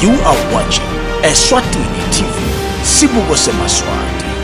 You are watching Eswatini TV. Sibuko semaswati.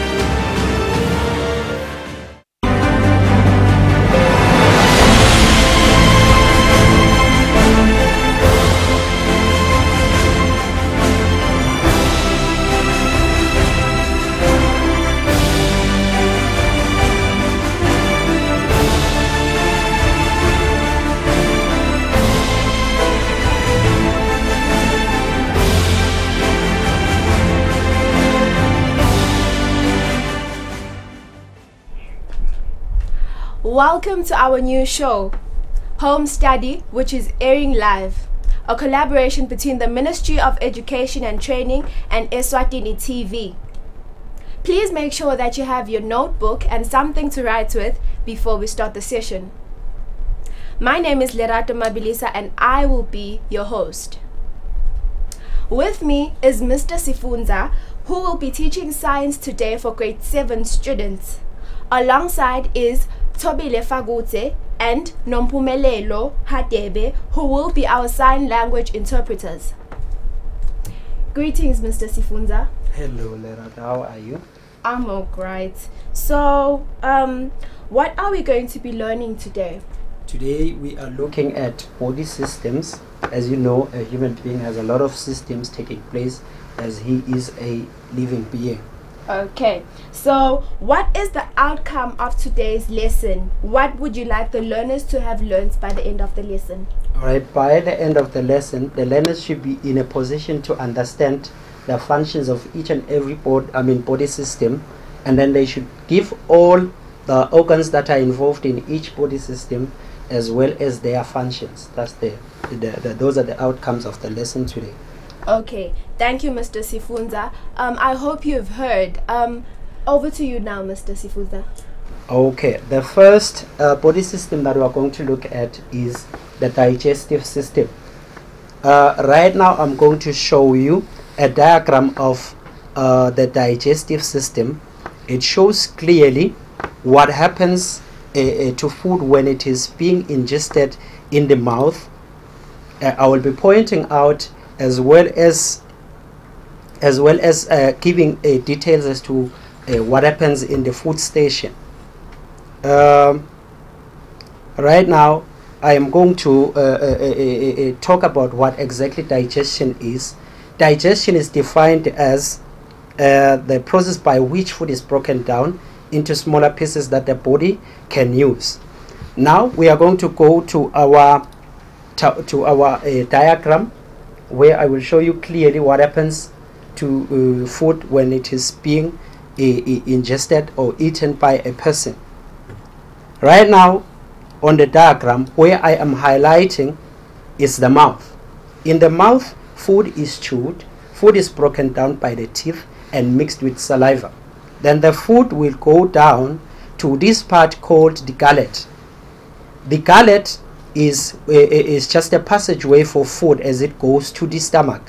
Welcome to our new show, Home Study, which is airing live, a collaboration between the Ministry of Education and Training and Eswatini TV. Please make sure that you have your notebook and something to write with before we start the session. My name is Lerato Mabilisa and I will be your host. With me is Mr. Sifunza, who will be teaching science today for grade 7 students. Alongside is Tobile Fagute and Nompumelelo Hadebe, who will be our sign language interpreters. Greetings, Mr. Sifunza. Hello, Lerata. How are you? I'm all right. So, what are we going to be learning today? Today we are looking at body systems. As you know, a human being has a lot of systems taking place as he is a living being. Okay, so what is the outcome of today's lesson? What would you like the learners to have learned by the end of the lesson? Alright, by the end of the lesson, the learners should be in a position to understand the functions of each and every body system, and then they should give all the organs that are involved in each body system as well as their functions. That's those are the outcomes of the lesson today. Okay, thank you, Mr. Sifunza. I hope you've heard. Over to you now, Mr. Sifunza. Okay, the first body system that we are going to look at is the digestive system. Right now, I'm going to show you a diagram of the digestive system. It shows clearly what happens to food when it is being ingested in the mouth. I will be pointing out as well as giving details as to what happens in the food station. Right now I am going to talk about what exactly digestion is. Digestion is defined as the process by which food is broken down into smaller pieces that the body can use. Now we are going to go to our diagram, where I will show you clearly what happens to food when it is being ingested or eaten by a person. Right now on the diagram, where I am highlighting is the mouth. In the mouth, food is chewed, food is broken down by the teeth and mixed with saliva. Then the food will go down to this part called the gullet. The gullet is just a passageway for food as it goes to the stomach.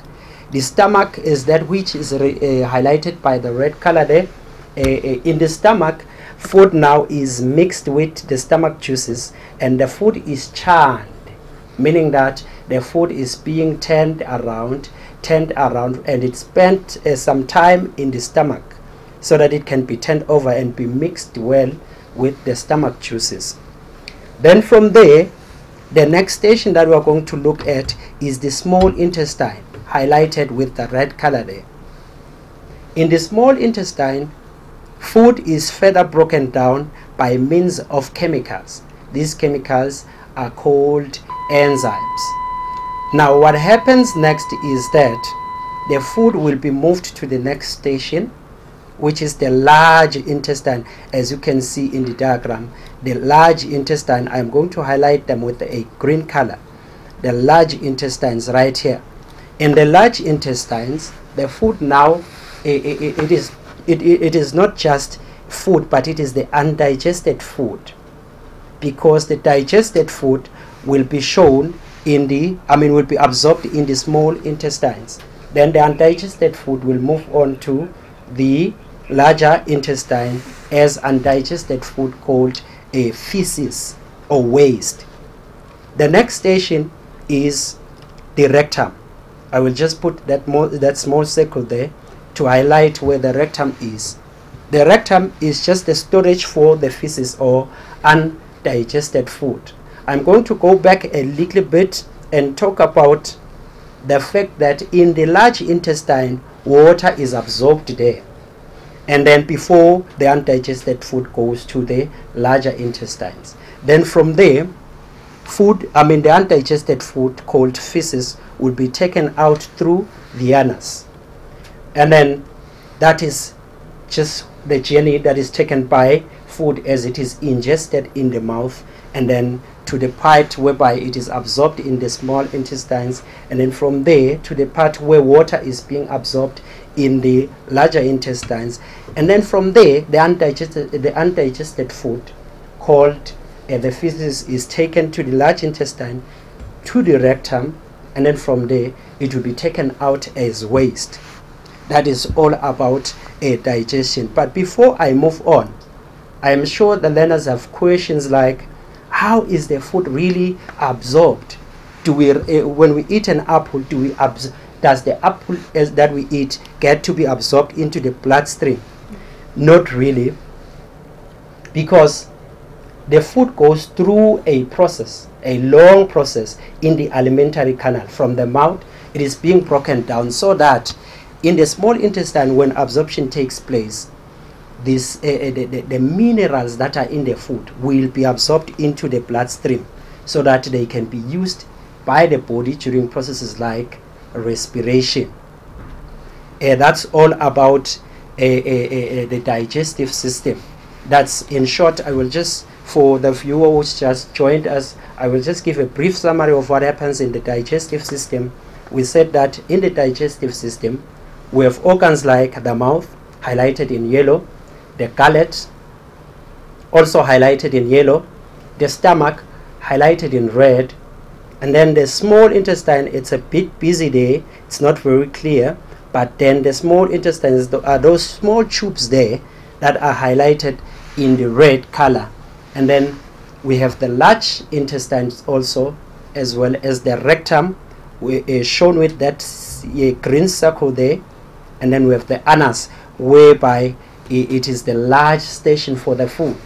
The stomach is that which is highlighted by the red color there. In the stomach, food now is mixed with the stomach juices and the food is churned, meaning that the food is being turned around and it's spent some time in the stomach so that it can be turned over and be mixed well with the stomach juices. Then from there, the next station that we are going to look at is the small intestine, highlighted with the red color there. In the small intestine, food is further broken down by means of chemicals. These chemicals are called enzymes. Now what happens next is that the food will be moved to the next station, which is the large intestine. As you can see in the diagram, the large intestine, I'm going to highlight them with a green color. The large intestines right here. In the large intestines, the food now, it is not just food, but it is the undigested food, because the digested food will be shown in the, will be absorbed in the small intestines. Then the undigested food will move on to the larger intestine as undigested food called a feces or waste. The next station is the rectum. I will just put that small circle there to highlight where the rectum is. The rectum is just the storage for the feces or undigested food. I'm going to go back a little bit and talk about the fact that in the large intestine, water is absorbed there, and then before the undigested food goes to the larger intestines. Then from there, the undigested food called feces will be taken out through the anus, and then that is just the journey that is taken by food as it is ingested in the mouth, and then to the part whereby it is absorbed in the small intestines, and then from there to the part where water is being absorbed in the larger intestines, and then from there the undigested food called the feces is taken to the large intestine, to the rectum, and then from there it will be taken out as waste. That is all about digestion. But before I move on, I am sure the learners have questions like, how is the food really absorbed? Do we, when we eat an apple, does the apple that we eat get to be absorbed into the bloodstream? Not really, because the food goes through a process, a long process in the alimentary canal. From the mouth, it is being broken down so that in the small intestine, when absorption takes place, the minerals that are in the food will be absorbed into the bloodstream so that they can be used by the body during processes like respiration. That's all about the digestive system. That's in short. I will just, for the viewer who's just joined us, I will just give a brief summary of what happens in the digestive system. We said that in the digestive system, we have organs like the mouth, highlighted in yellow, the gullet, also highlighted in yellow, the stomach, highlighted in red, and then the small intestine, it's a bit busy there, it's not very clear, but then the small intestines are those small tubes there that are highlighted in the red color. And then we have the large intestines also, as well as the rectum, shown with that green circle there. And then we have the anus, whereby it is the large station for the food.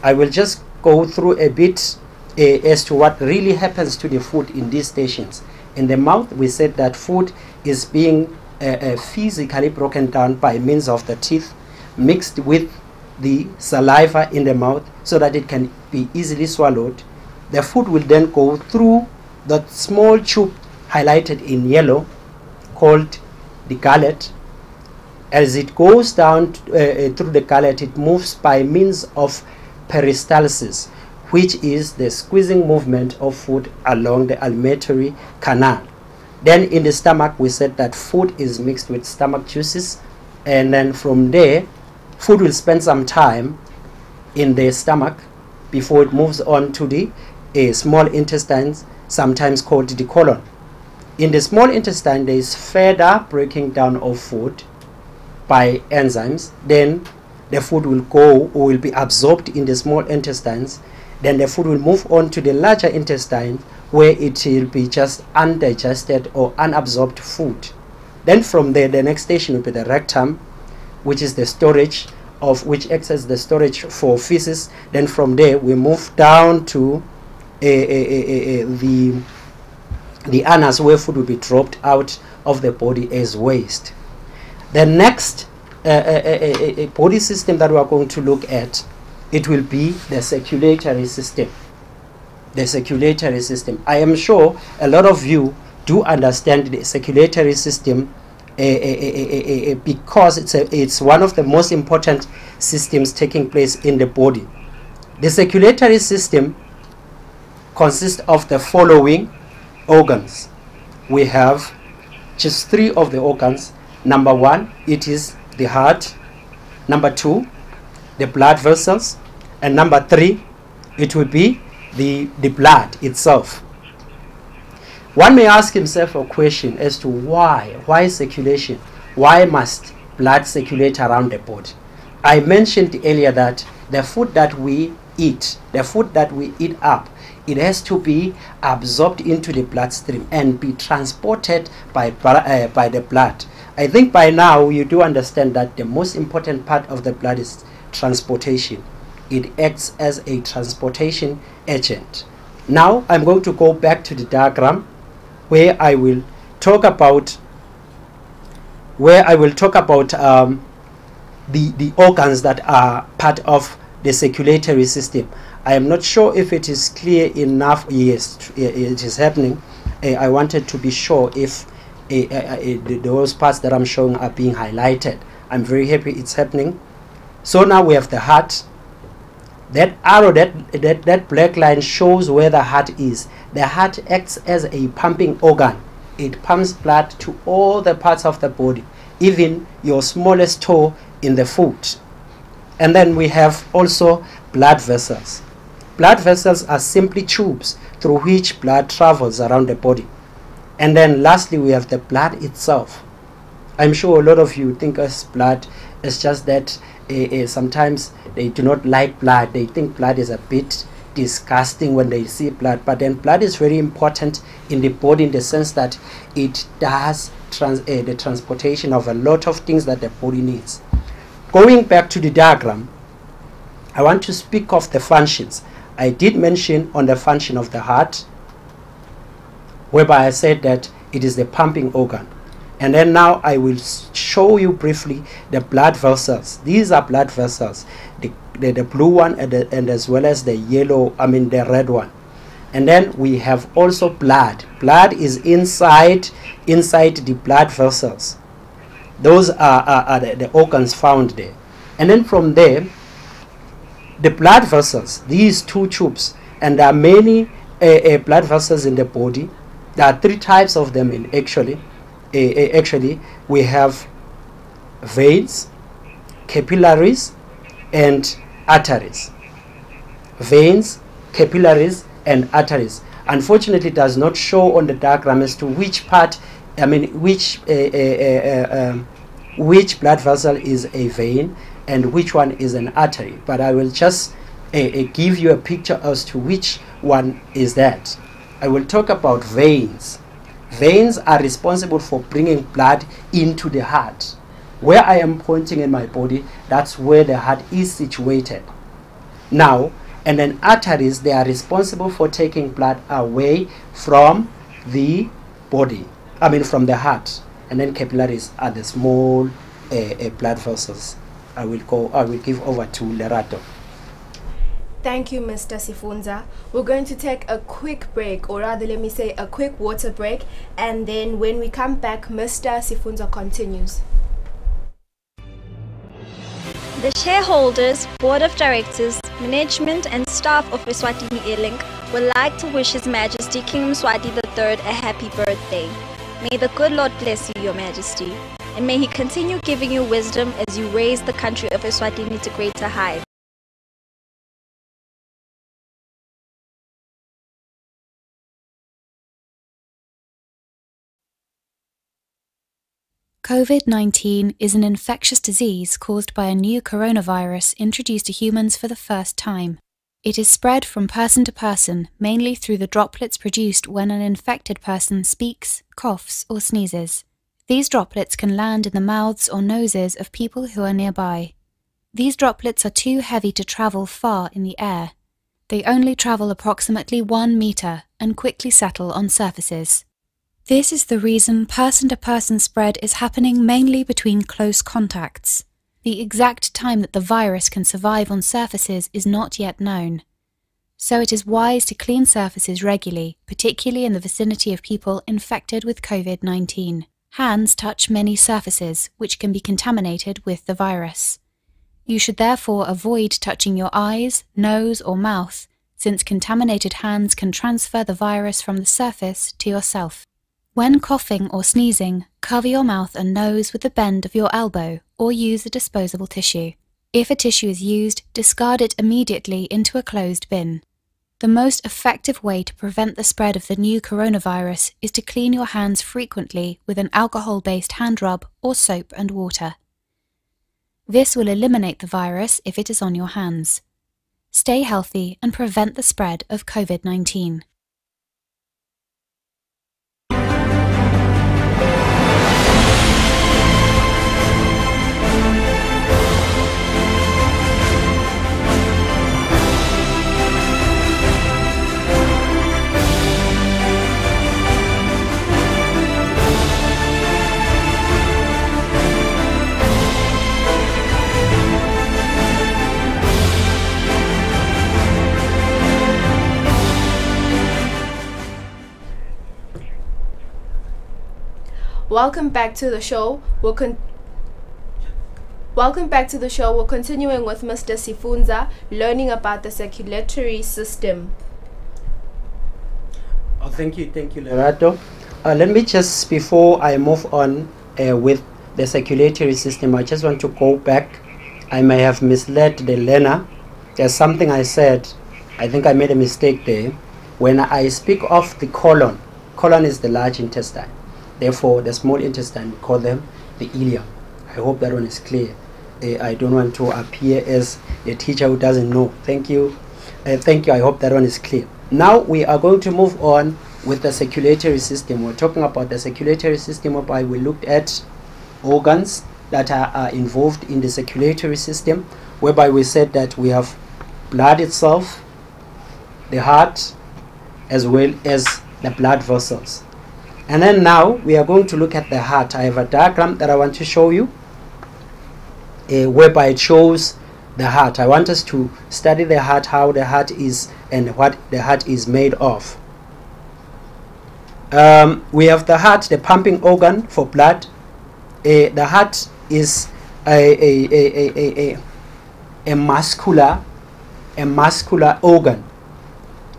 I will just go through a bit as to what really happens to the food in these stations. In the mouth, we said that food is being physically broken down by means of the teeth, mixed with the saliva in the mouth so that it can be easily swallowed. The food will then go through that small tube highlighted in yellow called the gullet. As it goes down through the gullet, it moves by means of peristalsis, which is the squeezing movement of food along the alimentary canal. Then in the stomach, we said that food is mixed with stomach juices, and then from there food will spend some time in the stomach before it moves on to the small intestines, sometimes called the colon. In the small intestine, there is further breaking down of food by enzymes. Then the food will go or will be absorbed in the small intestines. Then the food will move on to the larger intestine, where it will be just undigested or unabsorbed food. Then from there, the next station will be the rectum, which is the storage of which acts as the storage for feces. Then from there we move down to the anus, where food will be dropped out of the body as waste. The next body system that we are going to look at, it will be the circulatory system. The circulatory system. I am sure a lot of you do understand the circulatory system because it's one of the most important systems taking place in the body. The circulatory system consists of the following organs. We have just 3 of the organs. Number 1, it is the heart. Number 2, the blood vessels. And number 3, it will be the blood itself. One may ask himself a question as to why circulation? Why must blood circulate around the body? I mentioned earlier that the food that we eat, the food that we eat up, it has to be absorbed into the bloodstream and be transported by the blood. I think by now you do understand that the most important part of the blood is transportation. It acts as a transportation agent. Now I'm going to go back to the diagram where I will talk about the organs that are part of the circulatory system. I am not sure if it is clear enough. Yes, it is happening. I wanted to be sure if those parts that I'm showing are being highlighted. I'm very happy it's happening. So now we have the heart. That arrow, that black line shows where the heart is. The heart acts as a pumping organ. It pumps blood to all the parts of the body, even your smallest toe in the foot. And then we have also blood vessels. Blood vessels are simply tubes through which blood travels around the body. And then lastly, we have the blood itself. I'm sure a lot of you think as blood is just that sometimes they do not like blood. They think blood is a bit disgusting when they see blood. But then blood is very important in the body in the sense that it does the transportation of a lot of things that the body needs. Going back to the diagram, I want to speak of the functions. I did mention on the function of the heart, whereby I said that it is the pumping organ. And then now I will show you briefly the blood vessels. These are blood vessels, the blue one and as well as the yellow, the red one. And then we have also blood. Blood is inside the blood vessels. Those are the organs found there. And then from there, the blood vessels, these two tubes, and there are many blood vessels in the body. There are three types of them actually. We have veins, capillaries, and arteries. Veins, capillaries, and arteries. Unfortunately, it does not show on the diagram as to which part, which blood vessel is a vein and which one is an artery. But I will just give you a picture as to which one is that. I will talk about veins. Veins are responsible for bringing blood into the heart. Where I am pointing in my body, that's where the heart is situated. Now, and then arteries, they are responsible for taking blood away from the body, from the heart. And then capillaries are the small blood vessels. I will give over to Lerato. Thank you, Mr. Sifunza. We're going to take a quick break, or rather let me say a quick water break, and then when we come back, Mr. Sifunza continues. The shareholders, board of directors, management and staff of Eswatini Airlink would like to wish His Majesty King Mswati III a happy birthday. May the good Lord bless you, Your Majesty, and may He continue giving you wisdom as you raise the country of Eswatini to greater heights. COVID-19 is an infectious disease caused by a new coronavirus introduced to humans for the first time. It is spread from person to person, mainly through the droplets produced when an infected person speaks, coughs, or sneezes. These droplets can land in the mouths or noses of people who are nearby. These droplets are too heavy to travel far in the air. They only travel approximately 1 meter and quickly settle on surfaces. This is the reason person-to-person spread is happening mainly between close contacts. The exact time that the virus can survive on surfaces is not yet known. So it is wise to clean surfaces regularly, particularly in the vicinity of people infected with COVID-19. Hands touch many surfaces, which can be contaminated with the virus. You should therefore avoid touching your eyes, nose, or mouth, since contaminated hands can transfer the virus from the surface to yourself. When coughing or sneezing, cover your mouth and nose with the bend of your elbow or use a disposable tissue. If a tissue is used, discard it immediately into a closed bin. The most effective way to prevent the spread of the new coronavirus is to clean your hands frequently with an alcohol-based hand rub or soap and water. This will eliminate the virus if it is on your hands. Stay healthy and prevent the spread of COVID-19. Welcome back to the show. We're continuing with Mr. Sifunza, learning about the circulatory system. Oh, thank you, Lerato. Let me just, before I move on with the circulatory system, I just want to go back. I may have misled the learner. There's something I said. I think I made a mistake there. When I speak of the colon is the large intestine. Therefore, the small intestine, we call them the ileum. I hope that one is clear. I don't want to appear as a teacher who doesn't know. Thank you. Thank you. I hope that one is clear. Now we are going to move on with the circulatory system. We're talking about the circulatory system, whereby we looked at organs that are involved in the circulatory system, whereby we said that we have blood itself, the heart, as well as the blood vessels. And then now we are going to look at the heart. I have a diagram that I want to show you, whereby it shows the heart. I want us to study the heart, how the heart is and what the heart is made of. We have the heart, the pumping organ for blood. The heart is a muscular organ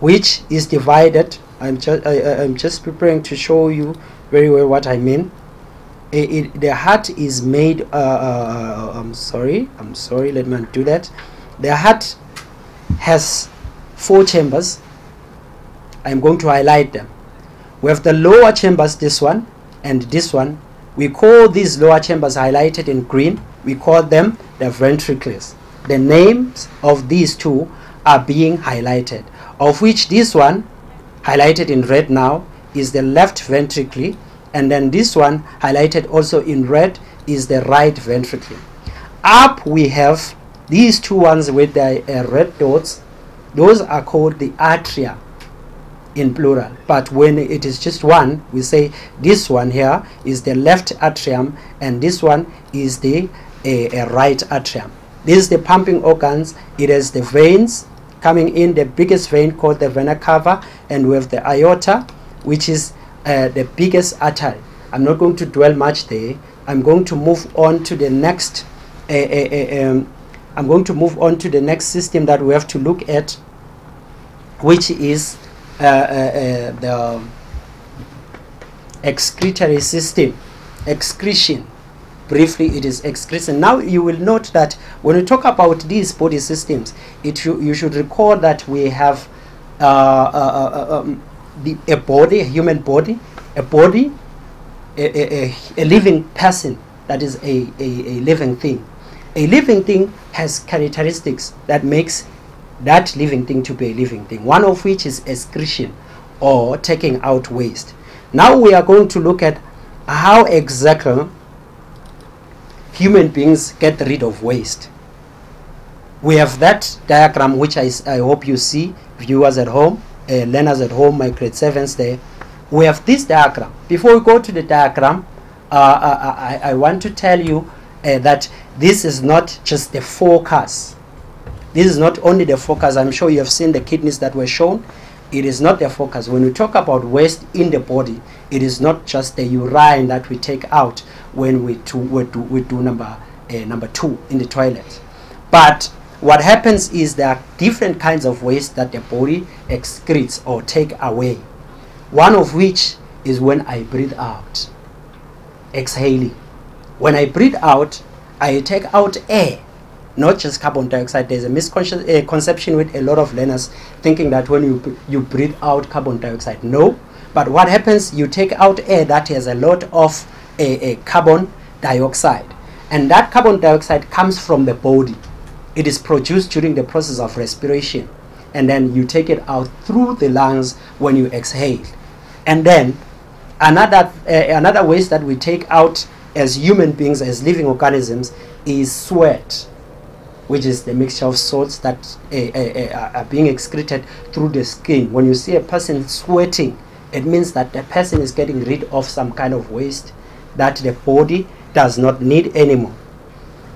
which is divided. I'm just preparing to show you very well what I mean. The heart is made. I'm sorry. Let me do that. The heart has 4 chambers. I'm going to highlight them. We have the lower chambers, this one and this one. We call these lower chambers highlighted in green. We call them the ventricles. The names of these two are being highlighted, of which this one highlighted in red now is the left ventricle, and then this one highlighted also in red is the right ventricle. Up we have these two ones with the red dots. Those are called the atria in plural, but when it is just one, we say this one here is the left atrium and this one is the right atrium. This is the pumping organs. It has the veins coming in, the biggest vein called the vena cava, and we have the aorta, which is the biggest artery. I'm not going to dwell much there. I'm going to move on to the next system that we have to look at, which is the excretory system. Excretion. Briefly, it is excretion. Now you will note that when we talk about these body systems, you should recall that we have a body, a human body, a living person, that is a living thing. A living thing has characteristics that makes that living thing to be a living thing, one of which is excretion, or taking out waste. Now we are going to look at how exactly human beings get rid of waste. We have that diagram, which I hope you see, viewers at home, learners at home, my grade 7s there. We have this diagram. Before we go to the diagram, I want to tell you that this is not just the focus. This is not only the focus. I'm sure you have seen the kidneys that were shown. It is not the focus. When we talk about waste in the body, it is not just the urine that we take out when we do number 2 in the toilet. But what happens is there are different kinds of waste that the body excretes or take away. One of which is when I breathe out, exhaling. When I breathe out, I take out air, not just carbon dioxide. There's a misconception with a lot of learners thinking that when you breathe out carbon dioxide. No, but what happens, you take out air that has a lot of carbon dioxide, and that carbon dioxide comes from the body. it is produced during the process of respiration, and then you take it out through the lungs when you exhale. And then another waste that we take out as human beings, as living organisms, is sweat, which is the mixture of salts that are being excreted through the skin. When you see a person sweating, it means that the person is getting rid of some kind of waste that the body does not need anymore.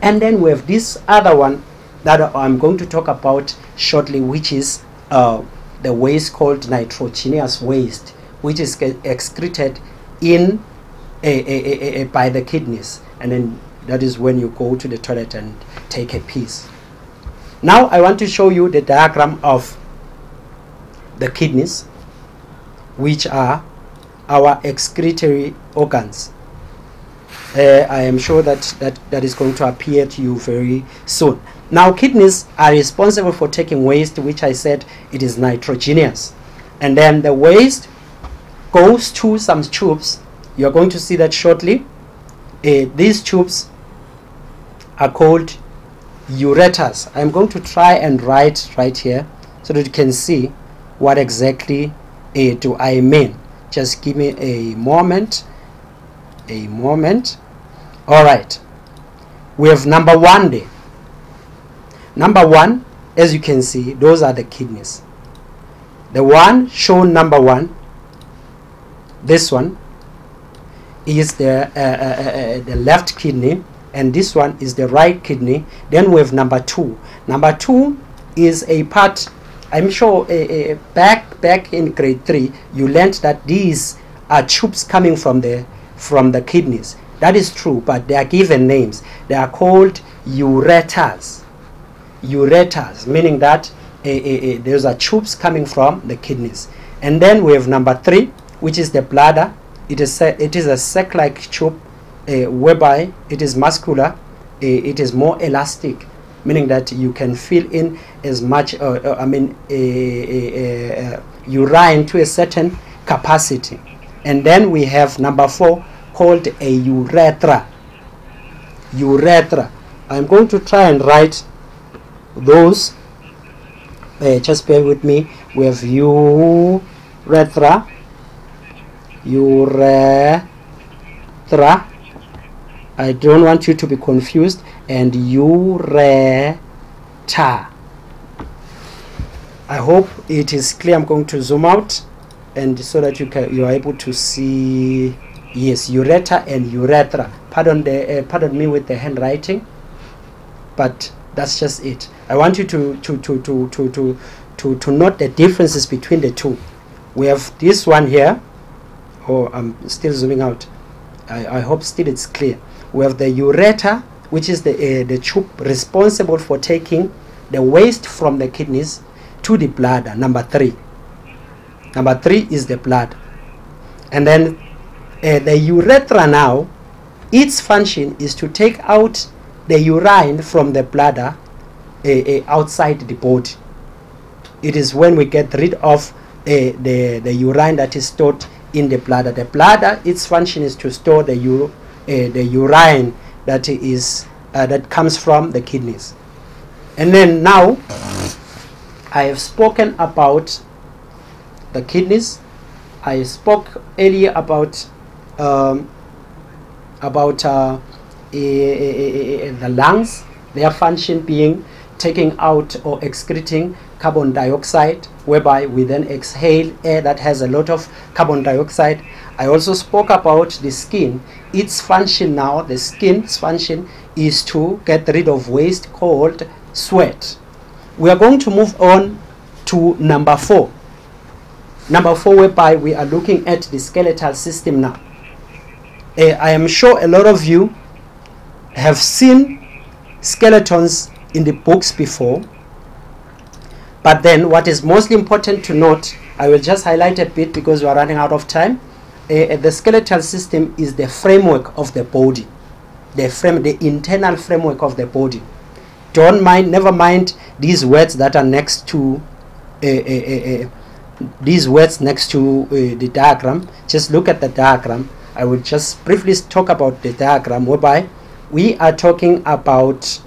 And then we have this other one that I'm going to talk about shortly, which is the waste called nitrogenous waste, which is excreted in by the kidneys, and then that is when you go to the toilet and take a piss. Now I want to show you the diagram of the kidneys, which are our excretory organs. I am sure that is going to appear to you very soon. Now, kidneys are responsible for taking waste, which I said it is nitrogenous, and then the waste goes to some tubes. You are going to see that shortly. These tubes are called ureters. I'm going to try and write right here so that you can see what exactly do I mean. Just give me a moment. All right, we have number one there. Number one, as you can see, those are the kidneys. The one shown number one, this one is the left kidney, and this one is the right kidney. Then we have number two. Number two is a part, I'm sure back in grade 3 you learned that these are tubes coming from the kidneys. That is true, but they are given names. They are called ureters. Ureters, meaning that those are tubes coming from the kidneys. And then we have number 3, which is the bladder. It is a sac-like tube whereby it is muscular. It is more elastic, meaning that you can fill in as much urine to a certain capacity. And then we have number 4, called a urethra. Urethra. I'm going to try and write those. Just bear with me. We have urethra. Urethra. I don't want you to be confused. And ureter. I hope it is clear. I'm going to zoom out, and so that you are able to see. Yes, ureter and urethra. Pardon me with the handwriting, but that's just it. I want you to note the differences between the two. We have this one here. Oh, I'm still zooming out. I hope still it's clear. We have the ureter, which is the tube responsible for taking the waste from the kidneys to the bladder. Number 3. Number 3 is the bladder, and then the urethra now, its function is to take out the urine from the bladder outside the body. It is when we get rid of the urine that is stored in the bladder. The bladder, its function is to store the urine that is that comes from the kidneys. And then now I have spoken about the kidneys. I spoke earlier about the lungs, their function being taking out or excreting carbon dioxide, whereby we then exhale air that has a lot of carbon dioxide. I also spoke about the skin. Its function now, the skin's function, is to get rid of waste called sweat. We are going to move on to number 4. Number 4, whereby we are looking at the skeletal system now. I am sure a lot of you have seen skeletons in the books before, but then what is mostly important to note, I will just highlight a bit because we are running out of time. The skeletal system is the framework of the body, the internal framework of the body. Never mind these words that are next to the diagram. Just look at the diagram. I will just briefly talk about the diagram, whereby we are talking about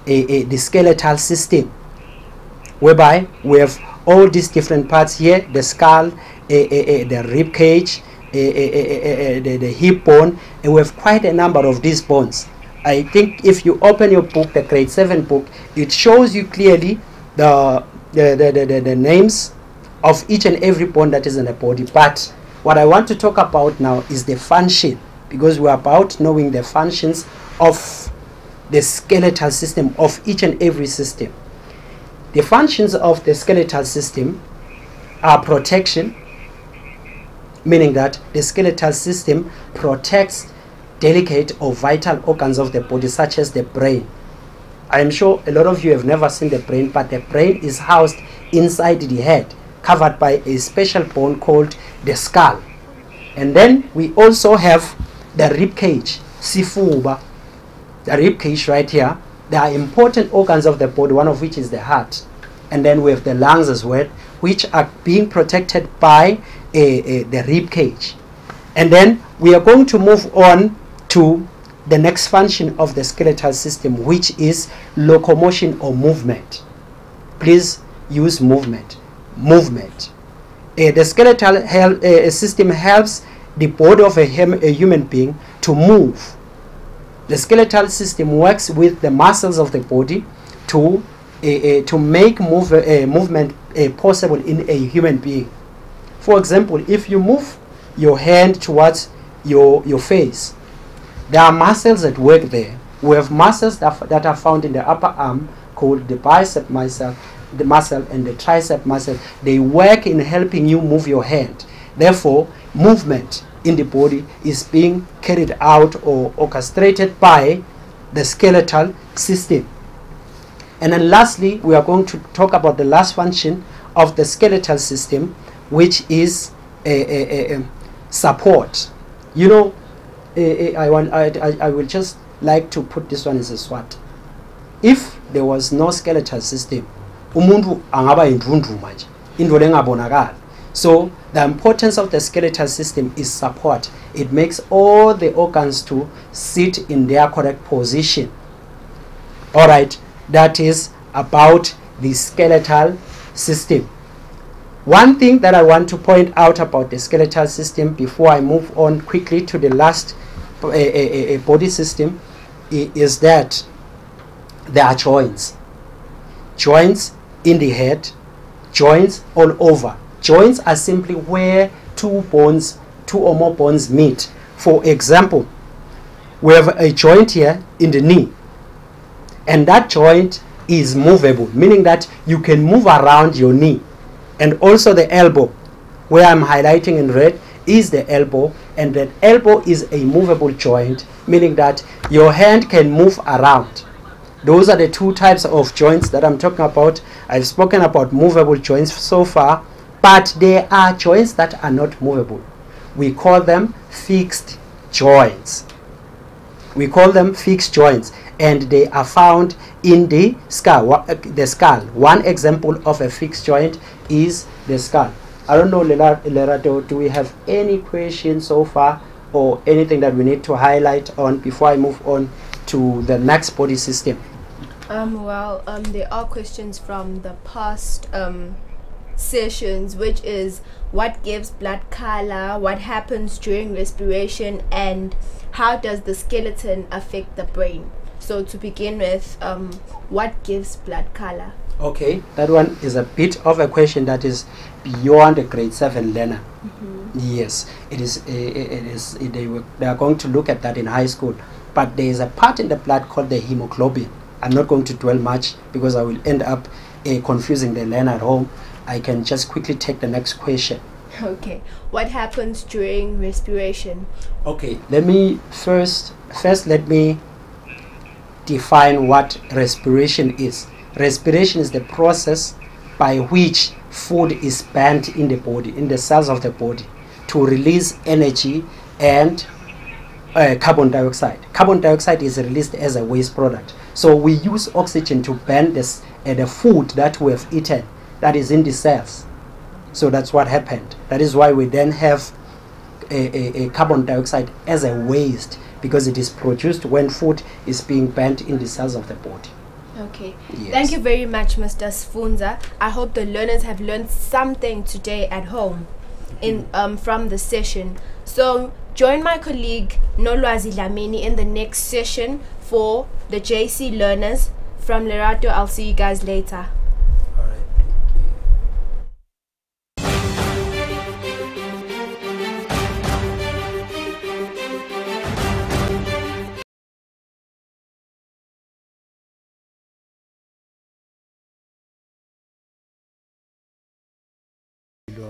the skeletal system, whereby we have all these different parts here: the skull, the rib cage, the hip bone, and we have quite a number of these bones. I think if you open your book, the grade 7 book, it shows you clearly the names of each and every bone that is in the body. But what I want to talk about now is the function, because we're about knowing the functions of the skeletal system, of each and every system. The functions of the skeletal system are protection, meaning that the skeletal system protects delicate or vital organs of the body, such as the brain. I am sure a lot of you have never seen the brain, but the brain is housed inside the head, covered by a special bone called the skull. And then we also have the rib cage, sifuba, the rib cage right here. There are important organs of the body, one of which is the heart. And then we have the lungs as well, which are being protected by the rib cage. And then we are going to move on to the next function of the skeletal system, which is locomotion or movement. Please use movement. The skeletal system helps the body of a human being to move. The skeletal system works with the muscles of the body to make movement possible in a human being. For example, if you move your hand towards your face, there are muscles that work there. We have muscles that are found in the upper arm called the bicep muscle, and the tricep muscle. They work in helping you move your hand. Therefore, movement in the body is being carried out or orchestrated by the skeletal system. And then lastly, we are going to talk about the last function of the skeletal system, which is support. You know, I will just like to put this one as a SWAT. If there was no skeletal system, umuntu angaba indrundru manje, into lengabonakali. So the importance of the skeletal system is support. It makes all the organs to sit in their correct position. All right, that is about the skeletal system. One thing that I want to point out about the skeletal system before I move on quickly to the last body system is that there are joints. Joints in the head, joints all over. Joints are simply where two or more bones meet. For example, we have a joint here in the knee, and that joint is movable, meaning that you can move around your knee. And also the elbow, where I'm highlighting in red, is the elbow, and that elbow is a movable joint, meaning that your hand can move around. Those are the two types of joints that I'm talking about. I've spoken about movable joints so far, but there are joints that are not movable. We call them fixed joints. We call them fixed joints, and they are found in the skull. One example of a fixed joint is the skull. I don't know, Lerato, do we have any questions so far, or anything that we need to highlight on before I move on to the next body system? There are questions from the past sessions, which is what gives blood color, what happens during respiration, and how does the skeleton affect the brain. So to begin with, what gives blood color? Okay, that one is a bit of a question that is beyond a grade 7 learner. Yes, it is. They are going to look at that in high school. But there is a part in the blood called the hemoglobin. I'm not going to dwell much because I will end up confusing the learner at home. I can just quickly take the next question. Okay, what happens during respiration? Okay, let me first let me define what respiration is. Respiration is the process by which food is burnt in the body, in the cells of the body, to release energy and carbon dioxide. Carbon dioxide is released as a waste product. So we use oxygen to burn the food that we have eaten, that is in the cells. So that's what happened. That is why we then have a carbon dioxide as a waste, because it is produced when food is being burnt in the cells of the body. Okay. Yes. Thank you very much, Mr. Sfunza. I hope the learners have learned something today at home from the session. So join my colleague Nolwazi Lamini in the next session for the JC learners. From Lerato, I'll see you guys later. All right.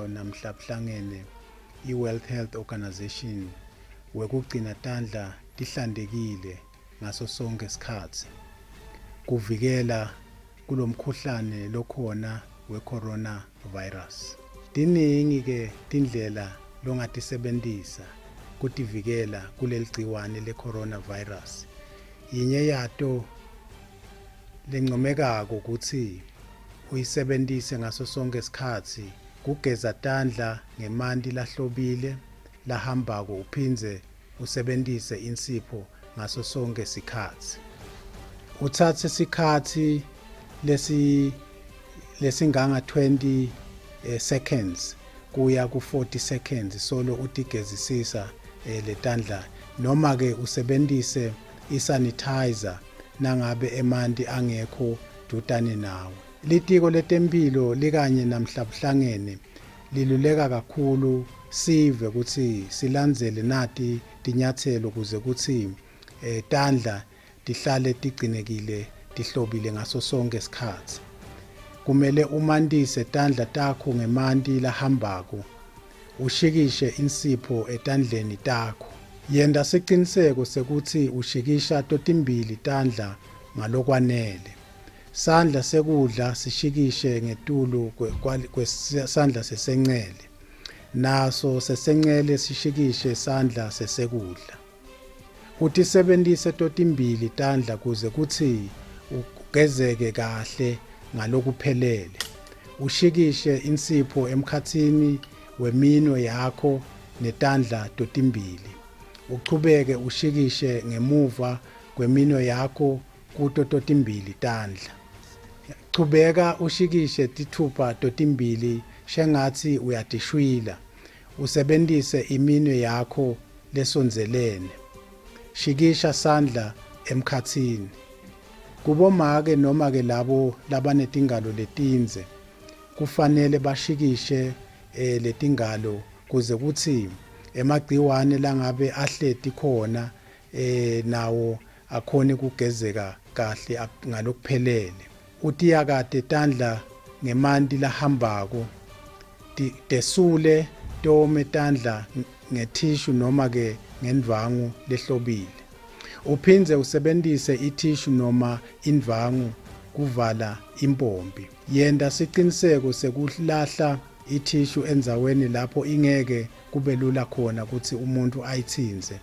Namhlanje i-World Health Organization wekugcina tandla tihlantekile ngaso sonke isikhathi kuvikela kulomkhuhlane lokhona we-corona virus. Tiningi ke tindlela longatisebenzisa kutivikela kuleli gciwane le-corona virus. Yinye yato lencomekako ukuthi uyisebenzise ngaso sonke isikhathi kugeza tandla ngemanti lahlobile lahambako uphindze usebenzise insipho ngaso sonke isikhathi. Uthathe isikhathi lesinganga 20 seconds kuya ku 40 seconds solo utigezisisa le tandla, noma ke usebenzise isanitizer nangabe emanti angekho dutane nawe. Litiko letempilo likanye namhlabuhlangene liluleka kakhulu sive ukuthi silandzele nati tinyathelo kuze ukuthi tandla tihlale tigcinekile tihlobile ngaso sonke isikhathi. Kumele umandise tandla takho ngemanti lahambako, ushikishe insipho etandleni takho. Yenda siciniseko sekuthi ushikisha totimbili tandla ngalokwanele. Sandla sekudla sishikishe ngetulu kwesandla sesenxele, naso sesenxele sishikishe sandla sesekudla. Utisebenzise totimbili tandla kuze kuthi ugezeke kahle ngalokuphelele. Ushikishe insipho emkhathini weminwe yakho netandla totimbili. Uchubeke ushikishe ngemuva kweminwe yakho kuto totimbili tandla. Chubeka ushikishe tithupha totimbili shengathi uyatishwila. Usebenzise iminwe yakho lesonzelene. Shikisha sandla emkhathini. Kubomake noma ke labo labanetingalo letinze kufanele bashikishe letingalo kuze kuthi emagciwane langabe ahleti khona nawo akhone kugezeka kahle ngalokuphelele. Utiyakade tandla ngemanti lahambako, tesule tome tandla ngetissue noma ke ngendvangu lehlobile. Uphindze usebenzise itissue noma indvangu kuvala impompi. Yenda siqiniseko sekulahla itissue endzaweni lapho ingeke kube lula khona ukuthi umuntu ayithinze.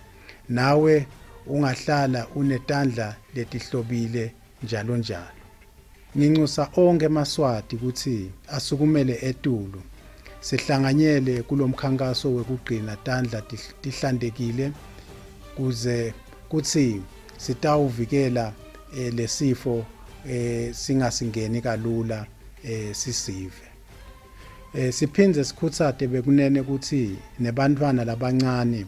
Nawe ungahlala unetandla letihlobile njalo njalo. Nginxusa onke eMaswati ukuthi asukumele etulu. Sihlanganyele kulomkhankaso wekugcina tandla tihlantekile kuze kuthi sitawuvikela lesifo singasingeni kalula sisive. Siphindze sikhutsate bekunene ukuthi nebantwana labancane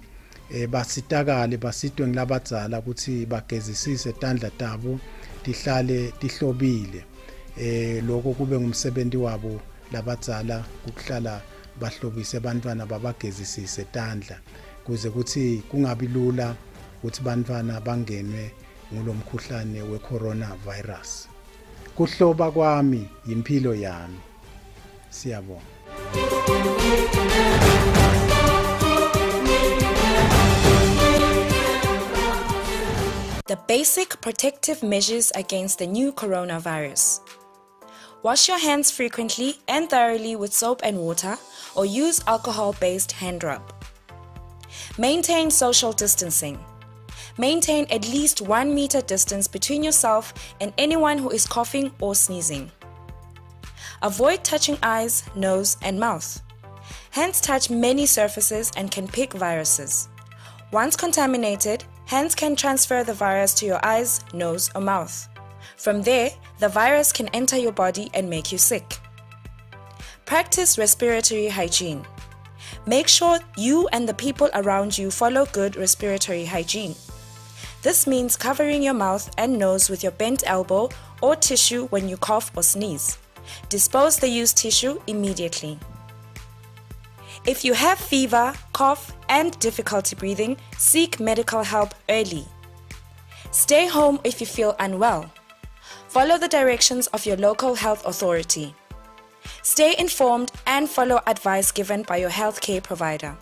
basitakale basitwe ngilabadzala ukuthi bagezisise tandla tabo tihlale tihlobile. Lokho kube ngumsebenzi wabo labadzala ukuhlala bahlobise abantwana babagezisise tandla kuze kuthi kungabi lula ukuthi bantwana bangenwe ngulomkhuhlane we-corona virus. Kuhloba kwami impilo yami. Siyabonga. The basic protective measures against the new coronavirus. Wash your hands frequently and thoroughly with soap and water, or use alcohol-based hand rub. Maintain social distancing. Maintain at least 1 meter distance between yourself and anyone who is coughing or sneezing. Avoid touching eyes, nose, and mouth. Hands touch many surfaces and can pick viruses. Once contaminated, hands can transfer the virus to your eyes, nose, or mouth. From there, the virus can enter your body and make you sick. Practice respiratory hygiene. Make sure you and the people around you follow good respiratory hygiene. This means covering your mouth and nose with your bent elbow or tissue when you cough or sneeze. Dispose the used tissue immediately. If you have fever, cough, and difficulty breathing, seek medical help early. Stay home if you feel unwell. Follow the directions of your local health authority. Stay informed and follow advice given by your healthcare provider.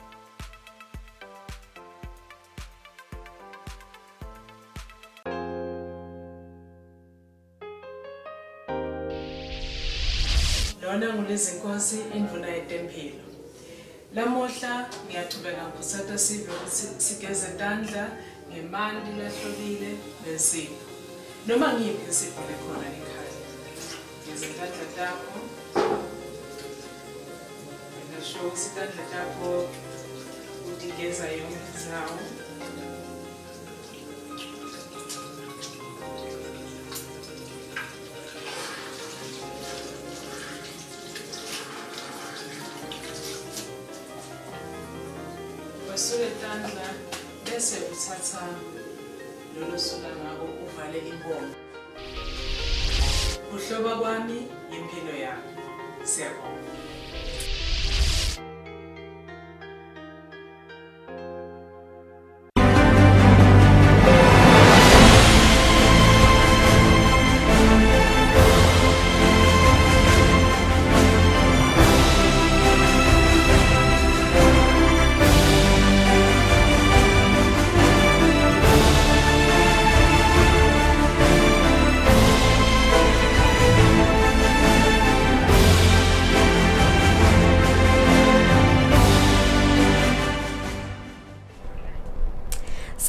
Lona ngulezinkosi indvuna yetempilo. Lamuhla ngiyachubeka ngosata sive sigeze tandla ngemanti lahlobile nesipho. Noma ngiyiphi isipho lekhona ekhaya. Geze tandla takho. Ngisho isitandla takho utigeza yonke indzawo. Wasule tandla bese uthatha lolo sula ngako uvale imbomo. Uhloba kwami impilo yami. Siyabonga.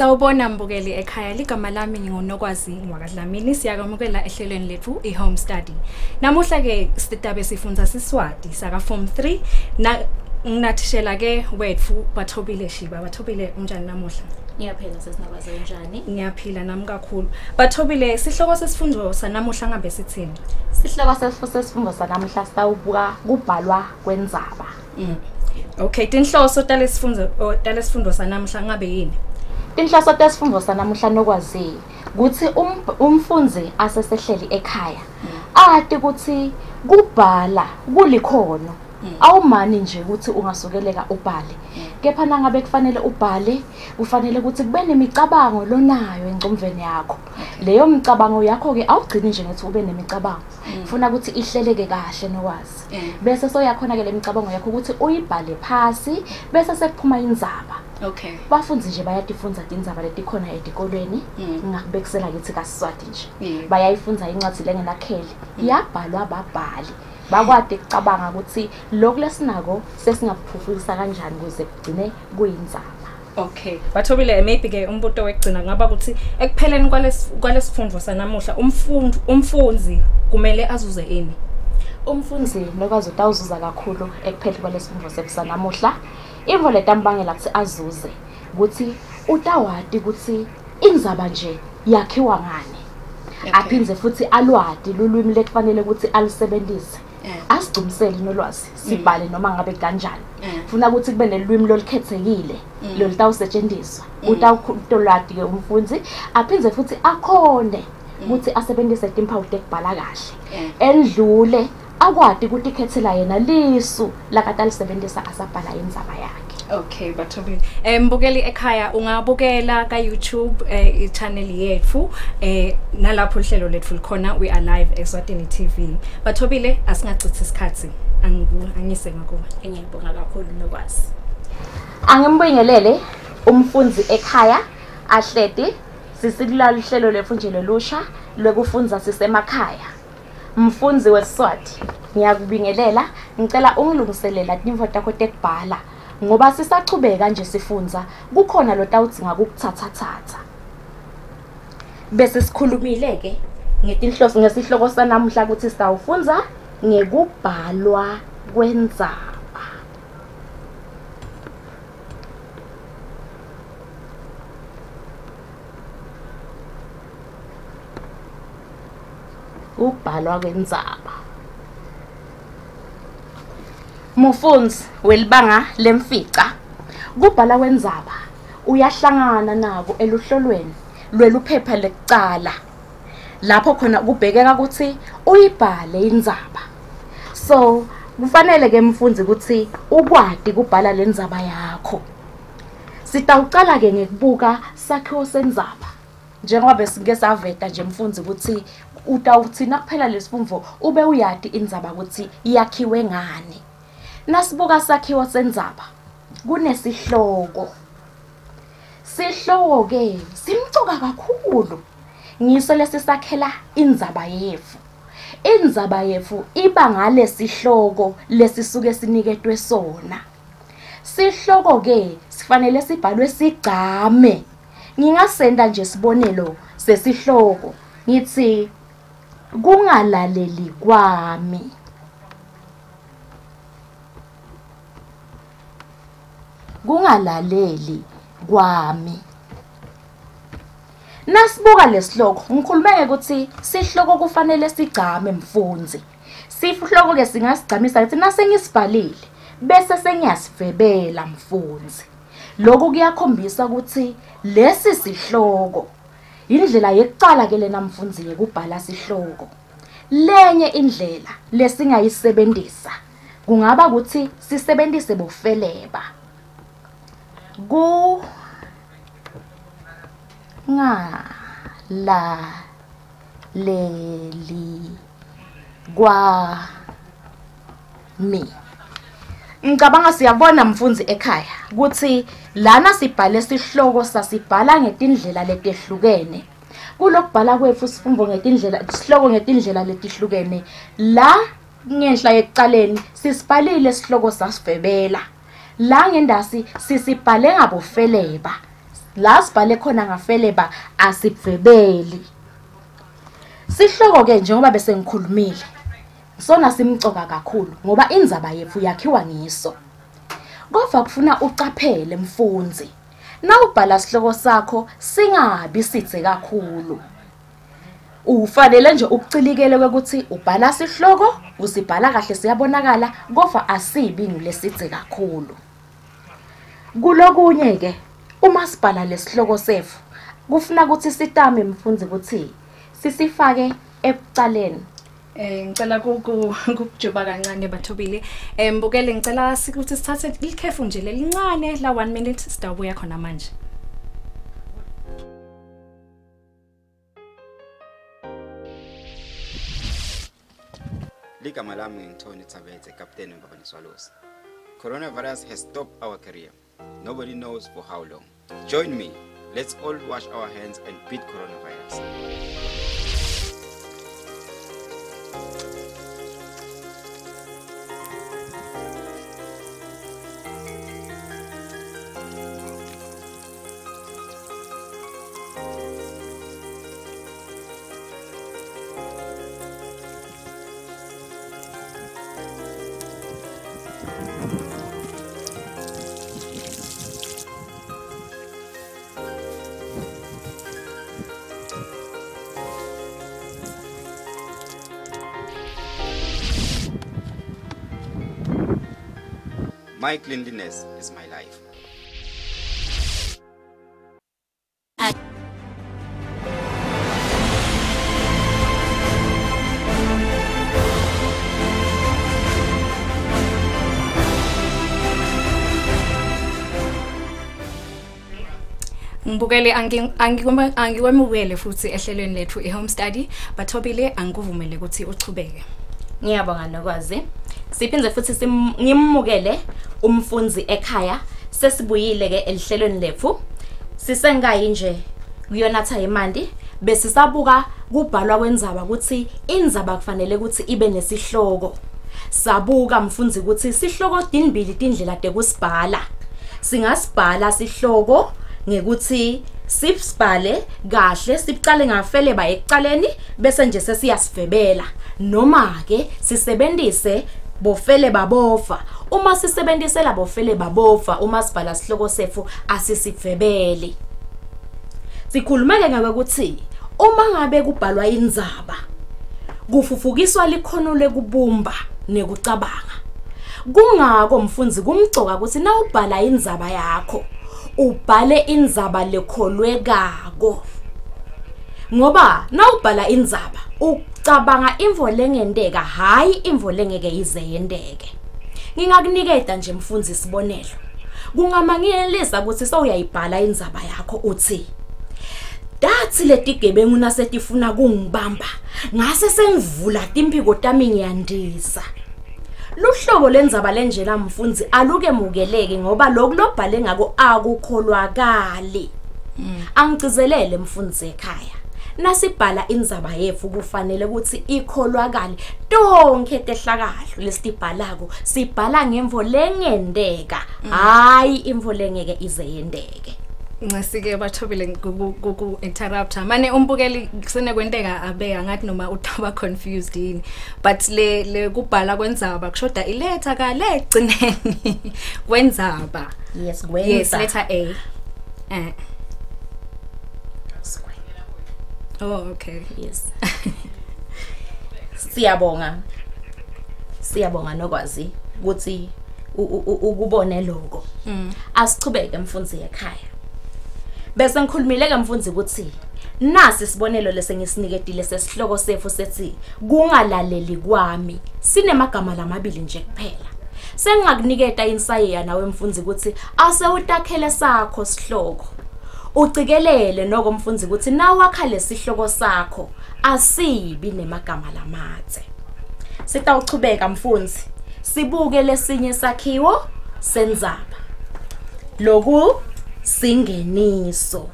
Sawubona mbukeli ekhaya ligama lami ngingunokwazi ngwakadlamini siyakamukela ehlelweni lethu i-home study. Namuhla ke sitabe sifunza siswati saka form 3 na nginathishela ke wethu Bathobile Shiba. Bathobile unjani namuhla? Ngiyaphila sesinabaze unjani? Ngiyaphila nami kakhulu. Bathobile sihloko sesifundo sanamuhla ngabe sithini? Sihloko sesifundo sanamuhla sitawubuka kubhalwa kwendzaba. Okay, tinhloso talesifundo sanamuhla ngabe yini? Inhloso tesifundo sanamuhla nokwazi ukuthi umfundzi asesehleli ekhaya ati ukuthi kubhala kulikhono awumani nje ukuthi ungasukeleka ubhale kepha nangabe kufanele ubhale kufanele ukuthi kube nemicabango lonayo encomveni yakho leyo micabango yakho ke awugcini nje ngithi ube nemicabango ufuna ukuthi ihleleke kahle nokwazi bese soyakhona ke lemicabango yakho ukuthi uyibhale phasi bese sekuphuma indzaba. Okay. Bafundzi nje bayatifunza tindzaba letikhona edikolweni ngakubekisela kithi kaSiswati nje bayayifunza incwadi lengenakheli yabhalwa babhali bakwade kucabanga ukuthi lokhu lesinako sesingaphufukisa kanjani ukuze kugcine kuyindzaba. Okay, Bathobile maybe ke umbuto wekugcina ngaba ukuthi ekupheleni kwalesifundo sanamuhla umfundzi kumele azuze ini? Umfundzi nokwazi utawuzuza kakhulu ekuphela kwalesifundo sanamuhla. Imvo letambangela ukuthi azuze ukuthi utawati ukuthi indzaba nje yakhiwa ngani. Aphindze futhi alwati lulwimi lekufanele ukuthi alisebenzise. Asigcumisele nolwazi sibhale noma ngabe kanjani. Funa ukuthi kube nelwimi lolukhethekile lolutawusetshenziswa. Utawutolati ke umfundzi aphindze futhi akhone ukuthi asebenzise timpawu tekubhala kahle. Endlule akwati ukuthi khethela yena lisu lakatalisebenzisa asabhala indzaba yakhe. Okay, Bathobile. Mbukeli ekhaya ungabukela ka YouTube i-channel yethu nalapho uhlelo lethu likhona we are live Eswatini TV. Bathobile asingacithi isikhathi angise ngakuba. Ngiyabonga kakhulu nokwazi. Angimbingelele umfundzi ekhaya ahleti sisilala uhlelo lefunjelo lusha lokufundza sisemakhaya. Mfundzi weSiswati ngiyakubingelela ngicela ungilungiselela timvo takho tekubhala ngoba sisachubeka nje sifundza kukhona lo tawudzinga ukuthatha bese sikhulumile ke ngetinhloso ngesihloko sanamuhla ukuthi sitawufundza ngekubhalwa kwendzaba. ukubhalwa kwendzaba. Mufundzi welibanga lemfica, kubhala kwendzaba uyahlangana nako eluhlolweni lweluphepha lekucala lapho khona kubhekeka ukuthi uyibhale indzaba. So kufanele ke mfundzi ukuthi ukwati kubhala lendzaba yakho. Sitawucala ke ngekubuka sakhiwo sendzaba. Njengoba besike saveta nje mfundzi ukuthi utawuthi nakuphela lesifundvo ube uyati indzaba ukuthi yakhiwe ngani. Nasibuka sakhiwo sendzaba kunesihloko. Sihloko ke simcoka kakhulu. Ngiso lesisakhela indzaba yefu. Indzaba yefu iba ngale sihloko lesisuke siniketwe sona. Sihloko ke sifanele sibhalwe sigcame. Ngingasenda nje sibonelo sesihloko. Ngithi kungalaleli kwami. Kungalaleli kwami. Nasibuka lesihloko ngikhulumeke ukuthi sihloko kufanele sigcame mfundzi. Sihloko ke singasigcamisa ukuthi nase ngisibhalile bese sengiyasivebela mfundzi. Lokhu kuyakhombisa ukuthi lesi sihloko indlela yekucala ke lena mfundzi yekubhala sihloko. Lenye indlela lesingayisebenzisa kungaba ukuthi sisebenzise bofeleba. Kungalaleli kwami. Ngicabanga siyabona mfundzi ekhaya ukuthi lana sibhale sihloko sasibhala ngetindlela letehlukene. Kulokubhala kwethu sifumbo ngetindlela sihloko ngetindlela letihlukene. La ngenhla yekucaleni sisibhalile sihloko sasivebela. La ngendasi sisibhale ngabofeleba. La sibhale khona ngafeleba asivebeli. Sihloko ke njengoba bese ngikhulumile. Sona simcoka kakhulu ngoba indzaba yethu yakhiwa ngiso. Kodwa kufuna ucaphele mfundzi. Nawubhala sihloko sakho singabi sidze kakhulu. Ufanele nje ukucilikele ukuthi ubhala sihloko, usibhala kahle siyabonakala, kodwa asibi ngilesidze kakhulu. Kulokunye ke uma sibhala lesihloko sefu kufuna ukuthi sitame mfundzi ukuthi sisifake ekucaleni. Ngicela ukujuba kancane bathobile. Mbukele ngicela ukuthi sithathe ikhefu nje lelincane la 1 minute sitawubuya khona manje. Ligama lami ngithoni Thabethe, Captain Mbabaniswalos. Coronavirus has stopped our career. Nobody knows for how long. Join me. Let's all wash our hands and beat coronavirus. My cleanliness is my life. Ngibukele angikwemukele futhi ehlelweni lethu ihome study bathobile angikuvumele ukuthi uchubeke. Ngiyabonga nokwazi. Siphindze futhi ngimukele umfundzi ekhaya sesibuyile ke elihlelweni lethu. Sisengayi nje kuyonatha imandi bese sabuka kubhalwa kwendzaba ukuthi indzaba kufanele ukuthi ibe nesihloko. Sabuka mfundzi ukuthi sihloko dinbili tindlela tekusibhala. Singasibhala sihloko ngekuthi sibhale kahle sicale ngafeleba ekucaleni bese nje sesiyasivebela noma ke sisebenzise bofele babofa. Uma sisebenzisela bofele babofa uma sibhala sihloko sefu asisivebeli. Sikhuluma ke ngabe ukuthi uma ngabe kubhalwa indzaba kufufukiswa likhono lekubumba nekucabanga. Kungako mfundzi kumcoka ukuthi na ubhala indzaba yakho ubhale indzaba lekholwekako. Ngoba na ubhala indzaba ucabanga imvo lengendeka hayi imvo lengeke ize yendeke. Ngingakuniketa nje mfundzi isibonelo. Kungamangelisa ukuthi sewuyayibhala indzaba yakho uthi dathi letigebengu nasetifuna kungibamba ngase sengivula timphiko tami ngiyandisa. Luhlobo lendzaba lenjena mfundzi aluke mukeleke ngoba lokho lobhale ngako akukholwakali. Angicizelele mfundzi ekhaya. Nasibhala indzaba yethu kufanele ukuthi ikholwakali tonke tehlakalo lesitibhalako sibhala ngemvo lengendeka hayi imvo lengeke ize yendeke. Ngasike bathobile ku interrupter manje umbukeli kusene kwenteka abeka ngathi noma utaba confused yini but le kubhala kwendzaba kushoda iletha ka legcineni kwendzaba. Yes kwenza. Yes letter A. Oh okay. Yes. Siyabonga nokwazi ukuthi ukubone lokho. Asichubeke mfundzi ekhaya. Bese ngikhulumile ke mfundzi ukuthi nasi sibonelo lesengisiniketile sesihloko sefu sethi kungalaleli kwami sinemagama lamabili nje kuphela. Sengingakuniketa insayeya nawe mfundzi ukuthi ase utakhele sakho sihloko. Ucikelele noko mfundzi ukuthi nawakha lesihloko sakho asibi nemagama lamathe. Sitawuchubeka mfundzi sibuke lesinye sakhiwo sendzaba. Loku singeniso.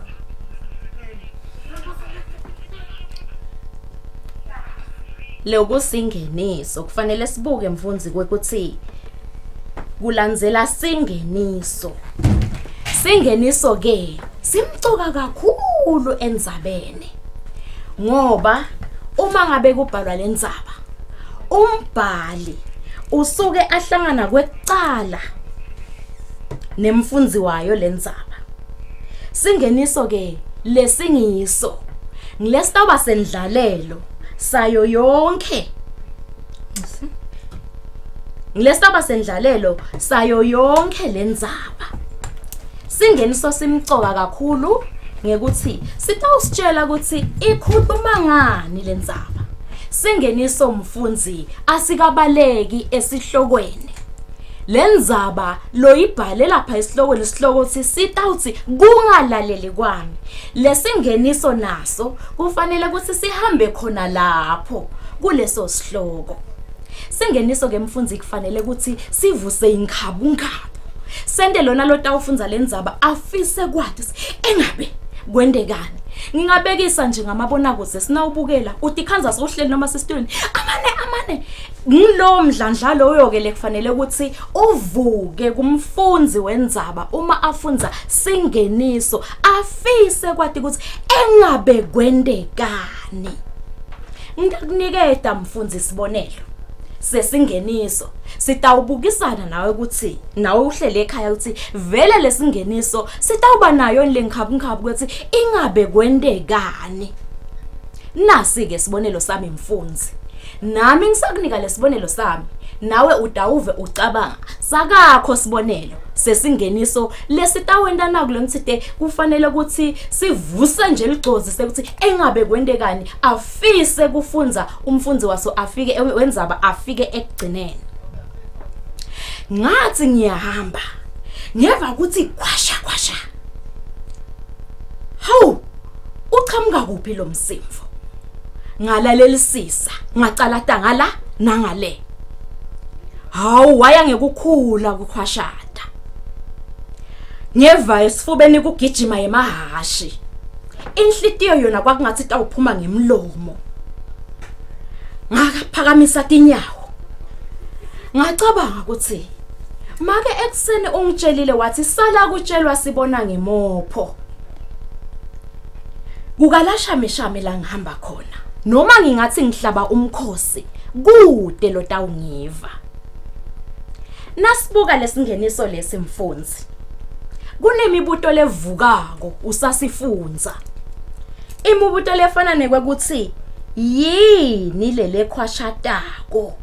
Loku singeniso kufanele sibuke mfundzi ukuthi kulandzela singeniso. Singeniso ke simcoka kakhulu endzabeni. Ngoba uma ngabe kubhalwa lendzaba umbhali usuke ahlangana kwekucala nemfundzi wayo lendzaba. Singeniso ke lesingiso ngilesitaba sendlalelo sayo yonke. Ngilesitaba sendlalelo sayo yonke lendzaba. Singeniso simcoka kakhulu ngekuthi sitawusitshela ukuthi ikhuluma ngani lendzaba. Singeniso mfundzi asikabaleki esihlokweni. Lendzaba loyibhale lapha esihlokweni isihloko ukuthi sitawuthi kungalaleli kwami. Lesingeniso naso kufanele ukuthi sihambe khona lapho kuleso sihloko. Singeniso ke mfundzi kufanele ukuthi sivuse inkhabunkhabu. Sende lona lotawufundza lendzaba afise kwathi engabe kwendekani. Ngingabekisa nje ngamabonakude sinawubukela utikhanza sohleli noma sesitulweni amane ngilo mdlandla loyo ke lekufanele ukuthi uvuke kumfundzi wendzaba uma afundza singeniso afise kwathi ukuthi engabe kwendekani. Ngikuniketa mfundzi isibonelo sesingeniso sitawubukisana nawe ukuthi nawe uhlele ekhaya ukuthi vele lesingeniso sitawuba nayo lenkhabunkhabu ukuthi ingabe kwendekani. Nasi ke sibonelo sami mfundzi. Nami ngisakunika lesibonelo sami nawe utawuve ucabanga sakakho sibonelo sesingeniso lesitawenda naku lomthite kufanele ukuthi sivuse nje ligcozi sekuthi engabe kwendekani afise kufunza umfundzi waso afike wenzaba afike ekugcineni. Ngathi ngiyahamba ngeva ukuthi kwasha hawu uchamuka kuphi lo msimvo. Ngalalela ngacala tangala nangale. Hawu waya ngekukhula kukhwashada. Ngeva esifubeni kugijima yemahashi. Inhlitiyo yona kwakungathi tawuphuma ngemlomo. Ngakaphakamisa tinyawo. Ngacabanga ukuthi make eksene ungitshelile wathi sala kutshelwa sibona ngemopho. Kukalasha meshame la ngihamba khona. Noma ngingathi ngihlaba umkhosi kude lo tawungiva. Nasibuka lesingeniso lesimfundzi. Kunemibuto levukako usasifunza. Imibuto lefana nekwekuthi yini lele khwashatako?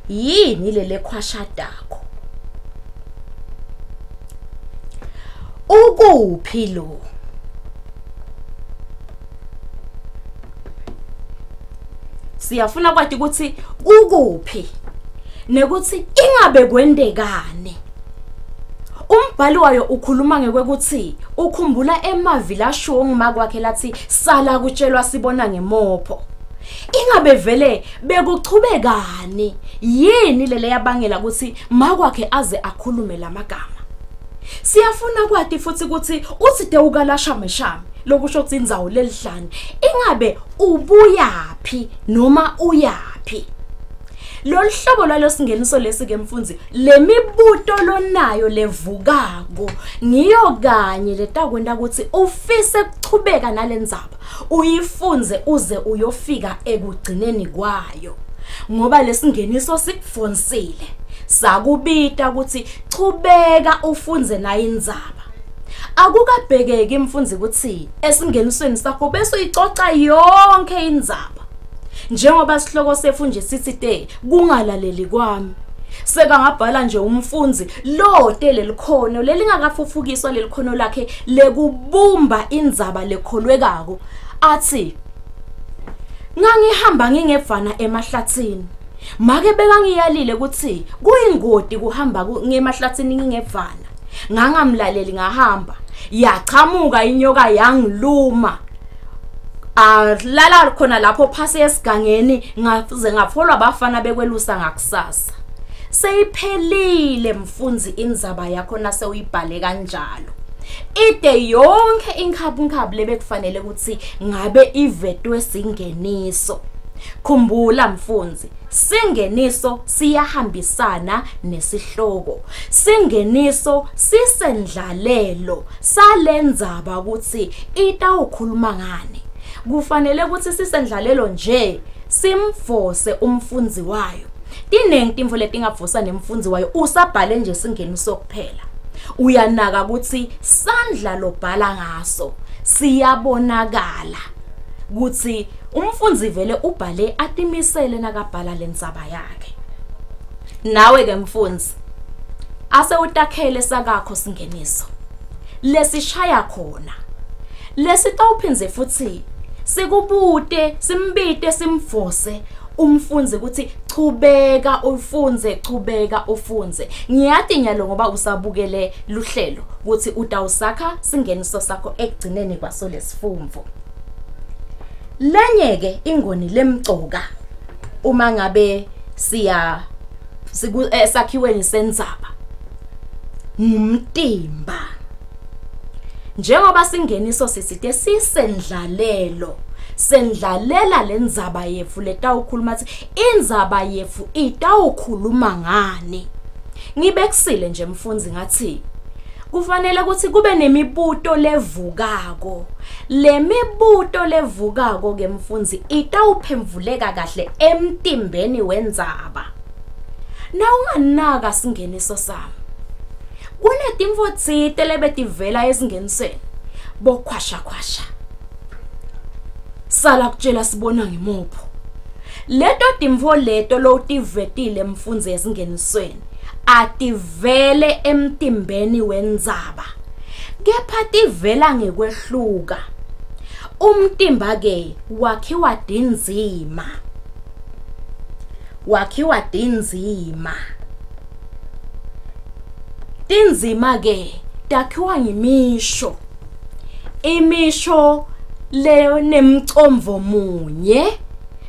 Yini lele khwashatako? Ukuphi lo? Siyafuna kwathi ukuthi ukuphi nekuthi ingabe kwendekane. Umbhalo wayo ukhuluma ngekuthi ukhumbula emavila asho ngomakwakhe lathi sala kutshelwa sibona ngemopho. Ingabe vele bekuchubekani? Yini lele yabangela ukuthi makwakhe aze akhulume lamagama? Siyafuna kwathi futhi ukuthi uthide ukalashame lokusho ukuthi indzawo lelihlane ingabe ubuyaphi noma uyaphi. Lolu hlobo lwalo singeniso lesike mfundzi lemibuto lonayo levukako ngiyo kanye letakwenda ukuthi ufise ukuchubeka nalendzaba uyifunze uze uyofika ekugcineni kwayo ngoba lesingeniso sikufonsile sakubita ukuthi chubeka ufunze nayo indzaba. Akukabhekeki mfundzi ukuthi esingenisweni sakho bese uyicoca yonke indzaba. Njengoba sihloko sefu nje sithi te kungalaleli kwami. Seka ngabhala nje umfundzi lo tele likhono lelingakafufukiswa lelikhono lakhe lekubumba indzaba lekholwekako athi ngangihamba ngingevana emahlathini. Make beka ngiyalile ukuthi kuyingodi kuhamba ngemahlathini ngingevana. Ngangamlaleli ngahamba yachamuka inyoka yangiluma. Lala khona lapho phasi esigangeni ngaze ngafolwa abafana bekwelusa ngakusasa. Seyiphelile mfundzi indzaba yakho nase uyibhale kanjalo. Ide yonke inkhabu lebekufanele ukuthi ngabe ivetwe singeniso. Khumbula mfundzi, singeniso siyahambisana nesihloko. Singeniso sisendlalelo salendzaba ukuthi itawukhuluma ngani. Kufanele ukuthi sisendlalelo nje simfose umfundzi wayo. Tinengi timvo letingafosa nemfundzi wayo usabhale nje singeniso kuphela. Uyanaka ukuthi sandla lobhala ngaso siyabonakala ukuthi umfundzi vele ubhale atimisele nakabhala lendzaba yakhe. Nawe ke mfundzi ase utakhele sakakho singeniso lesishaya khona lesitawuphinze futhi sikubute simbite simfose umfundzi ukuthi chubeka ufunze chubeka ufunze. Ngiyati nyalo ngoba usabukele luhlelo ukuthi utawusakha singeniso sakho ekugcineni kwaso lesifumvo. Lanyeke ingoni lemcoka uma ngabe sakhiweni sendzaba ngumtimba. Njengoba singeniso sisite sisendlalelo sendlalela lendzaba yefu letawukhuluma ukuthi indzaba yefu itawukhuluma ngani. Ngibekisile nje mfundzi ngathi kufanele ukuthi kube nemibuto levukako. Le mibuto levukako ke mfundzi itawuphemvuleka kahle emtimbeni wendzaba. Na unganaka singeniso sami. Kunetimvo tsite lebetivela ezingenisweni bokhwasha. Sala kutshela sibona ngemopho. Leto timvo leto lo tivetile mfundzi ezingenisweni ativele emtimbeni wendzaba. Kepha tivela ngekwehluka. Umtimba ke wakhiwa dinzima. Tinzima ke takhiwa yimisho. Imisho le nemcomvo munye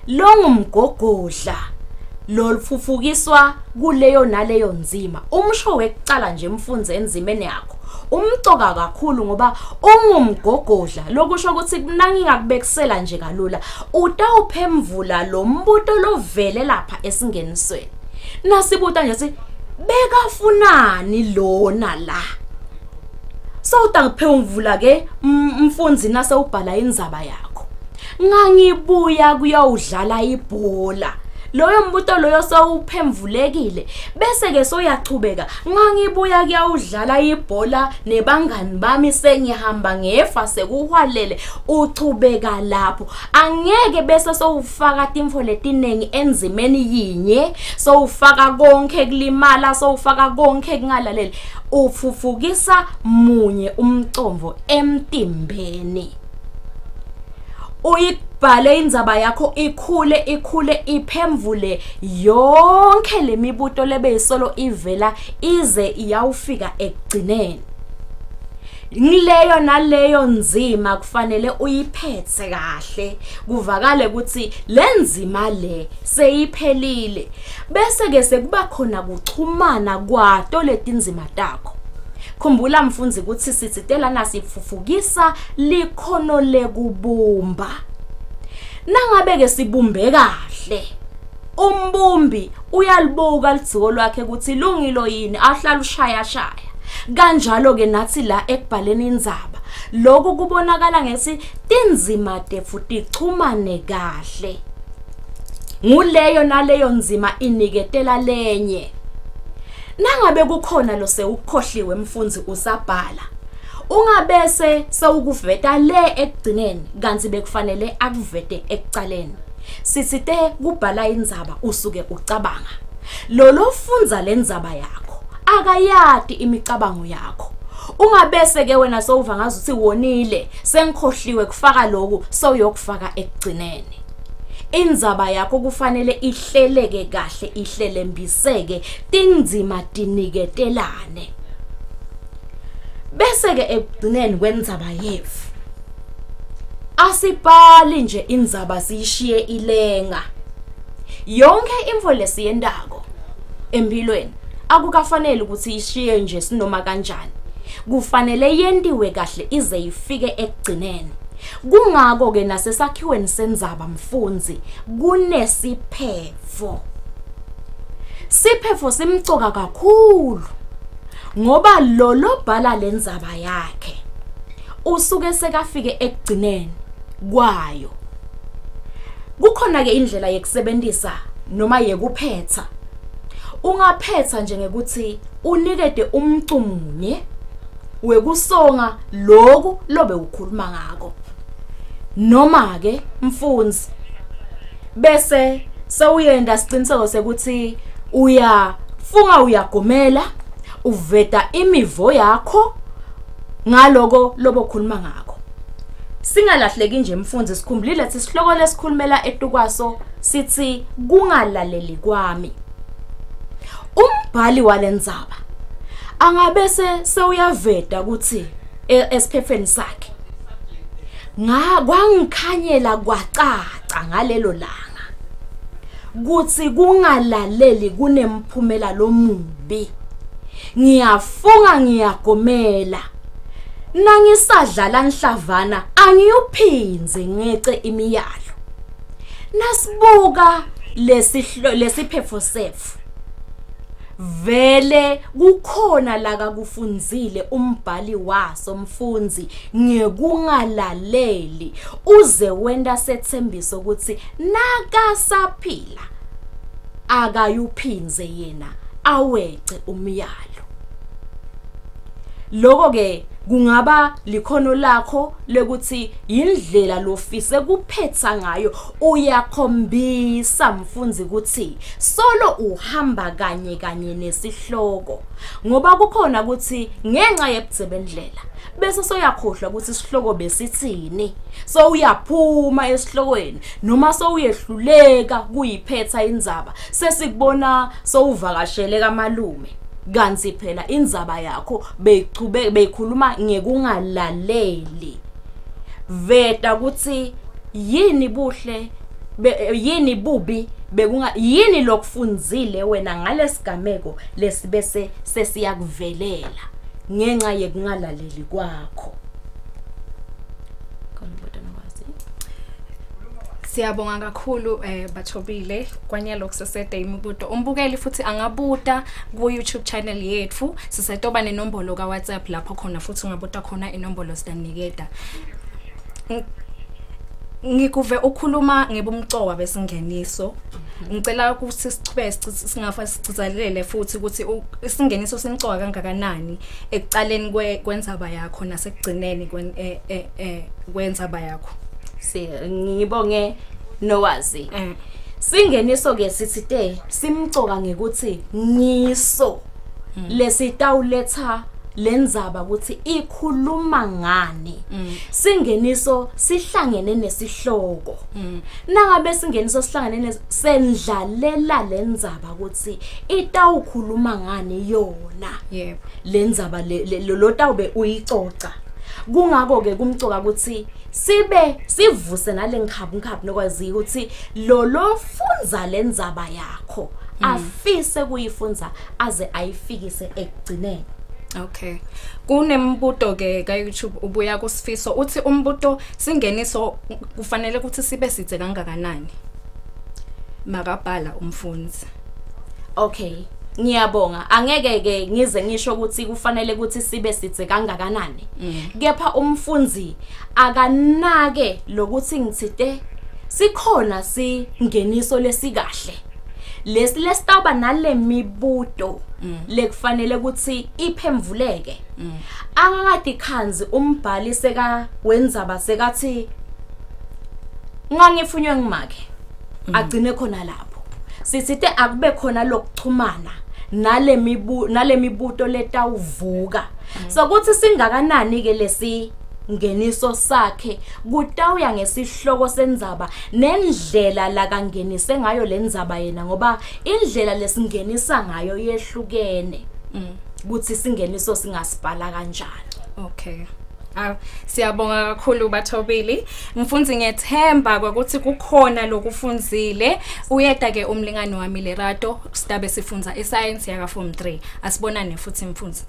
longumgogodla lolfufukiswa kuleyo naleyo nzima. Umsho wekucala nje mfundze enzimeni yakho umcoka kakhulu ngoba ungumgogodla lokusho ukuthi nangingakubekisela nje kalula utawuphemvula lo mbuto lovele lapha esingenisweni. Nasibuta nje sithi bekafunani lona la. So utangiphemvula ke mfundzi nase ubhala indzaba yakho. Ngangibuya kuyawudlala ibhola loyo mbuto loyo sowuphemvulekile bese ke soyachubeka ngangibuya kuyawudlala ibhola nebangani bami sengihamba ngefa sekuhwalele uchubeka lapho angeke bese sowufaka imfo letinengi enzimeni yinye sowufaka konke kulimala sowufaka konke kungalaleli ufufukisa munye umcomvo emtimbeni uyibhale indzaba yakho ikhule iphemvule yonke lemibuto lebeyisolo ivela ize iyawufika ekugcineni ngileyo naleyo nzima kufanele uyiphethe kahle kuvakale ukuthi lenzima le seyiphelile bese ke sekuba khona kuchumana kwato letinzima takho khumbula mfundzi ukuthi sitsitela nasifufukisa likhono lekubumba nangabe ke sibumbe kahle umbumbi uyalibuka lidziko lwakhe ukuthi lungilo yini ahlala ushaya kanjalo ke nathi la ekubhaleni indzaba lokho kubonakala ngesi tinzima futhi ichumane kahle nguleyo naleyo nzima iniketela lenye nangabe kukhona lo sewukhohliwe mfundzi usabhala ungabese sewukuveta le ekugcineni kanti bekufanele akuvete ekucaleni sisite kubhala indzaba usuke ucabanga lo fundza lendzaba yakho akayati imicabango yakho ungabese ke wena sowuva ngazi uthi wonile sengikhohliwe kufaka lokho sowuyokufaka ekugcineni indzaba yakho kufanele ihleleke kahle ihlelembiseke tinzima tiniketelane bese ke ekugcineni kwendzaba yefu asibhali nje indzaba siyishiye ilenga yonke info lesiyendako empilweni akukafanele ukuthi ishiye nje sinoma kanjani kufanele yentiwe kahle ize ifike ekugcineni kungako ke nasesakhiweni sendzaba mfundzi kunesiphetfo siphetfo simcoka kakhulu ngoba lo bhala lendzaba yakhe usuke sekafike ekugcineni kwayo kukhona ke indlela yekusebenzisa noma yekuphetha ungaphetha nje ngekuthi unikede umcumunye wekusonga lokho lobe ukhuluma ngako noma ke mfundzi bese sewuyenda siqiniseko sekuthi uyafunga uyagomela uveta imivo yakho ngaloko lobokhuluma ngako singalahleki nje mfundzi sikhumbulile ukuthi sihloko lesikhulumela etukwaso sithi kungalaleli kwami umbhali walendzaba angabese sewuyaveta ukuthi esiphefeni sakhe kwangikhanyela kwacaca ngalelo langa kuthi kungalaleli kunemphumela lomubi ngiyafunga ngiyagomela nangisadlala nhlavana angiyuphinze ngece imiyalo nasibuka lesiphefo sefu vele kukhona la kakufunzile umbhali waso mfundzi ngekungalaleli uze wenda sethembiso ukuthi nakasaphila akayuphinze yena awece umyalo lokho ke kungaba likhono lakho lekuthi indlela lofise kuphetha ngayo uyakhombisa mfundzi ukuthi solo uhamba kanye nesihloko ngoba kukhona ukuthi ngenxa yebuzebendlela bese soyakhohlwa ukuthi isihloko besithini so uyaphuma esihlokweni noma so uyehluleka kuyiphetha indzaba sesikubona so uvakashele kamalume kanti phela indzaba yakho beyikhuluma ngekungalaleli veta ukuthi yini buhle yini bubi yini lokufunzile wena ngalesigameko lesibese sesiyakuvelela ngenxa yekungalaleli kwakho. Siyabonga kakhulu bathobile kwanyalo kusesede imibuto umbukeli futhi angabuta ku YouTube channel yethu sisetoba nenombolo ka WhatsApp lapho khona futhi ungabuta khona inombolo sidanikeda ngikuve ukhuluma ngebumcoka besingeniso. Ngicela ukuthi sichube singafa sicizalele futhi ukuthi isingeniso simcoka kangakanani ekucaleni kwendzaba yakho nasekugcineni kwendzaba yakho. Ngibonge nowazi. Singeniso ke sithi simcoka ngekuthi ngiso lesitawuletha lendzaba ukuthi ikhuluma ngani. Singeniso sihlangene nesihloko. Nangabe singeniso sihlangene sendlalela lendzaba ukuthi itawukhuluma ngani yona. Yebo. Lendzaba lo tawube uyicoca. Kungako ke kumcoka ukuthi sivuse nalengikhabu nokwazi ukuthi lo funza lendzaba yakho afise kuyifunza aze ayifikise ekugcineni. Okay. Kunembuto ke YouTube ubuya kusifiso uthi umbuto singeniso kufanele ukuthi sibe sidze kangakanani. Makabhala umfundzi. Okay. Ngiyabonga. Angeke ke ngize ngisho ukuthi kufanele ukuthi sibe sidze kangakanani. Kepha umfundzi akanake lokuthi ngithite sikhona singeniso lesikahle. Lesitaba nale mibuto lekufanele ukuthi iphemvuleke. Angakade khanzi umbhali seka wendzaba sekathi ngangifunywe ngimake. Agcine khona lapho. Sisithe akube khona lokuchumana nale mibuto letawuvuka. So kuthi singakanani ke lesi ngeniso sakhe kutawuya ngesihloko sendzaba nendlela la kangenise ngayo lendzaba yena ngoba indlela lesingenisa ngayo yehlukene. Kuthi singeniso singasibhala kanjani. Okay. Siyabonga kakhulu bathobili. Mfundzi ngethemba ukuthi kukhona lokufunzile. Uyeda ke umlingani wami Lerato sidabe sifunza iscience yaka form 3. Asibonane futhi mfundzi.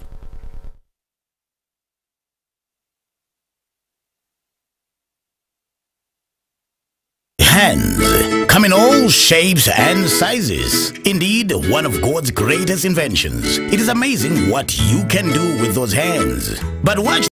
Hands come in all shapes and sizes. Indeed, one of God's greatest inventions. It is amazing what you can do with those hands. But watch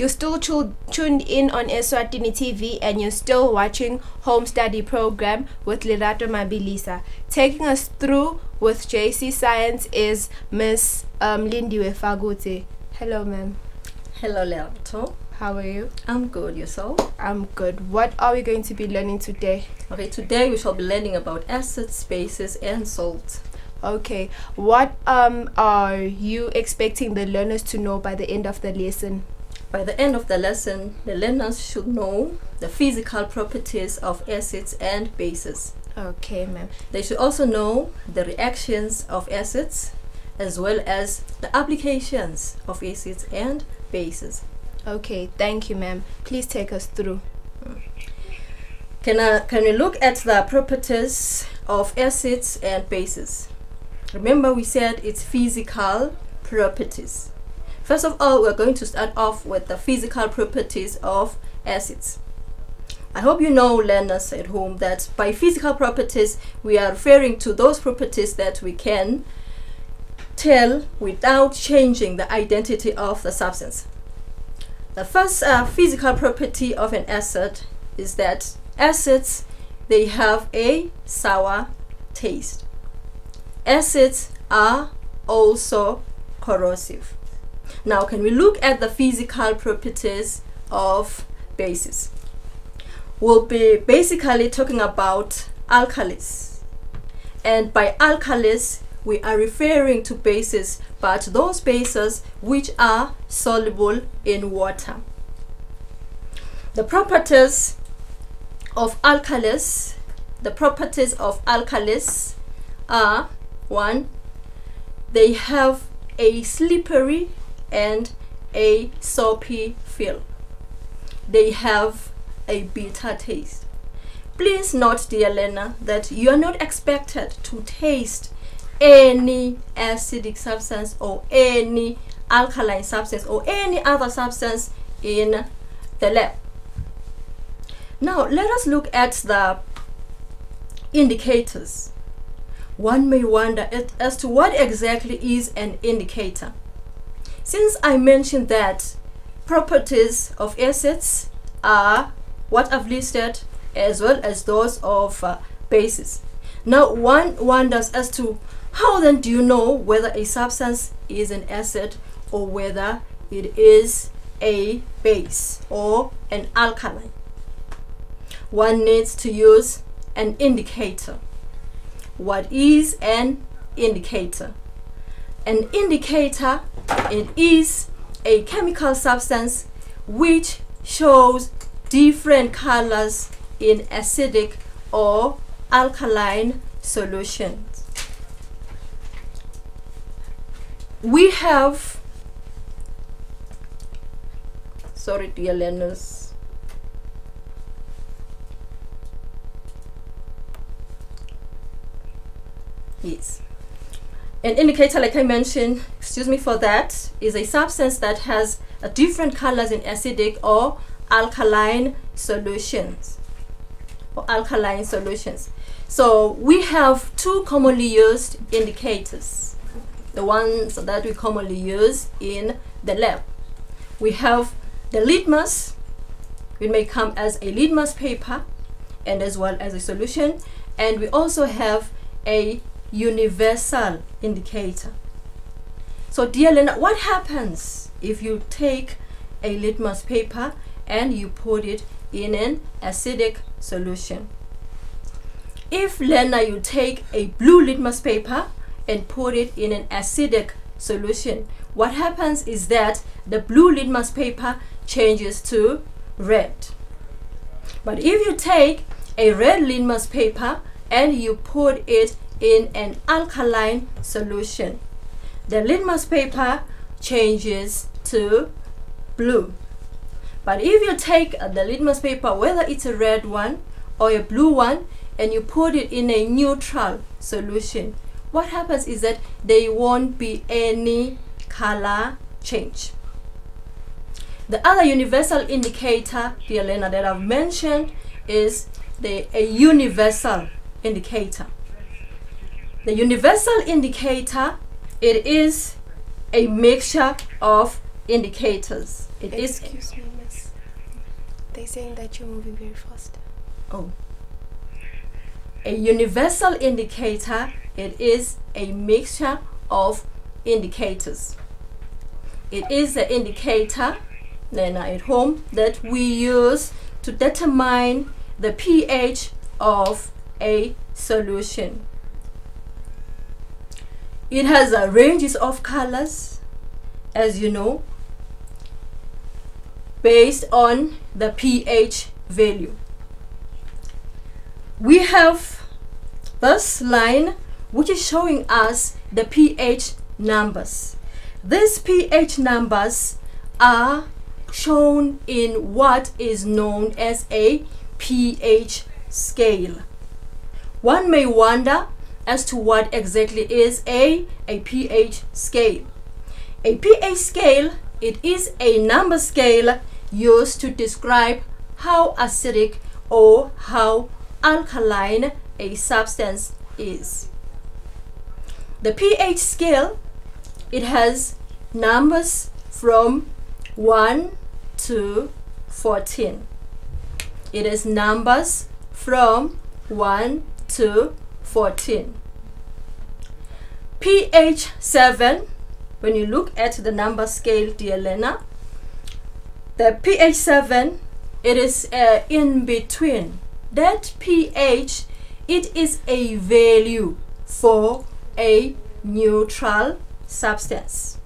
You're still tuned in on Eswatini TV, and you're still watching Home Study Program with Lerato Mabilisa. Taking us through with JC Science is Miss Lindiwe Fagute. Hello, ma'am. Hello, Lerato. How are you? I'm good. Yourself? I'm good. What are we going to be learning today? Okay, today we shall be learning about acids, bases, and salts. Okay, what are you expecting the learners to know by the end of the lesson? By the end of the lesson, the learners should know the physical properties of acids and bases. Okay, ma'am. They should also know the reactions of acids, as well as the applications of acids and bases. Okay, thank you, ma'am. Please take us through. Can we look at the properties of acids and bases? Remember, we said it's physical properties. First of all, we're going to start off with the physical properties of acids. I hope you know, learners at home, that by physical properties, we are referring to those properties that we can tell without changing the identity of the substance. The first physical property of an acid is that acids, they have a sour taste. Acids are also corrosive. Now, can we look at the physical properties of bases? We'll be basically talking about alkalis. And by alkalis, we are referring to bases, but those bases which are soluble in water. The properties of alkalis, are: 1, they have a slippery and a soapy feel. They have a bitter taste. Please note, dear learner, that you are not expected to taste any acidic substance or any alkaline substance or any other substance in the lab. Now, let us look at the indicators. One may wonder as to what exactly is an indicator. Since I mentioned that properties of acids are what I've listed, as well as those of bases. Now, one wonders as to how then do you know whether a substance is an acid or whether it is a base or an alkaline? One needs to use an indicator. What is an indicator? An indicator, it is a chemical substance which shows different colors in acidic or alkaline solutions. We have, sorry dear learners, yes, an indicator, like I mentioned, excuse me for that, is a substance that has different colors in acidic or alkaline solutions. So we have two commonly used indicators, the ones that we commonly use in the lab. We have the litmus, it may come as a litmus paper and as well as a solution, and we also have a universal indicator. So dear learner, what happens if you take a litmus paper and you put it in an acidic solution? If, learner, you take a blue litmus paper and put it in an acidic solution, what happens is that the blue litmus paper changes to red. But if you take a red litmus paper and you put it in an alkaline solution, the litmus paper changes to blue. But if you take the litmus paper, whether it's a red one or a blue one, and you put it in a neutral solution, what happens is that there won't be any color change. The other universal indicator, dear learner, that I've mentioned is a universal indicator. The universal indicator, it is a mixture of indicators. It is. Excuse me, miss. They're saying that you're moving very fast. Oh. A universal indicator, it is a mixture of indicators. It is an indicator then at home that we use to determine the pH of a solution. It has a ranges of colors, as you know, based on the pH value. We have this line which is showing us the pH numbers. These pH numbers are shown in what is known as a pH scale. One may wonder as to what exactly is a pH scale. A pH scale, it is a number scale used to describe how acidic or how alkaline a substance is. The pH scale, it has numbers from 1 to 14. It is numbers from 1 to 14. pH 7, when you look at the number scale, dear Lena, the pH 7, it is in between. That pH, it is a value for a neutral substance.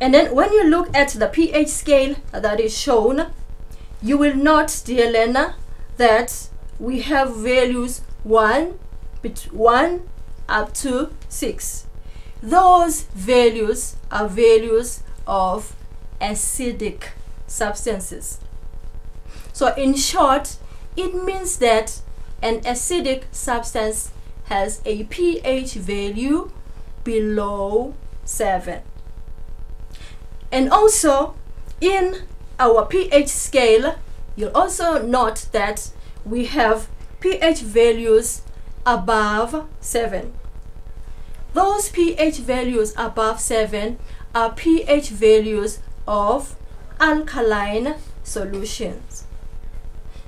And then when you look at the pH scale that is shown, you will note, dear Lena, that we have values 1 up to 6. Those values are values of acidic substances. So in short, it means that an acidic substance has a pH value below 7. And also in our pH scale, you'll also note that we have pH values above 7. Those pH values above 7 are pH values of alkaline solutions.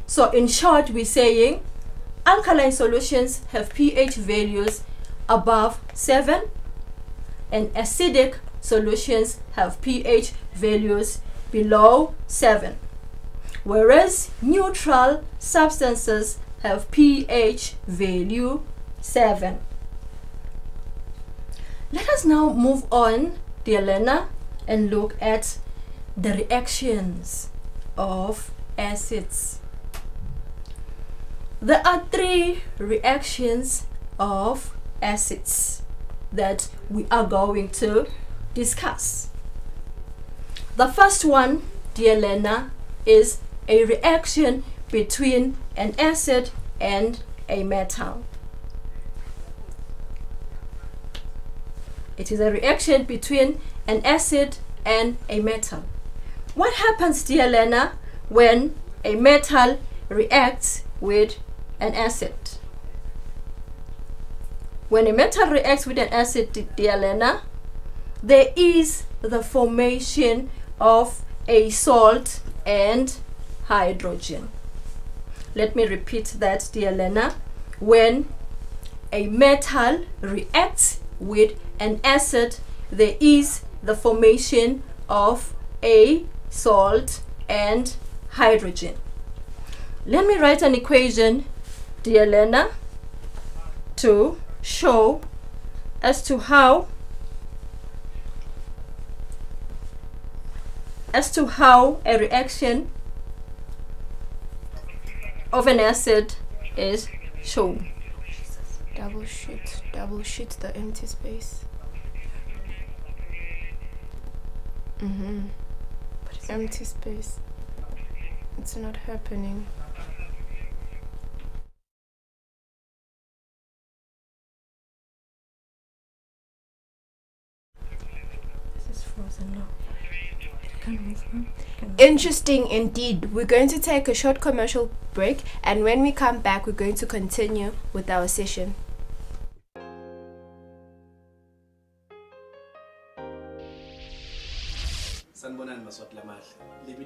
So in short, we're saying alkaline solutions have pH values above 7 and acidic solutions have pH values below 7, whereas neutral substances have pH value 7. Let us now move on, dear Lena, and look at the reactions of acids. There are 3 reactions of acids that we are going to discuss. The first one, dear Lena, is a reaction between an acid and a metal. It is a reaction between an acid and a metal. What happens, dear Lena, when a metal reacts with an acid? When a metal reacts with an acid, dear Lena, there is the formation of a salt and hydrogen. Let me repeat that, dear Lena. When a metal reacts with an acid, there is the formation of a salt and hydrogen. Let me write an equation, dear Lena, to show as to how a reaction of an acid is shown. Double shoot the empty space. Empty space. It's not happening. This is frozen now. Interesting indeed. We're going to take a short commercial break, and when we come back, we're going to continue with our session.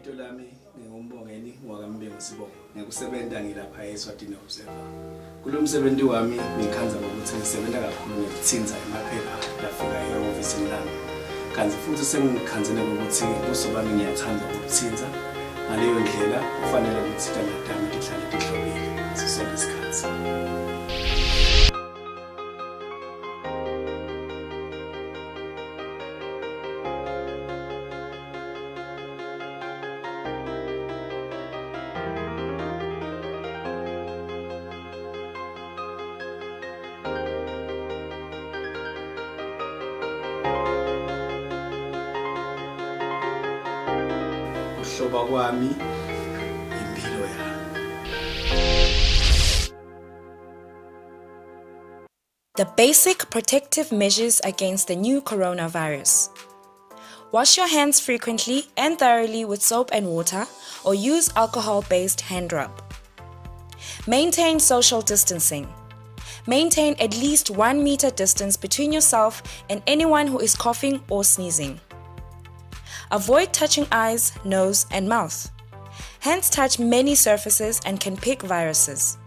Ibito lami ngingumbongeni ngwakambengu Sibongo. Ngikusebenza ngilapha eSwatini Observer. Kulo msebenzi wami ngikhanza ukuthi ngisebenza kakhulu ngikuthinza emaphepha lafika e-office lami. Kanti futhi sengikhanzene ukuthi ubuso bami ngiyathanda ukuthinza. Ngaleyo ndlela kufanele ukuthi itandatami lihlale lihlobile sisonke isikhathi. Kuhloba kwami impilo yami. The basic protective measures against the new coronavirus. Wash your hands frequently and thoroughly with soap and water, or use alcohol-based hand rub. Maintain social distancing. Maintain at least 1 meter distance between yourself and anyone who is coughing or sneezing. Avoid touching eyes, nose, and mouth. Hands touch many surfaces and can pick viruses.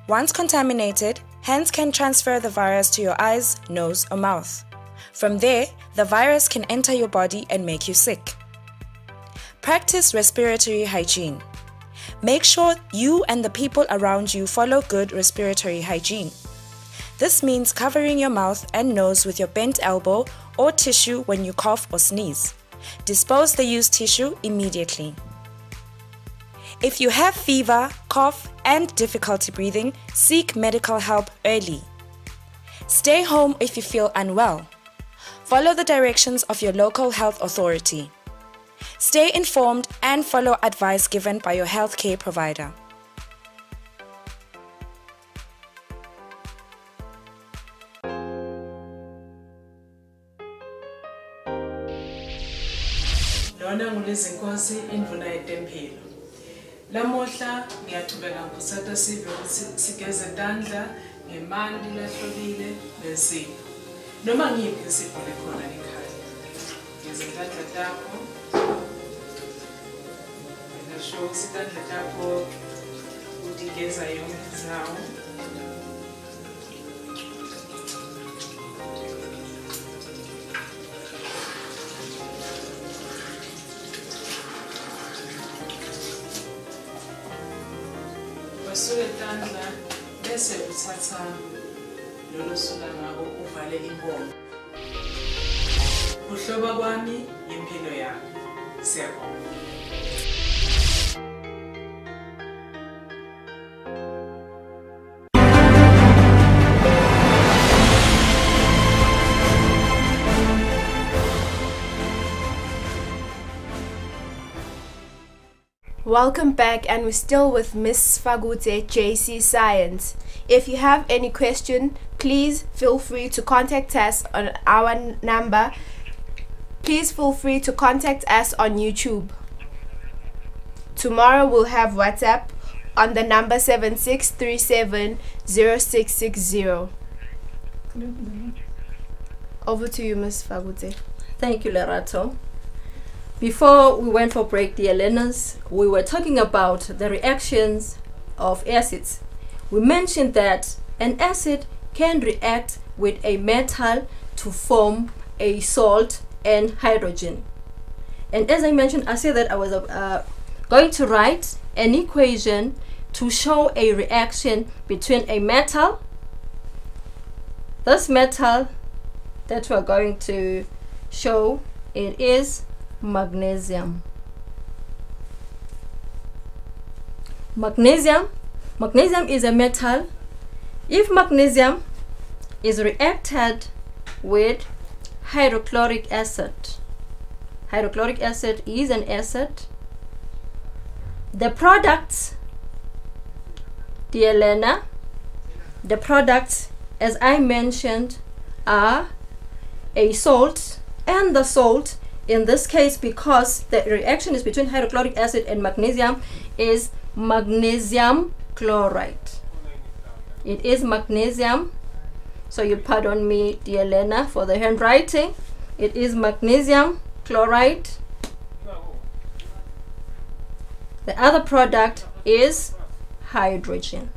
Once contaminated, hands can transfer the virus to your eyes, nose, or mouth. From there, the virus can enter your body and make you sick. Practice respiratory hygiene. Make sure you and the people around you follow good respiratory hygiene. This means covering your mouth and nose with your bent elbow or tissue when you cough or sneeze. Dispose the used tissue immediately. If you have fever, cough, and difficulty breathing, seek medical help early. Stay home if you feel unwell. Follow the directions of your local health authority. Stay informed and follow advice given by your healthcare provider. Lona ngulezinkosi indvuna yetempilo. Lamuhla ngiyachubeka ngosata sive sigeze tandla ngemanti lahlobile nesipho. Noma ngiyiphi isipho lekhona ekhaya. Geze tandla takho. Ngisho ukuthi tandla takho utigeza yonke indzawo. Basuke tandla bese uthatha lolo suka ngako uvale imbomo. Kuhloba kwami impilo yami. Siyabonga. Welcome back, and we're still with Miss Fagute, JC Science. If you have any question, please feel free to contact us on our number. Please feel free to contact us on YouTube. Tomorrow we'll have WhatsApp on the number 76370660. Over to you, Miss Fagute. Thank you, Lerato. Before we went for break, dear learners, we were talking about the reactions of acids. We mentioned that an acid can react with a metal to form a salt and hydrogen. And as I mentioned, I said that I was going to write an equation to show a reaction between a metal, this metal that we're going to show, it is magnesium. Magnesium is a metal. If magnesium is reacted with hydrochloric acid, hydrochloric acid is an acid. The products, dear learner, the products, as I mentioned, are a salt, and the salt in this case, because the reaction is between hydrochloric acid and magnesium, is magnesium chloride. It is magnesium. So you pardon me, dear Lena, for the handwriting. It is magnesium chloride. The other product is hydrogen.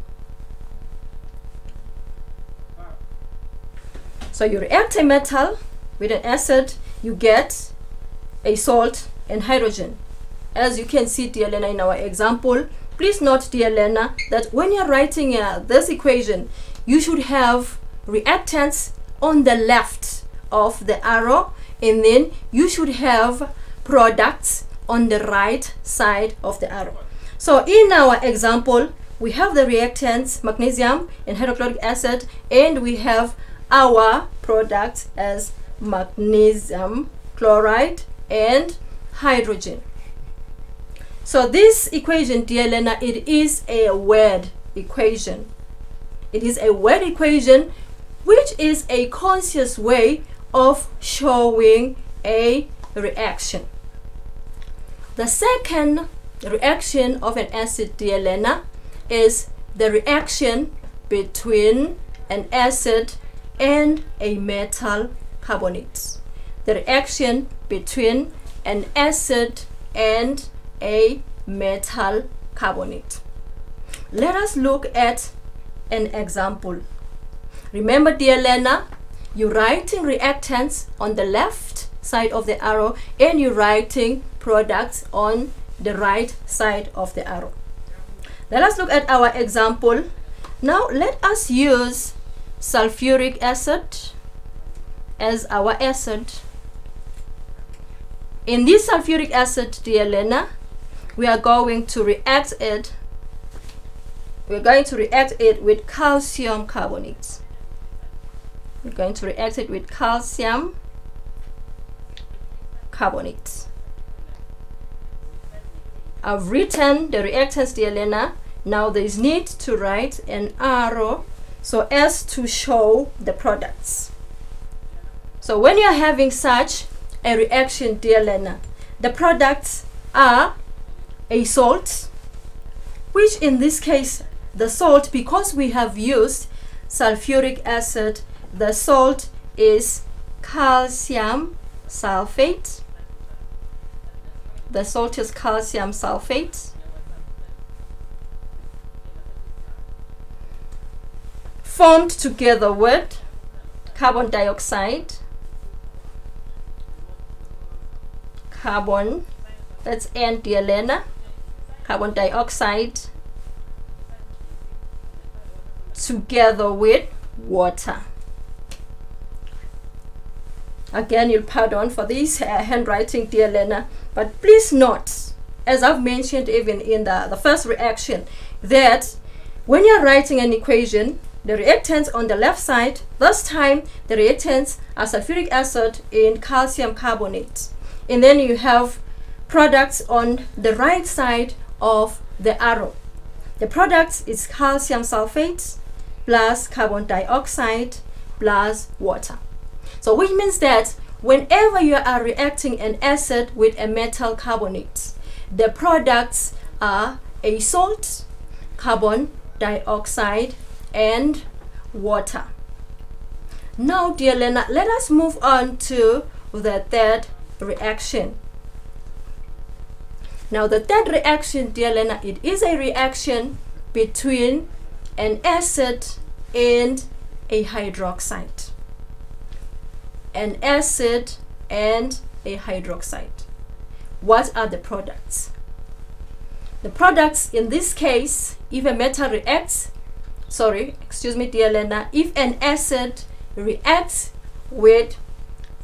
So you react a metal with an acid, you get a salt and hydrogen. As you can see, dear Lena, in our example, please note, dear Lena, that when you're writing this equation, you should have reactants on the left of the arrow, and then you should have products on the right side of the arrow. So in our example, we have the reactants, magnesium and hydrochloric acid, and we have our products as magnesium chloride and hydrogen. So this equation, dear Lena, it is a word equation. It is a word equation which is a conscious way of showing a reaction. The second reaction of an acid, dear Lena, is the reaction between an acid and a metal carbonate. The reaction between an acid and a metal carbonate. Let us look at an example. Remember, dear Lena, you're writing reactants on the left side of the arrow and you're writing products on the right side of the arrow. Let us look at our example. Now let us use sulfuric acid as our acid. In this sulfuric acid, dear Lena, we are going to react it. We're going to react it with calcium carbonate. We're going to react it with calcium carbonate. I've written the reactants, dear Lena. Now there is need to write an arrow so as to show the products. So when you're having such a reaction, dear Lena, the products are a salt, which in this case, the salt, because we have used sulfuric acid, the salt is calcium sulfate. The salt is calcium sulfate. Formed together with carbon dioxide, carbon, that's N, dear Lena, carbon dioxide, together with water. Again, you'll pardon for this handwriting, dear Lena, but please note, as I've mentioned even in the first reaction, that when you're writing an equation, the reactants on the left side, this time the reactants are sulfuric acid and calcium carbonate. And then you have products on the right side of the arrow. The product is calcium sulfate plus carbon dioxide plus water. So which means that whenever you are reacting an acid with a metal carbonate, the products are a salt, carbon dioxide, and water. Now, dear Lena, let us move on to the third reaction. Now, the third reaction, dear Lena, it is a reaction between an acid and a hydroxide. An acid and a hydroxide. What are the products? The products in this case, if a metal reacts, dear Lena, if an acid reacts with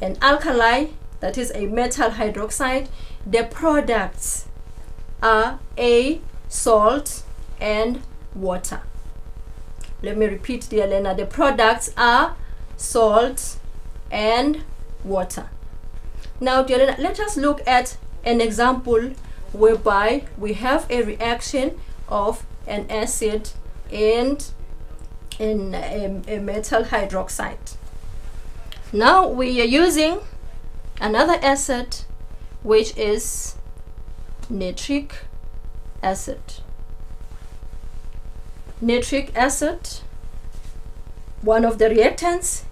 an alkali, that is a metal hydroxide, the products are a salt and water. Let me repeat, dear Lena, the products are salt and water. Now, dear Lena, let us look at an example whereby we have a reaction of an acid and a metal hydroxide. Now we are using another acid, which is nitric acid. Nitric acid, one of the reactants.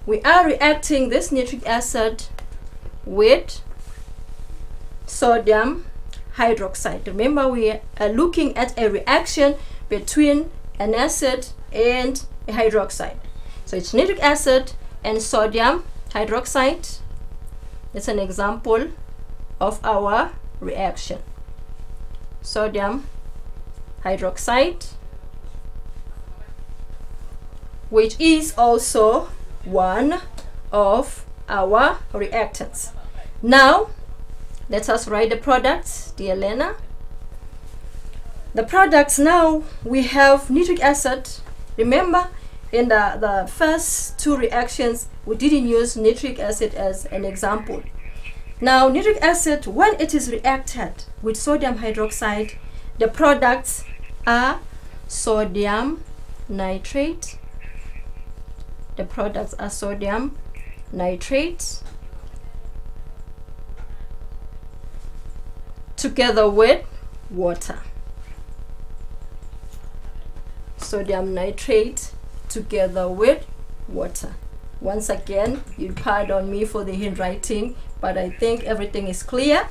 We are reacting this nitric acid with sodium hydroxide. Remember, we are looking at a reaction between an acid and a hydroxide. So it's nitric acid and sodium hydroxide. It's an example of our reaction. Sodium hydroxide, which is also one of our reactants. Now, let us write the products, dear Lena. The products now, we have nitric acid. Remember, in the first two reactions, we didn't use nitric acid as an example. Now, nitric acid, when it is reacted with sodium hydroxide, the products are sodium nitrate. The products are sodium nitrate together with water. Sodium nitrate together with water. Once again, you pardon me for the handwriting, but I think everything is clear.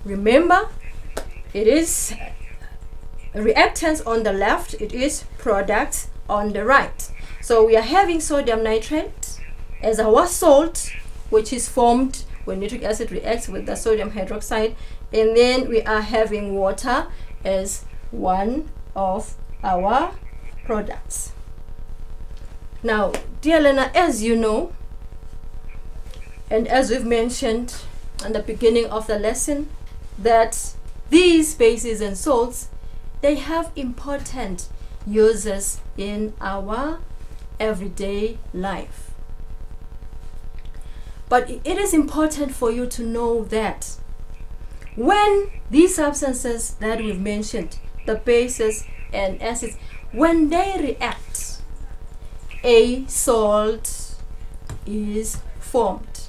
Remember, it is reactants on the left, it is products on the right. So we are having sodium nitrate as our salt, which is formed when nitric acid reacts with the sodium hydroxide, and then we are having water as one of our products. Now, dear Lena, as you know, and as we've mentioned at the beginning of the lesson, that these bases and salts, they have important uses in our everyday life. But it is important for you to know that when these substances that we've mentioned, the bases and acids, when they react, a salt is formed.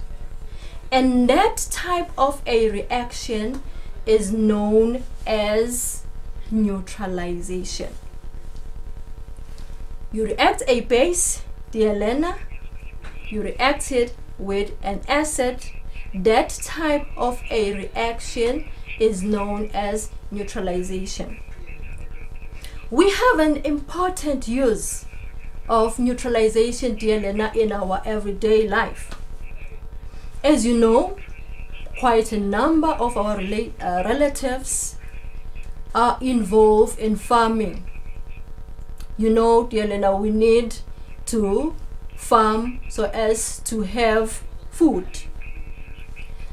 And that type of a reaction is known as neutralization. You react a base, dear Lena, you react it with an acid. That type of a reaction is known as neutralization. We have an important use of neutralization, dear Lena, in our everyday life. As you know, quite a number of our relatives are involved in farming. You know, dear Lena, we need to farm so as to have food.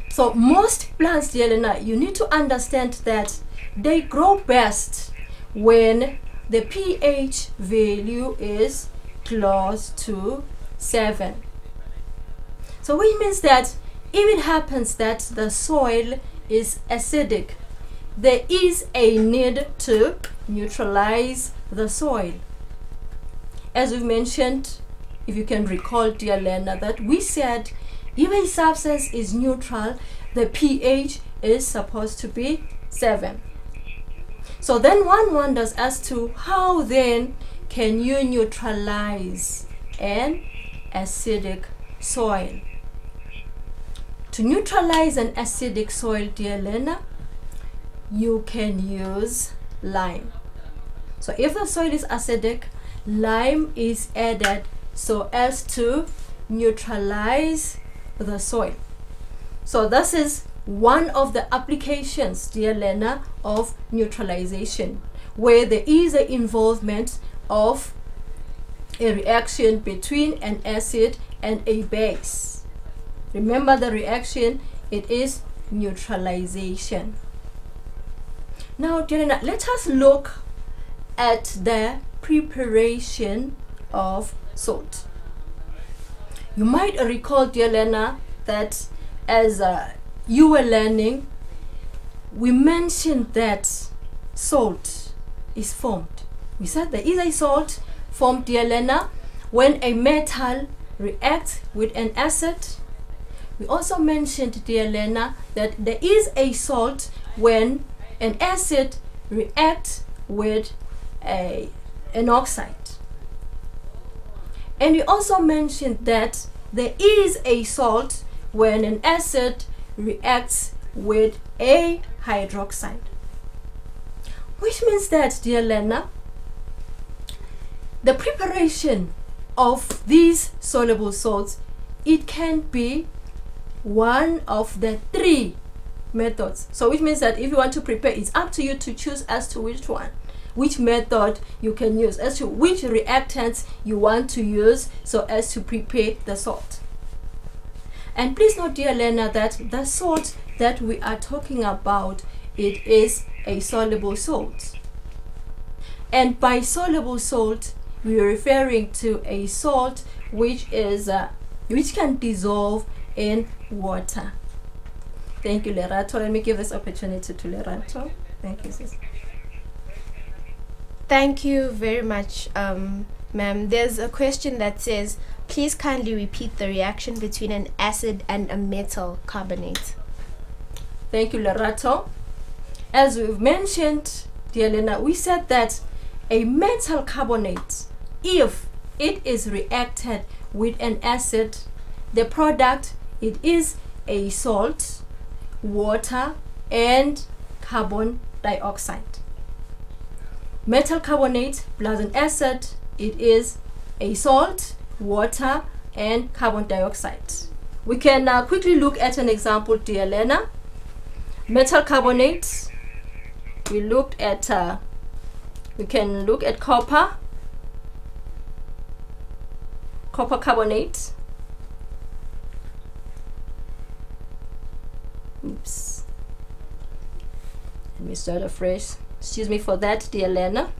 So most plants, dear Lena, you need to understand that they grow best when the pH value is close to 7. So which means that if it happens that the soil is acidic, there is a need to neutralize the soil. As we mentioned, if you can recall, dear Lena, that we said if a substance is neutral, the pH is supposed to be 7. So then one wonders as to how then can you neutralize an acidic soil. To neutralize an acidic soil, dear Lena, you can use lime. So if the soil is acidic, lime is added so as to neutralize the soil. So this is one of the applications, dear Lena, of neutralization, where there is an involvement of a reaction between an acid and a base. Remember the reaction, it is neutralization. Now, dear Lena, let us look at the preparation of salt. You might recall, dear Lena, that as you were learning, we mentioned that salt is formed. We said there is a salt formed, dear Lena, when a metal reacts with an acid. We also mentioned, dear Lena, that there is a salt when an acid reacts with an oxide. And we also mentioned that there is a salt when an acid reacts with a hydroxide. Which means that, dear learner, the preparation of these soluble salts, it can be one of the 3 methods. So which means that if you want to prepare, it's up to you to choose as to which one, which method you can use, as to which reactants you want to use so as to prepare the salt. And please note, dear learner, that the salt that we are talking about, it is a soluble salt. And by soluble salt, we are referring to a salt which is which can dissolve in water. Thank you, Lerato. Let me give this opportunity to Lerato. Thank you, sis. Thank you very much, ma'am. There's a question that says, please kindly repeat the reaction between an acid and a metal carbonate. Thank you, Lerato. As we've mentioned, dear Lena, we said that a metal carbonate, if it is reacted with an acid, the product, it is a salt, water, and carbon dioxide. Metal carbonate plus an acid, it is a salt, water, and carbon dioxide. We can quickly look at an example, dear Lena. Metal carbonate, we looked at we can look at copper carbonate. Oops, let me start afresh. Excuse me for that, dear Lena.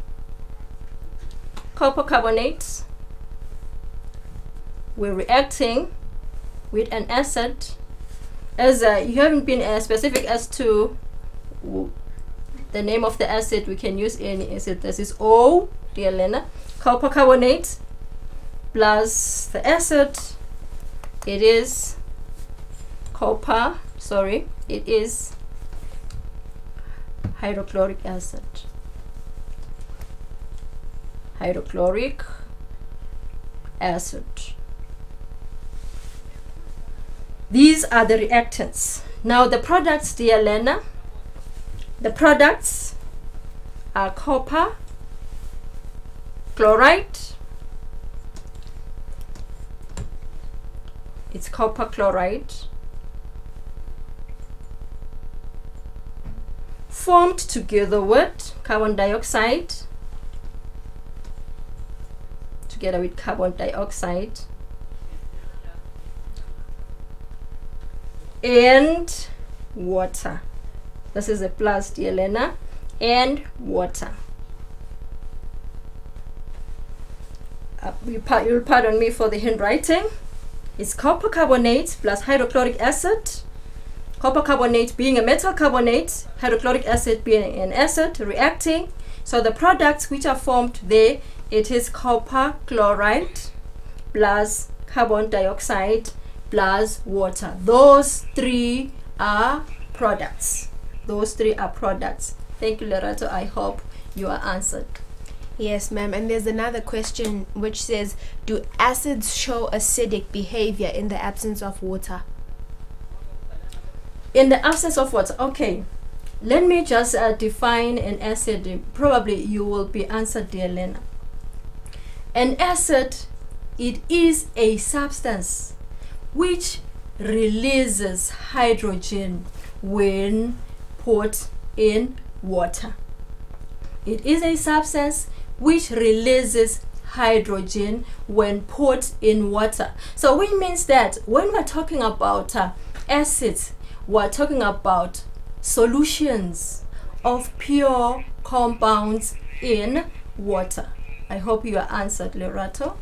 Copper carbonate, we're reacting with an acid. As you haven't been specific as to the name of the acid, we can use any acid. This is O, dear Lena. Copper carbonate plus the acid, it is copper, sorry, it is hydrochloric acid. Hydrochloric acid. These are the reactants. Now the products, dear Lena, the products are copper chloride. It's copper chloride formed together with carbon dioxide, together with carbon dioxide and water. This is a plus, dear Lena, and water. You'll pardon me for the handwriting. It's copper carbonate plus hydrochloric acid. Copper carbonate being a metal carbonate, hydrochloric acid being an acid reacting. So the products which are formed there, it is copper chloride plus carbon dioxide plus water. Those 3 are products. Those 3 are products. Thank you, Lerato. I hope you are answered. Yes, ma'am. And there's another question which says, do acids show acidic behavior in the absence of water? In the absence of water, okay. Let me just define an acid. Probably you will be answered, dear Lena. An acid, it is a substance which releases hydrogen when put in water. It is a substance which releases hydrogen when put in water. So which means that when we're talking about acids, we're talking about solutions of pure compounds in water. I hope you are answered, Lerato.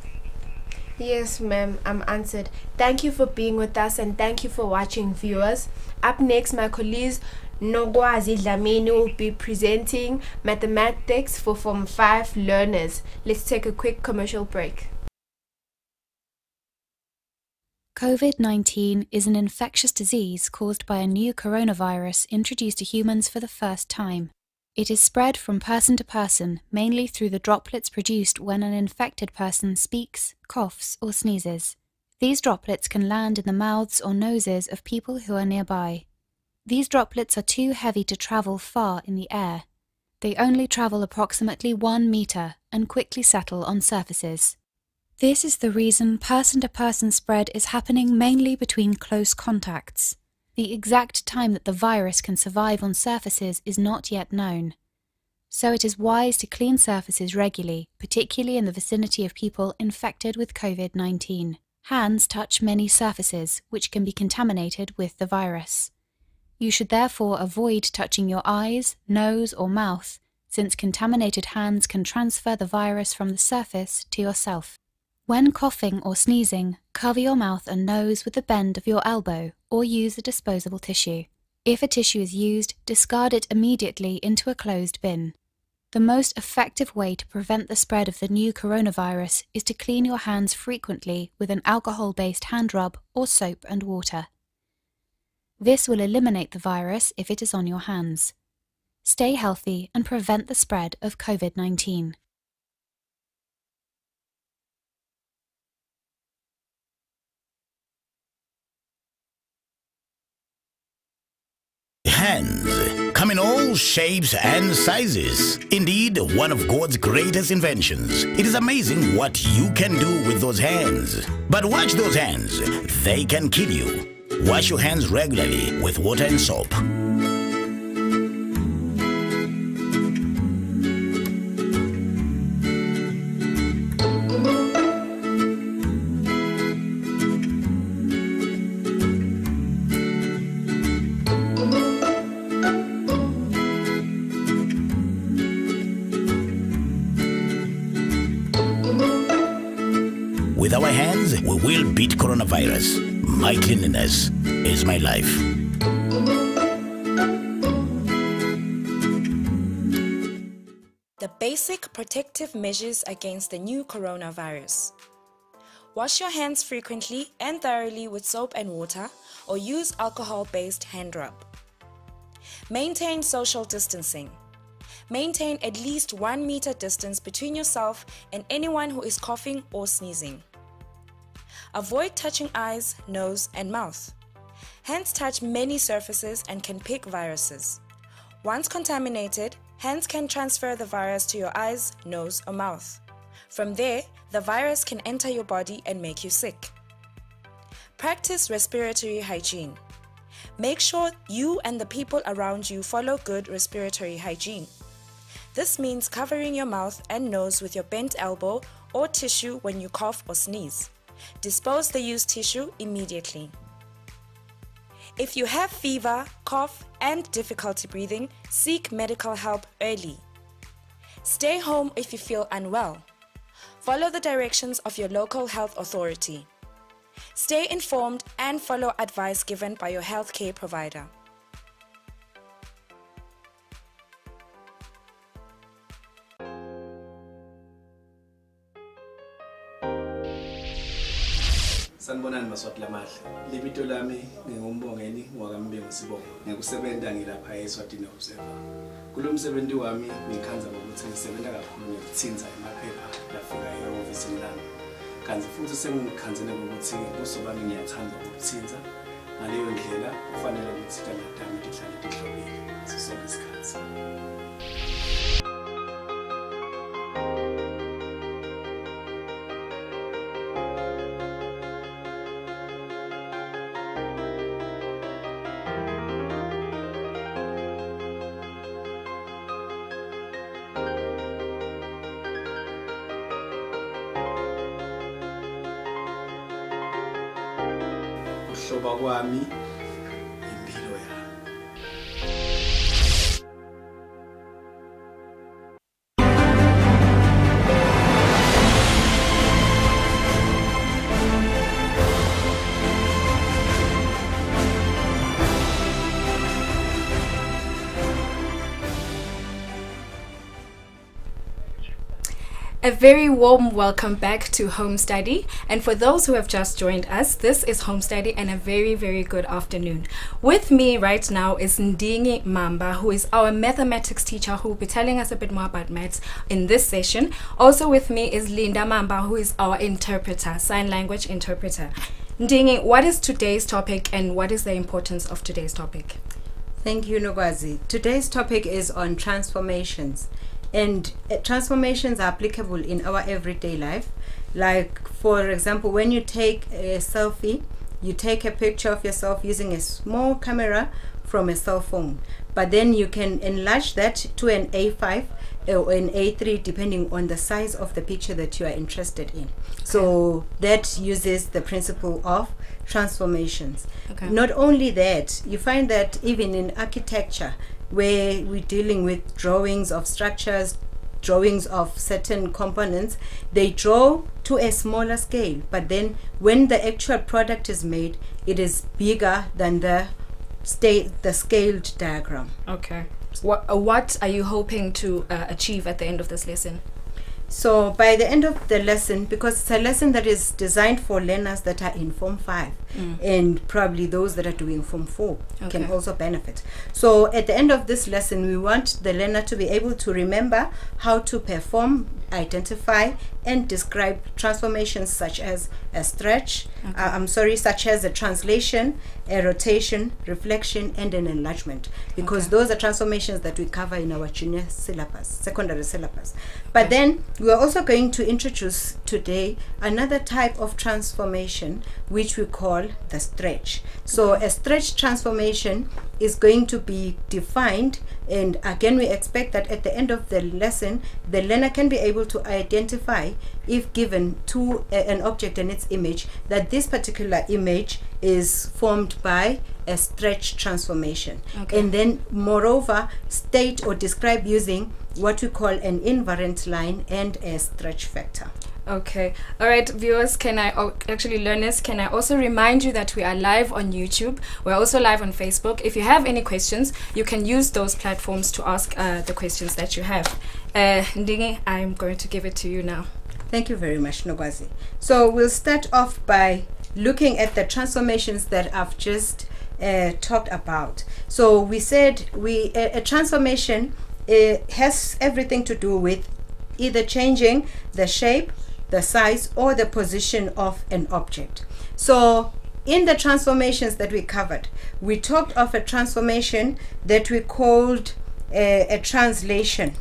Yes, ma'am, I'm answered. Thank you for being with us and thank you for watching, viewers. Up next, my colleagues Nogwazi Dlamini will be presenting mathematics for Form 5 learners. Let's take a quick commercial break. COVID-19 is an infectious disease caused by a new coronavirus introduced to humans for the first time. It is spread from person to person, mainly through the droplets produced when an infected person speaks, coughs, or sneezes. These droplets can land in the mouths or noses of people who are nearby. These droplets are too heavy to travel far in the air. They only travel approximately 1 meter and quickly settle on surfaces. This is the reason person-to-person spread is happening mainly between close contacts. The exact time that the virus can survive on surfaces is not yet known. So it is wise to clean surfaces regularly, particularly in the vicinity of people infected with COVID-19. Hands touch many surfaces, which can be contaminated with the virus. You should therefore avoid touching your eyes, nose or mouth, since contaminated hands can transfer the virus from the surface to yourself. When coughing or sneezing, cover your mouth and nose with the bend of your elbow or use a disposable tissue. If a tissue is used, discard it immediately into a closed bin. The most effective way to prevent the spread of the new coronavirus is to clean your hands frequently with an alcohol-based hand rub or soap and water. This will eliminate the virus if it is on your hands. Stay healthy and prevent the spread of COVID-19. Hands come in all shapes and sizes. Indeed, one of God's greatest inventions. It is amazing what you can do with those hands. But watch those hands. They can kill you. Wash your hands regularly with water and soap. With our hands, we will beat coronavirus. My cleanliness is my life. The basic protective measures against the new coronavirus. Wash your hands frequently and thoroughly with soap and water or use alcohol-based hand rub. Maintain social distancing. Maintain at least 1 meter distance between yourself and anyone who is coughing or sneezing. Avoid touching eyes, nose, and mouth. Hands touch many surfaces and can pick viruses. Once contaminated, hands can transfer the virus to your eyes, nose, or mouth. From there, the virus can enter your body and make you sick. Practice respiratory hygiene. Make sure you and the people around you follow good respiratory hygiene. This means covering your mouth and nose with your bent elbow or tissue when you cough or sneeze. Dispose the used tissue immediately. If you have fever, cough, and difficulty breathing, seek medical help early. Stay home if you feel unwell. Follow the directions of your local health authority. Stay informed and follow advice given by your healthcare provider. Sanibonani maswati lamahle. Libito lami ngingumbongeni ngwakambengu Sibongo. Ngikusebenta ngilapha eSwatini Observer. Kulomsebenzi wami ngikhanza ngokuthi ngisebenza kakhulu ngikuthinza emaphepha lafika ehhovisi lami. Kanti futhi sengikhanzene ukuthi ubuso bami ngiyathanda ukuthinza. Ngaleyo ndlela kufanele ukuthi ithala lami lihlale lihlobile ngaso sonke isikhathi. Kuhloba kwami impilo yami. A very warm welcome back to Home Study, and for those who have just joined us, this is Home Study and a very good afternoon. With me right now is Ndingi Mamba, who is our mathematics teacher who will be telling us a bit more about maths in this session. Also with me is Linda Mamba, who is our interpreter, sign language interpreter. Ndingi, what is today's topic and what is the importance of today's topic? Thank you, Nogwazi. Today's topic is on transformations. And transformations are applicable in our everyday life. Like, for example, when you take a selfie, you take a picture of yourself using a small camera from a cell phone. But then you can enlarge that to an A5 or an A3 depending on the size of the picture that you are interested in. So that uses the principle of transformations. Okay. Not only that, you find that even in architecture, where we're dealing with drawings of structures, drawings of certain components, they draw to a smaller scale, but then when the actual product is made, it is bigger than the scaled diagram. Okay. What are you hoping to achieve at the end of this lesson? So by the end of the lesson, because it's a lesson that is designed for learners that are in Form 5, and probably those that are doing Form 4 can also benefit. So at the end of this lesson, we want the learner to be able to remember how to perform, identify, and describe transformations such as a stretch, such as a translation, a rotation, reflection, and an enlargement, because those are transformations that we cover in our junior syllabus, secondary syllabus. But then we are also going to introduce today another type of transformation, which we call the stretch. So a stretch transformation is going to be defined, and again we expect that at the end of the lesson the learner can be able to identify, if given to an object and its image, that this particular image is formed by a stretch transformation. And then moreover state or describe using what we call an invariant line and a stretch factor. Okay. All right, viewers, learners, can I also remind you that we are live on YouTube. We're also live on Facebook. If you have any questions, you can use those platforms to ask the questions that you have. Ndingi, I'm going to give it to you now. Thank you very much, Nogwazi. So we'll start off by looking at the transformations that I've just talked about. So we said a transformation has everything to do with either changing the shape, the size, or the position of an object. So in the transformations that we covered, we talked of a transformation that we called a translation.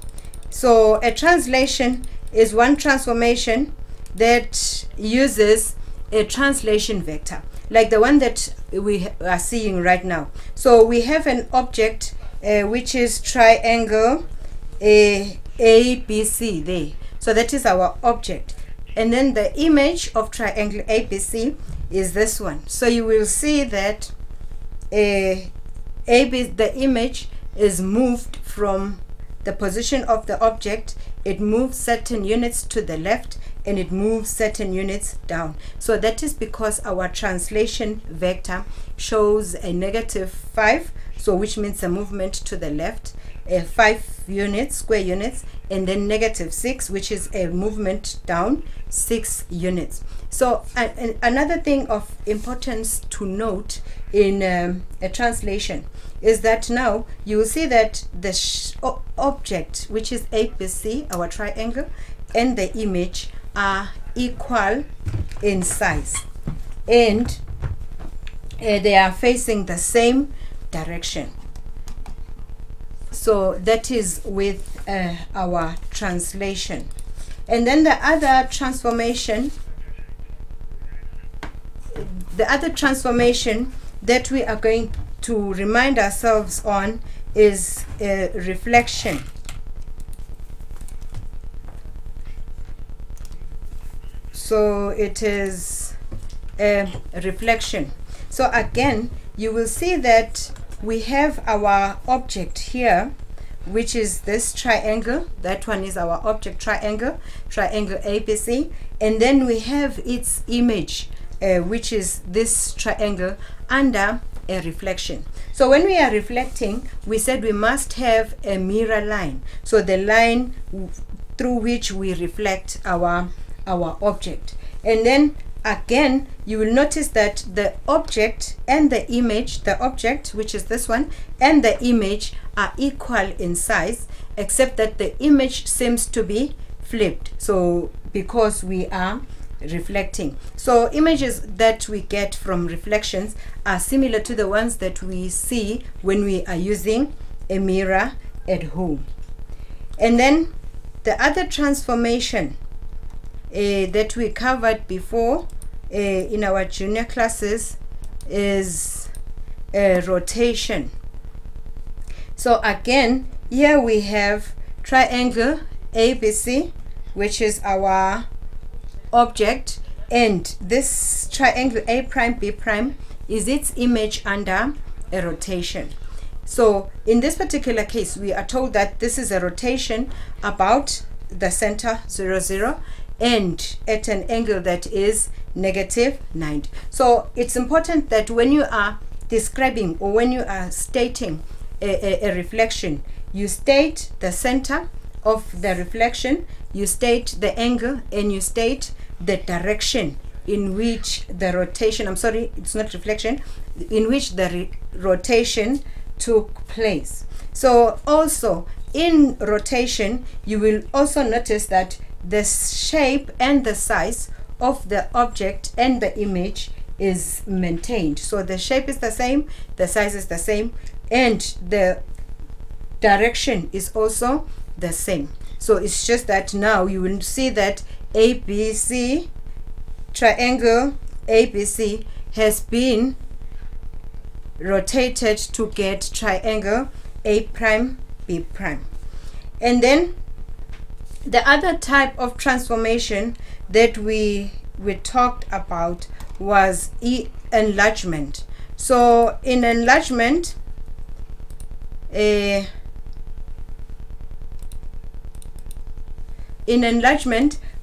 So a translation is one transformation that uses a translation vector, like the one that we are seeing right now. So we have an object which is triangle ABC there. So that is our object. And then the image of triangle ABC is this one. So you will see that the image is moved from the position of the object. It moves certain units to the left and it moves certain units down. So that is because our translation vector shows a -5, so which means a movement to the left, 5 units, square units, and then -6, which is a movement down 6 units. So another thing of importance to note in a translation is that now you will see that the object, which is ABC, our triangle, and the image are equal in size, and they are facing the same direction. So that is with our translation. And then the other transformation that we are going to remind ourselves on is reflection. So it is a reflection. So again, you will see that we have our object here, which is this triangle. That one is our object triangle ABC, and then we have its image, which is this triangle under a reflection. So when we are reflecting, we said we must have a mirror line, so the line through which we reflect our object. And then again, you will notice that the object and the image, the object, which is this one, and the image are equal in size, except that the image seems to be flipped. So because we are reflecting. So images that we get from reflections are similar to the ones that we see when we are using a mirror at home. And then the other transformation that we covered before in our junior classes is rotation. So again, here we have triangle ABC, which is our object, and this triangle A prime B prime is its image under a rotation. So in this particular case, we are told that this is a rotation about the center 0, 0 and at an angle that is -90. So it's important that when you are describing or when you are stating a reflection, you state the center of the reflection, you state the angle, and you state the direction in which the rotation, I'm sorry, it's not reflection, in which the rotation took place. So also in rotation, you will also notice that the shape and the size of the object and the image is maintained. So the shape is the same, the size is the same, and the direction is also the same. So it's just that now you will see that ABC, triangle ABC, has been rotated to get triangle A prime B prime. And then the other type of transformation that we talked about was enlargement. So in enlargement,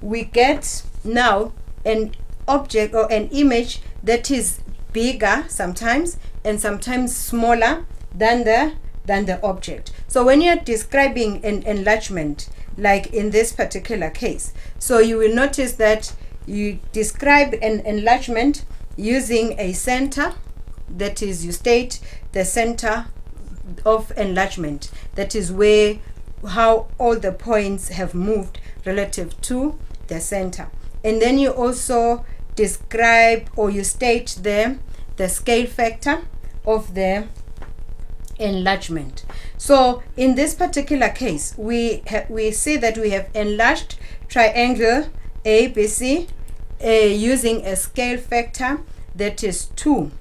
we get now an object or an image that is bigger sometimes and sometimes smaller than the object. So when you're describing an enlargement, like in this particular case, so you will notice that you describe an enlargement using a center, that is, you state the center of enlargement, that is where how all the points have moved relative to the center. And then you also describe or you state the scale factor of the enlargement. So in this particular case, we see that we have enlarged triangle ABC using a scale factor that is 2,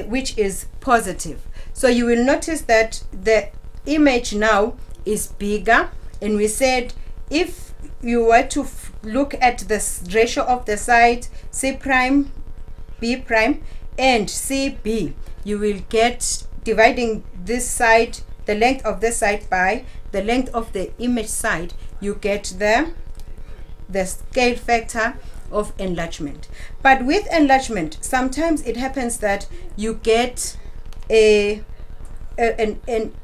which is positive. So you will notice that the image now is bigger, and we said if you were to look at the ratio of the sides C prime, B prime, and CB, you will get, dividing this side, the length of this side by the length of the image side, you get the scale factor of enlargement. But with enlargement, sometimes it happens that you get an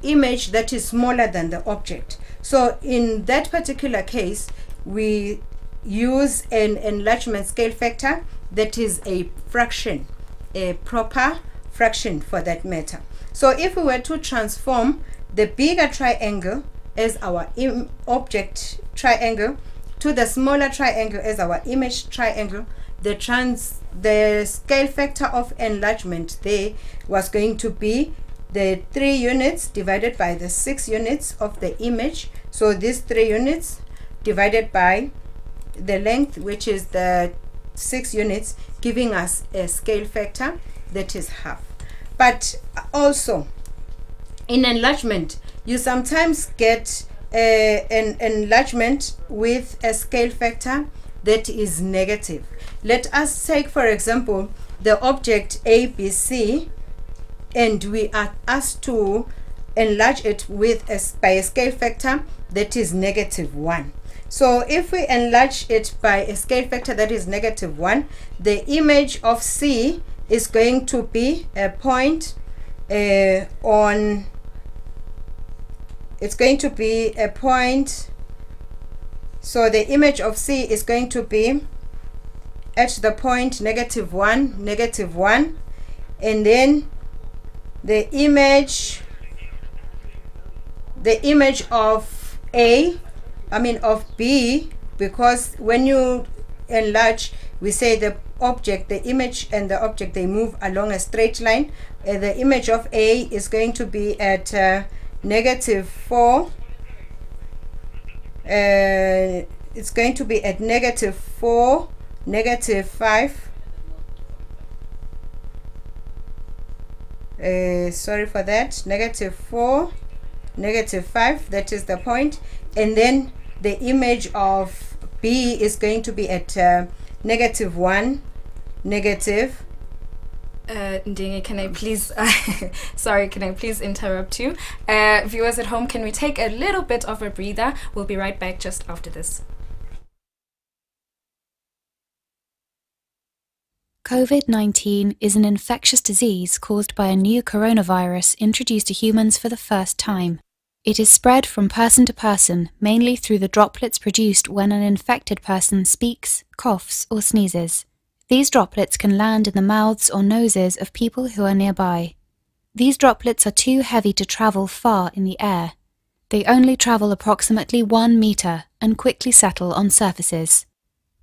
image that is smaller than the object. So in that particular case, we use an enlargement scale factor that is a fraction, a proper fraction for that matter. So if we were to transform the bigger triangle as our object triangle to the smaller triangle as our image triangle, the scale factor of enlargement there was going to be the 3 units divided by the 6 units of the image. So these 3 units divided by the length, which is the 6 units, giving us a scale factor that is half. But also in enlargement, you sometimes get an enlargement with a scale factor that is negative. Let us take, for example, the object ABC, and we are asked to enlarge it with by a scale factor that is -1. So if we enlarge it by a scale factor that is -1, the image of C is going to be a point so the image of C is going to be at the point -1, -1, and then the image of B because when you enlarge, we say the object, the image and the object, they move along a straight line. The image of A is going to be at -4. It's going to be at -4, -5. Sorry for that. -4, -5. That is the point. And then the image of B is going to be at -1, negative. Ndingi, can I please, sorry, can I please interrupt you? Viewers at home, can we take a little bit of a breather? We'll be right back just after this. COVID-19 is an infectious disease caused by a new coronavirus introduced to humans for the first time. It is spread from person to person, mainly through the droplets produced when an infected person speaks, coughs, or sneezes. These droplets can land in the mouths or noses of people who are nearby. These droplets are too heavy to travel far in the air. They only travel approximately 1 meter and quickly settle on surfaces.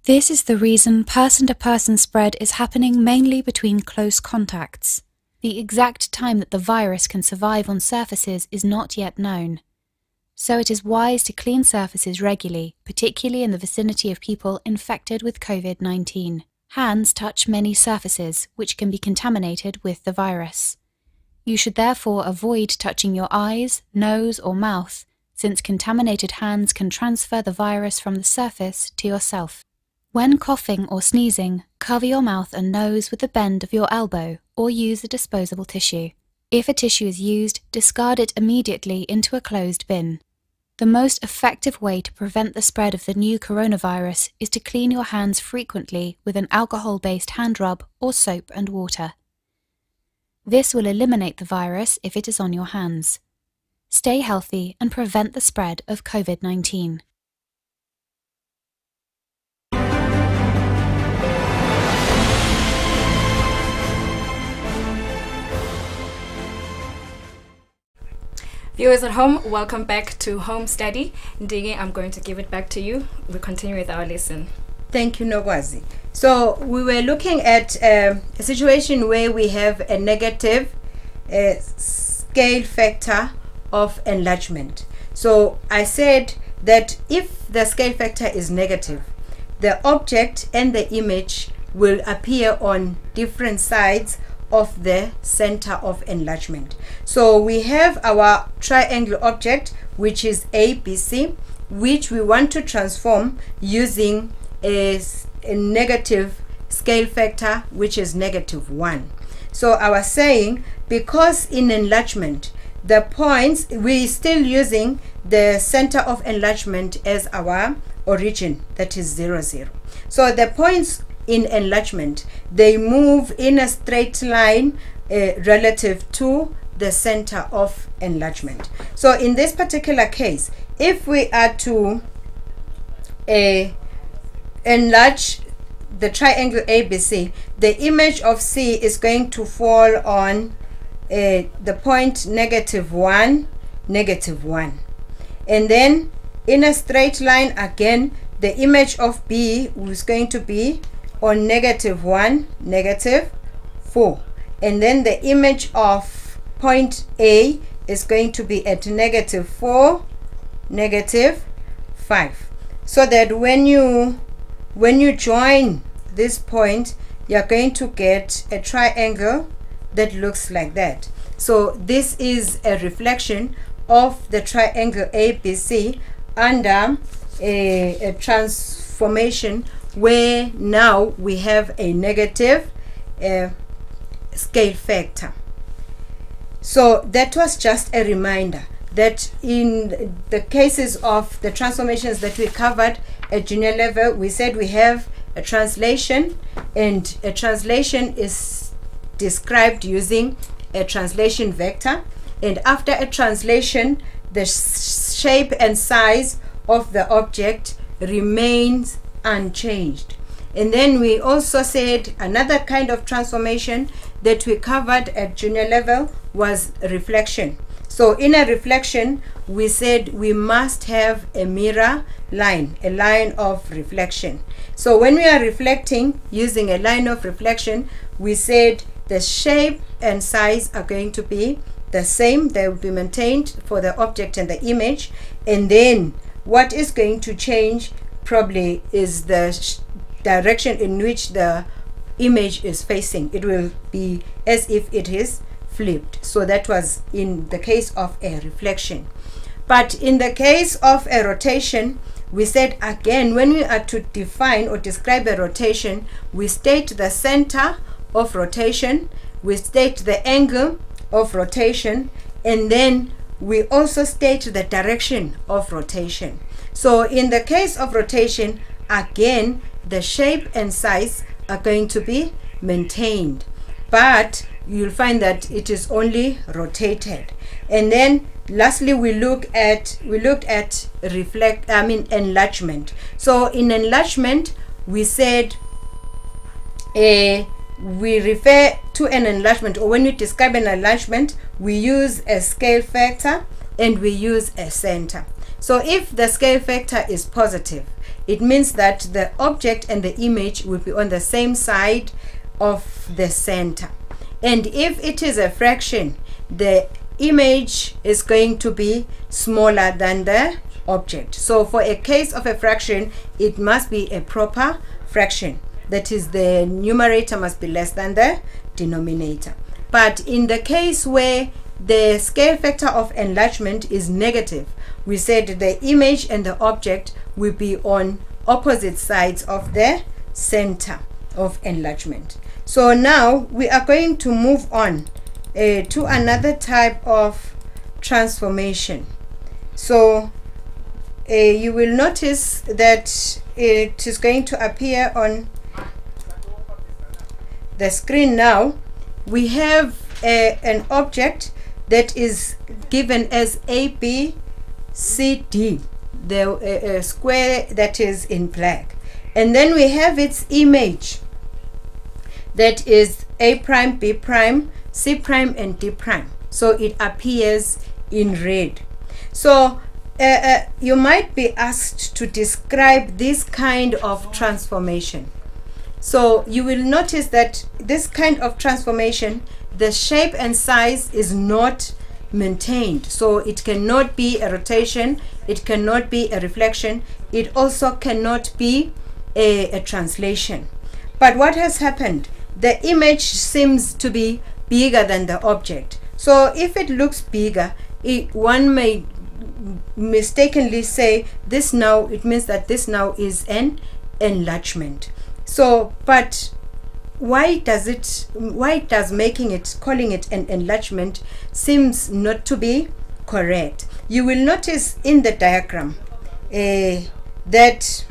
This is the reason person-to-person spread is happening mainly between close contacts. The exact time that the virus can survive on surfaces is not yet known. So it is wise to clean surfaces regularly, particularly in the vicinity of people infected with COVID-19. Hands touch many surfaces, which can be contaminated with the virus. You should therefore avoid touching your eyes, nose, or mouth, since contaminated hands can transfer the virus from the surface to yourself. When coughing or sneezing, cover your mouth and nose with the bend of your elbow or use a disposable tissue. If a tissue is used, discard it immediately into a closed bin. The most effective way to prevent the spread of the new coronavirus is to clean your hands frequently with an alcohol-based hand rub or soap and water. This will eliminate the virus if it is on your hands. Stay healthy and prevent the spread of COVID-19. Viewers at home, welcome back to Home Study. Ndingi, I'm going to give it back to you. We'll continue with our lesson. Thank you, Nogwazi. So we were looking at a situation where we have a negative scale factor of enlargement. So I said that if the scale factor is negative, the object and the image will appear on different sides of the center of enlargement. So we have our triangle object, which is ABC, which we want to transform using a negative scale factor, which is -1. So I was saying, because in enlargement, the points, we're still using the center of enlargement as our origin, that is 0, 0. So the points in enlargement, they move in a straight line relative to the center of enlargement. So in this particular case, if we are to enlarge the triangle ABC, the image of C is going to fall on the point -1, -1. And then in a straight line again, the image of B is going to be on -1, -4. And then the image of point A is going to be at -4, -5. So that when you join this point, you're going to get a triangle that looks like that. So this is a reflection of the triangle ABC under a transformation where now we have a negative scale factor. So that was just a reminder that in the cases of the transformations that we covered at junior level, we said we have a translation, and a translation is described using a translation vector, and after a translation, the shape and size of the object remains unchanged. And then we also said another kind of transformation that we covered at junior level was reflection. So in a reflection, we said we must have a mirror line, a line of reflection. So when we are reflecting using a line of reflection, we said the shape and size are going to be the same. They will be maintained for the object and the image. And then what is going to change probably is the direction in which the image is facing. It will be as if it is flipped. So that was in the case of a reflection. But in the case of a rotation, we said again, when we are to define or describe a rotation, we state the center of rotation, we state the angle of rotation, and then we also state the direction of rotation. So in the case of rotation, again, the shape and size are going to be maintained, but you'll find that it is only rotated. And then lastly, we looked at enlargement. So in enlargement, we said we refer to an enlargement, or when we describe an enlargement, we use a scale factor and we use a center. So if the scale factor is positive, it means that the object and the image will be on the same side of the center. And if it is a fraction, the image is going to be smaller than the object. So for a case of a fraction, it must be a proper fraction. That is, the numerator must be less than the denominator. But in the case where the scale factor of enlargement is negative, we said the image and the object will be on opposite sides of the center of enlargement. So now we are going to move on to another type of transformation. So you will notice that it is going to appear on the screen now. We have an object that is given as ABCD, the square that is in black, and then we have its image that is A prime, B prime, C prime, and D prime. So it appears in red. So you might be asked to describe this kind of transformation. So you will notice that this kind of transformation, the shape and size is not maintained. So it cannot be a rotation, it cannot be a reflection, it also cannot be a translation. But what has happened? The image seems to be bigger than the object. So if it looks bigger, one may mistakenly say this now, it means that this now is an enlargement. So, but why does calling it an enlargement seems not to be correct? You will notice in the diagram that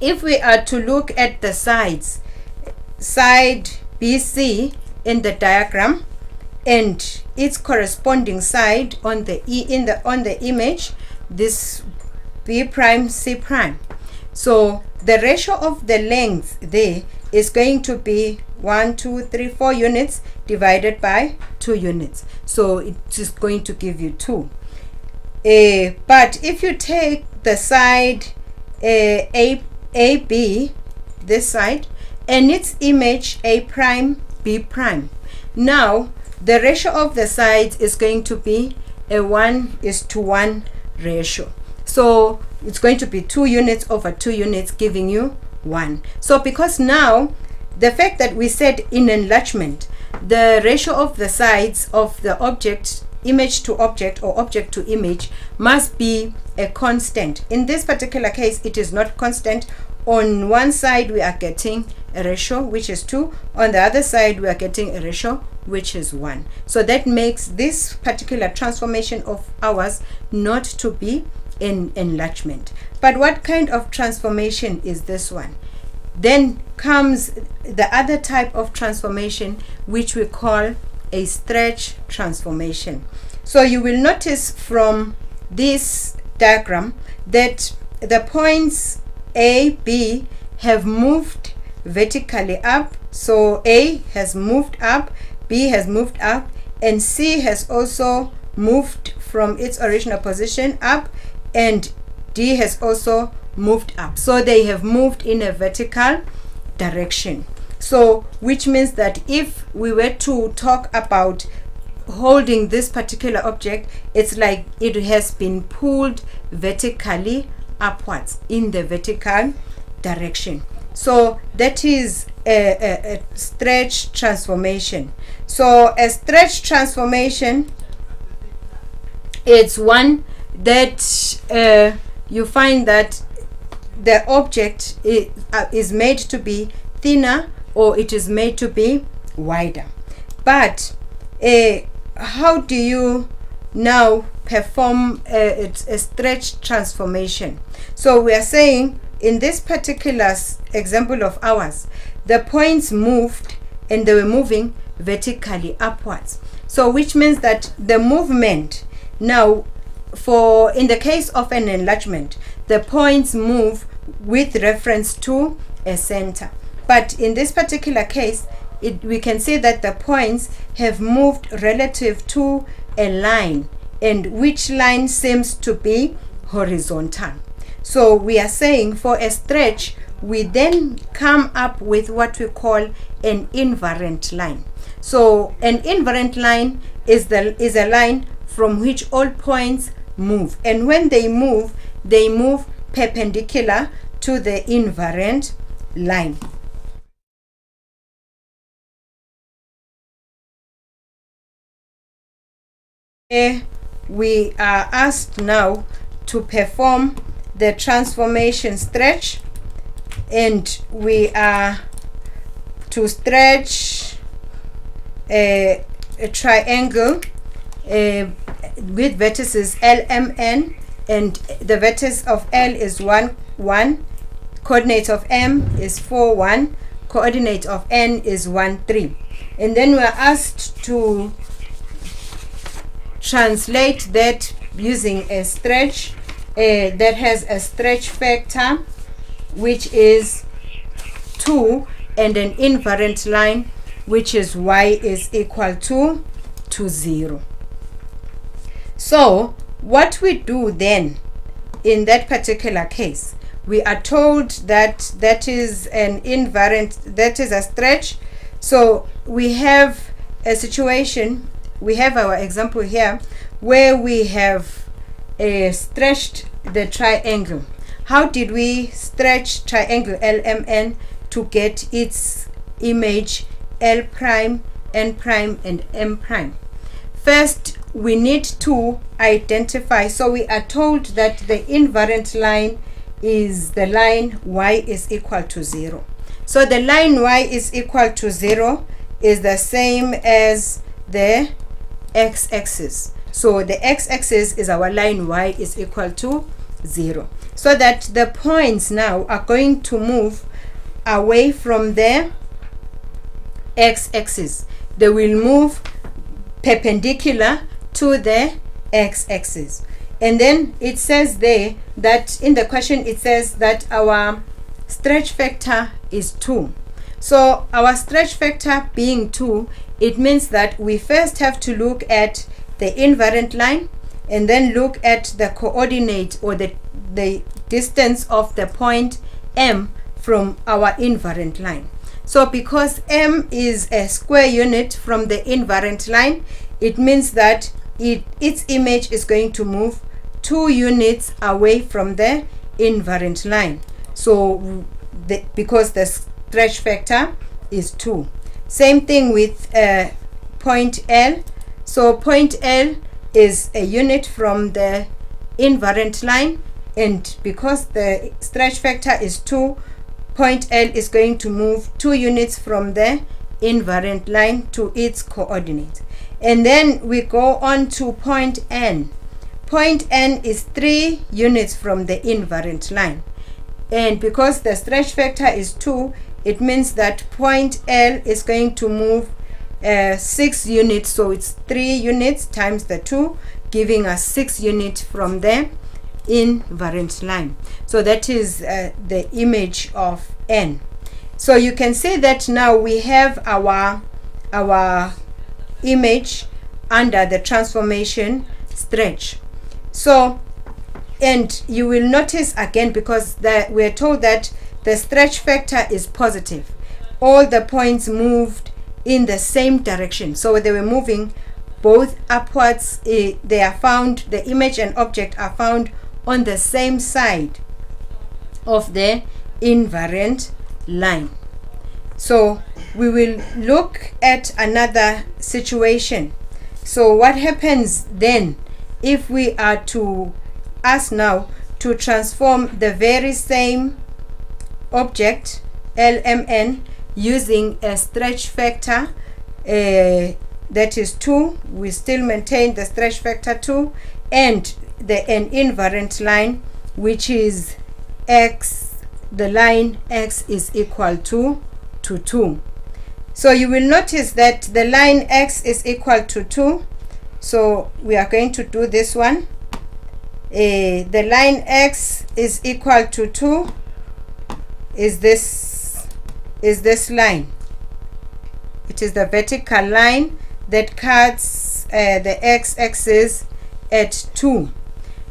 if we are to look at the sides, side BC in the diagram and its corresponding side on the image, this B prime, C prime. So the ratio of the length there is going to be 1, 2, 3, 4 units divided by 2 units. So it is going to give you 2. But if you take the side AB, this side, and its image A prime, B prime, now the ratio of the sides is going to be a 1:1 ratio. So it's going to be 2 units over 2 units, giving you 1. So because now the fact that we said in enlargement, the ratio of the sides of the object, image to object or object to image, must be a constant. In this particular case, it is not constant. On one side we are getting a ratio which is 2, on the other side we are getting a ratio which is 1. So that makes this particular transformation of ours not to be in enlargement. But what kind of transformation is this one? Then comes the other type of transformation, which we call a stretch transformation. So you will notice from this diagram that the points A, B have moved vertically up. So A has moved up, B has moved up, and C has also moved from its original position up, and D has also moved up. So they have moved in a vertical direction. So which means that if we were to talk about holding this particular object, it's like it has been pulled vertically upwards in the vertical direction. So that is a stretch transformation. So a stretch transformation, it's one that you find that the object is made to be thinner, or it is made to be wider. But how do you now perform a stretch transformation? So we are saying in this particular example of ours, the points moved and they were moving vertically upwards. So which means that the movement now, for in the case of an enlargement, the points move with reference to a center. But in this particular case, we can say that the points have moved relative to a line, and which line seems to be horizontal. So we are saying for a stretch, we then come up with what we call an invariant line. So an invariant line is a line from which all points move, and when they move perpendicular to the invariant line. We are asked now to perform the transformation stretch, and we are to stretch a triangle with vertices LMN, and the vertex of L is 1, 1, coordinate of M is 4, 1, coordinate of N is 1, 3. And then we are asked to translate that using a stretch that has a stretch factor which is 2, and an invariant line which is y is equal to 0. So what we do then in that particular case, we are told that that is an invariant, that is a stretch. So we have a situation, we have our example here where we have stretched the triangle. How did we stretch triangle LMN to get its image L prime, N prime, and M prime? First, we need to identify. So we are told that the invariant line is the line y is equal to 0. So the line y is equal to 0 is the same as the x-axis. So the x-axis is our line y is equal to 0. So that the points now are going to move away from the x-axis. They will move perpendicular to the x-axis. And then it says there that in the question it says that our stretch factor is 2. So our stretch factor being 2, it means that we first have to look at the invariant line and then look at the coordinate or the distance of the point M from our invariant line. So because M is a square unit from the invariant line, it means that its image is going to move 2 units away from the invariant line. So because the stretch factor is 2. Same thing with point L. So point L is a unit from the invariant line, and because the stretch factor is 2, point L is going to move 2 units from the invariant line to its coordinate. And then we go on to point N. Point N is 3 units from the invariant line, and because the stretch factor is 2, it means that point L is going to move 6 units. So it's 3 units times the 2, giving us 6 units from the invariant line. So that is the image of N. So you can say that now we have our image under the transformation stretch. So, and you will notice again, because we're told that the stretch factor is positive, all the points moved in the same direction. So they were moving both upwards. They are found, the image and object are found on the same side of the invariant line. So we will look at another situation. So what happens then if we are to ask now to transform the very same object LMN using a stretch factor that is 2, we still maintain the stretch factor 2, and an invariant line which is x, the line x is equal to 2. So you will notice that the line x is equal to 2. So we are going to do this one. The line x is equal to 2 is this line. It is the vertical line that cuts the x-axis at 2.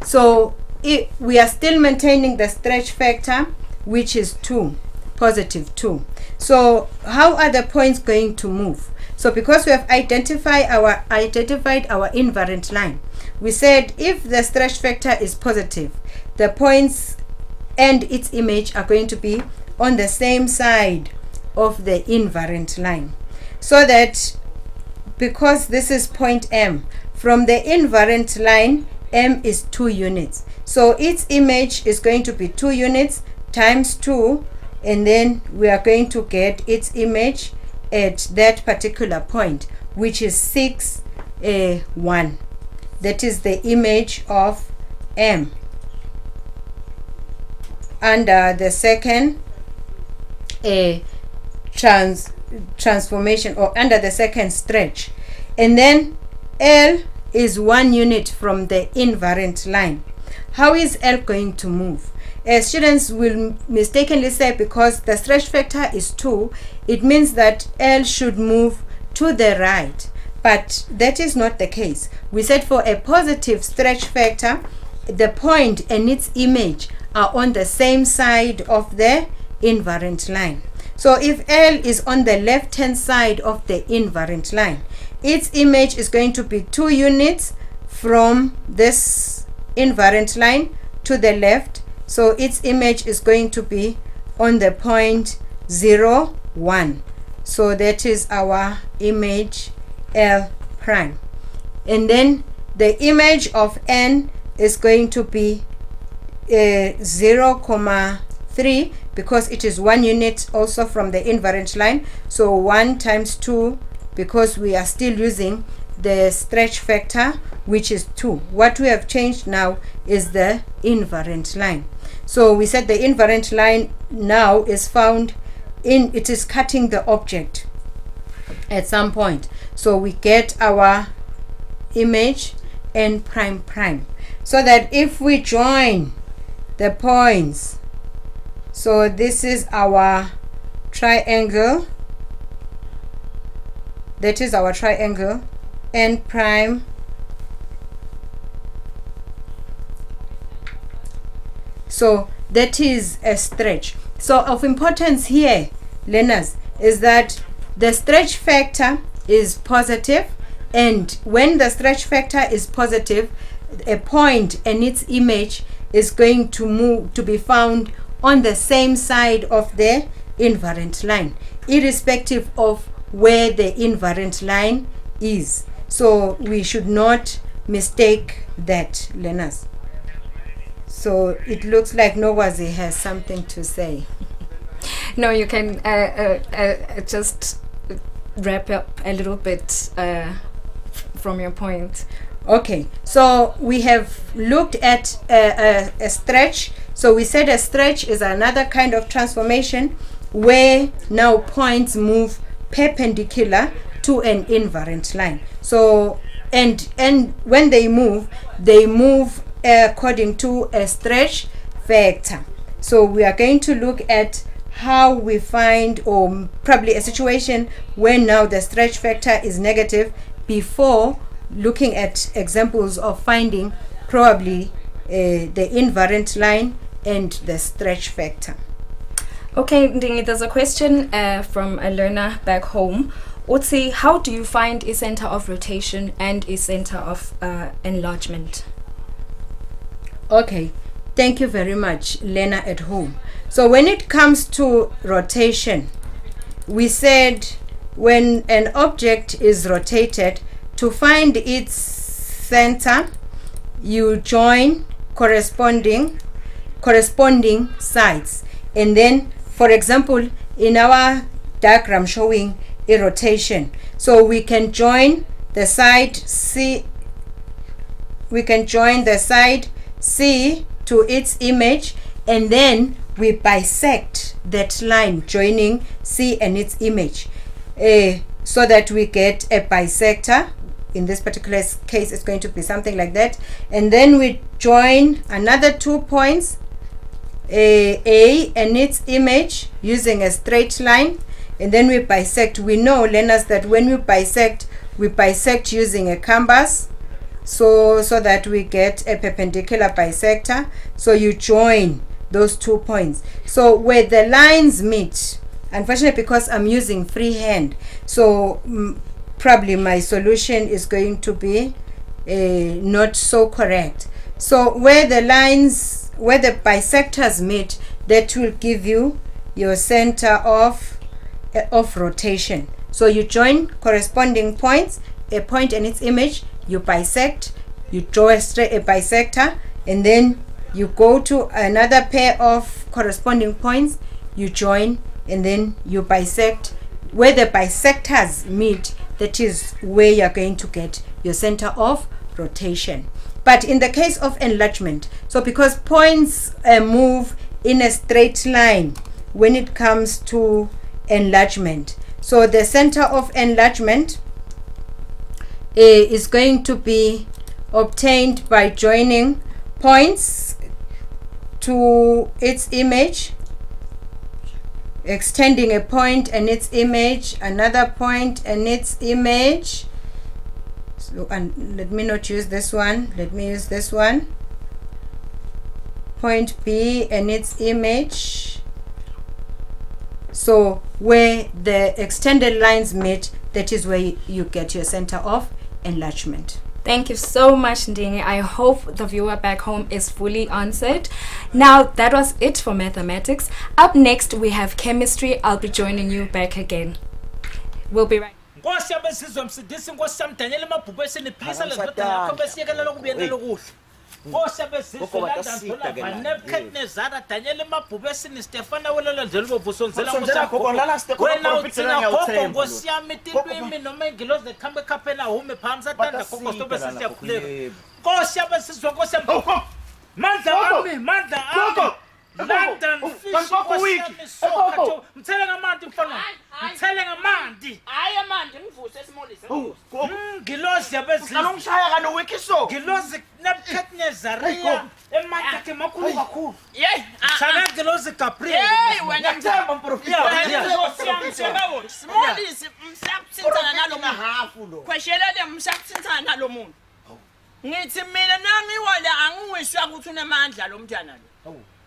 So we are still maintaining the stretch factor, which is 2, positive 2. So how are the points going to move? So because we have identified our invariant line, we said if the stretch factor is positive, the points and its image are going to be on the same side of the invariant line. So that because this is point M, from the invariant line, M is 2 units. So its image is going to be 2 units times 2, and then we are going to get its image at that particular point, which is 6, 1. That is the image of M under the second transformation, or under the second stretch. And then L is 1 unit from the invariant line. How is L going to move? Students will mistakenly say because the stretch factor is 2, it means that L should move to the right. But that is not the case. We said for a positive stretch factor, the point and its image are on the same side of the invariant line. So if L is on the left hand side of the invariant line, its image is going to be 2 units from this invariant line to the left. So its image is going to be on the point 0, 1. So that is our image L prime. And then the image of N is going to be 0,3, because it is 1 unit also from the invariant line. So 1 times 2, because we are still using the stretch factor, which is 2. What we have changed now is the invariant line. So we said the invariant line now is found in, it is cutting the object at some point. So we get our image N prime prime. So that if we join the points, so this is our triangle, that is our triangle N prime so that is a stretch. So of importance here, learners, is that the stretch factor is positive, and when the stretch factor is positive, a point and its image is going to move to be found on the same side of the invariant line, irrespective of where the invariant line is. So we should not mistake that, learners. So it looks like Nogwazi has something to say. No, you can just wrap up a little bit from your point. Okay, so we have looked at a stretch. So we said a stretch is another kind of transformation where now points move perpendicular to an invariant line. So and when they move according to a stretch vector. So we are going to look at how we find, or probably a situation where now the stretch factor is negative before looking at examples of finding probably the invariant line and the stretch factor. Okay, Ndingi, there's a question from a learner back home. Utsi, how do you find a center of rotation and a center of enlargement? Okay, thank you very much, Lena at home. So when it comes to rotation, we said when an object is rotated, to find its center, you join corresponding sides. And then, for example, in our diagram showing a rotation, so we can join the side C, to its image, and then we bisect that line joining C and its image, so that we get a bisector. In this particular case, it's going to be something like that. And then we join another 2 points, A and its image, using a straight line, and then we bisect. We know, learners, that when we bisect using a compass, so that we get a perpendicular bisector. So you join those 2 points. So where the lines meet, unfortunately, because I'm using freehand, so probably my solution is going to be not so correct. So where the bisectors meet, that will give you your center of rotation. So you join corresponding points, a point and its image, you bisect, you draw a bisector, and then you go to another pair of corresponding points, you join, and then you bisect. Where the bisectors meet, that is where you're going to get your center of rotation. But in the case of enlargement, so because points move in a straight line when it comes to enlargement, so the center of enlargement is going to be obtained by joining points to its image, extending a point and its image, another point and its image. So, and let me not use this one, let me use this one. Point B and its image. So where the extended lines meet, that is where you get your center of enlargement. Thank you so much, Ndingi. I hope the viewer back home is fully answered. Now, that was it for mathematics. Up next, we have chemistry. I'll be joining you back again. We'll be right London fish Soko. I'm telling a man to follow. I'm telling a man. I am man for small. Gilos Yabes. I don't share on a wiki so. Gilos Nepketnes Zaria. A man take Maku. Yes, I Gilos Capri. When I'm telling small is half. Question them Saxon and Alomon. It's a million while I'm with Shagu to the man, Jalumjana.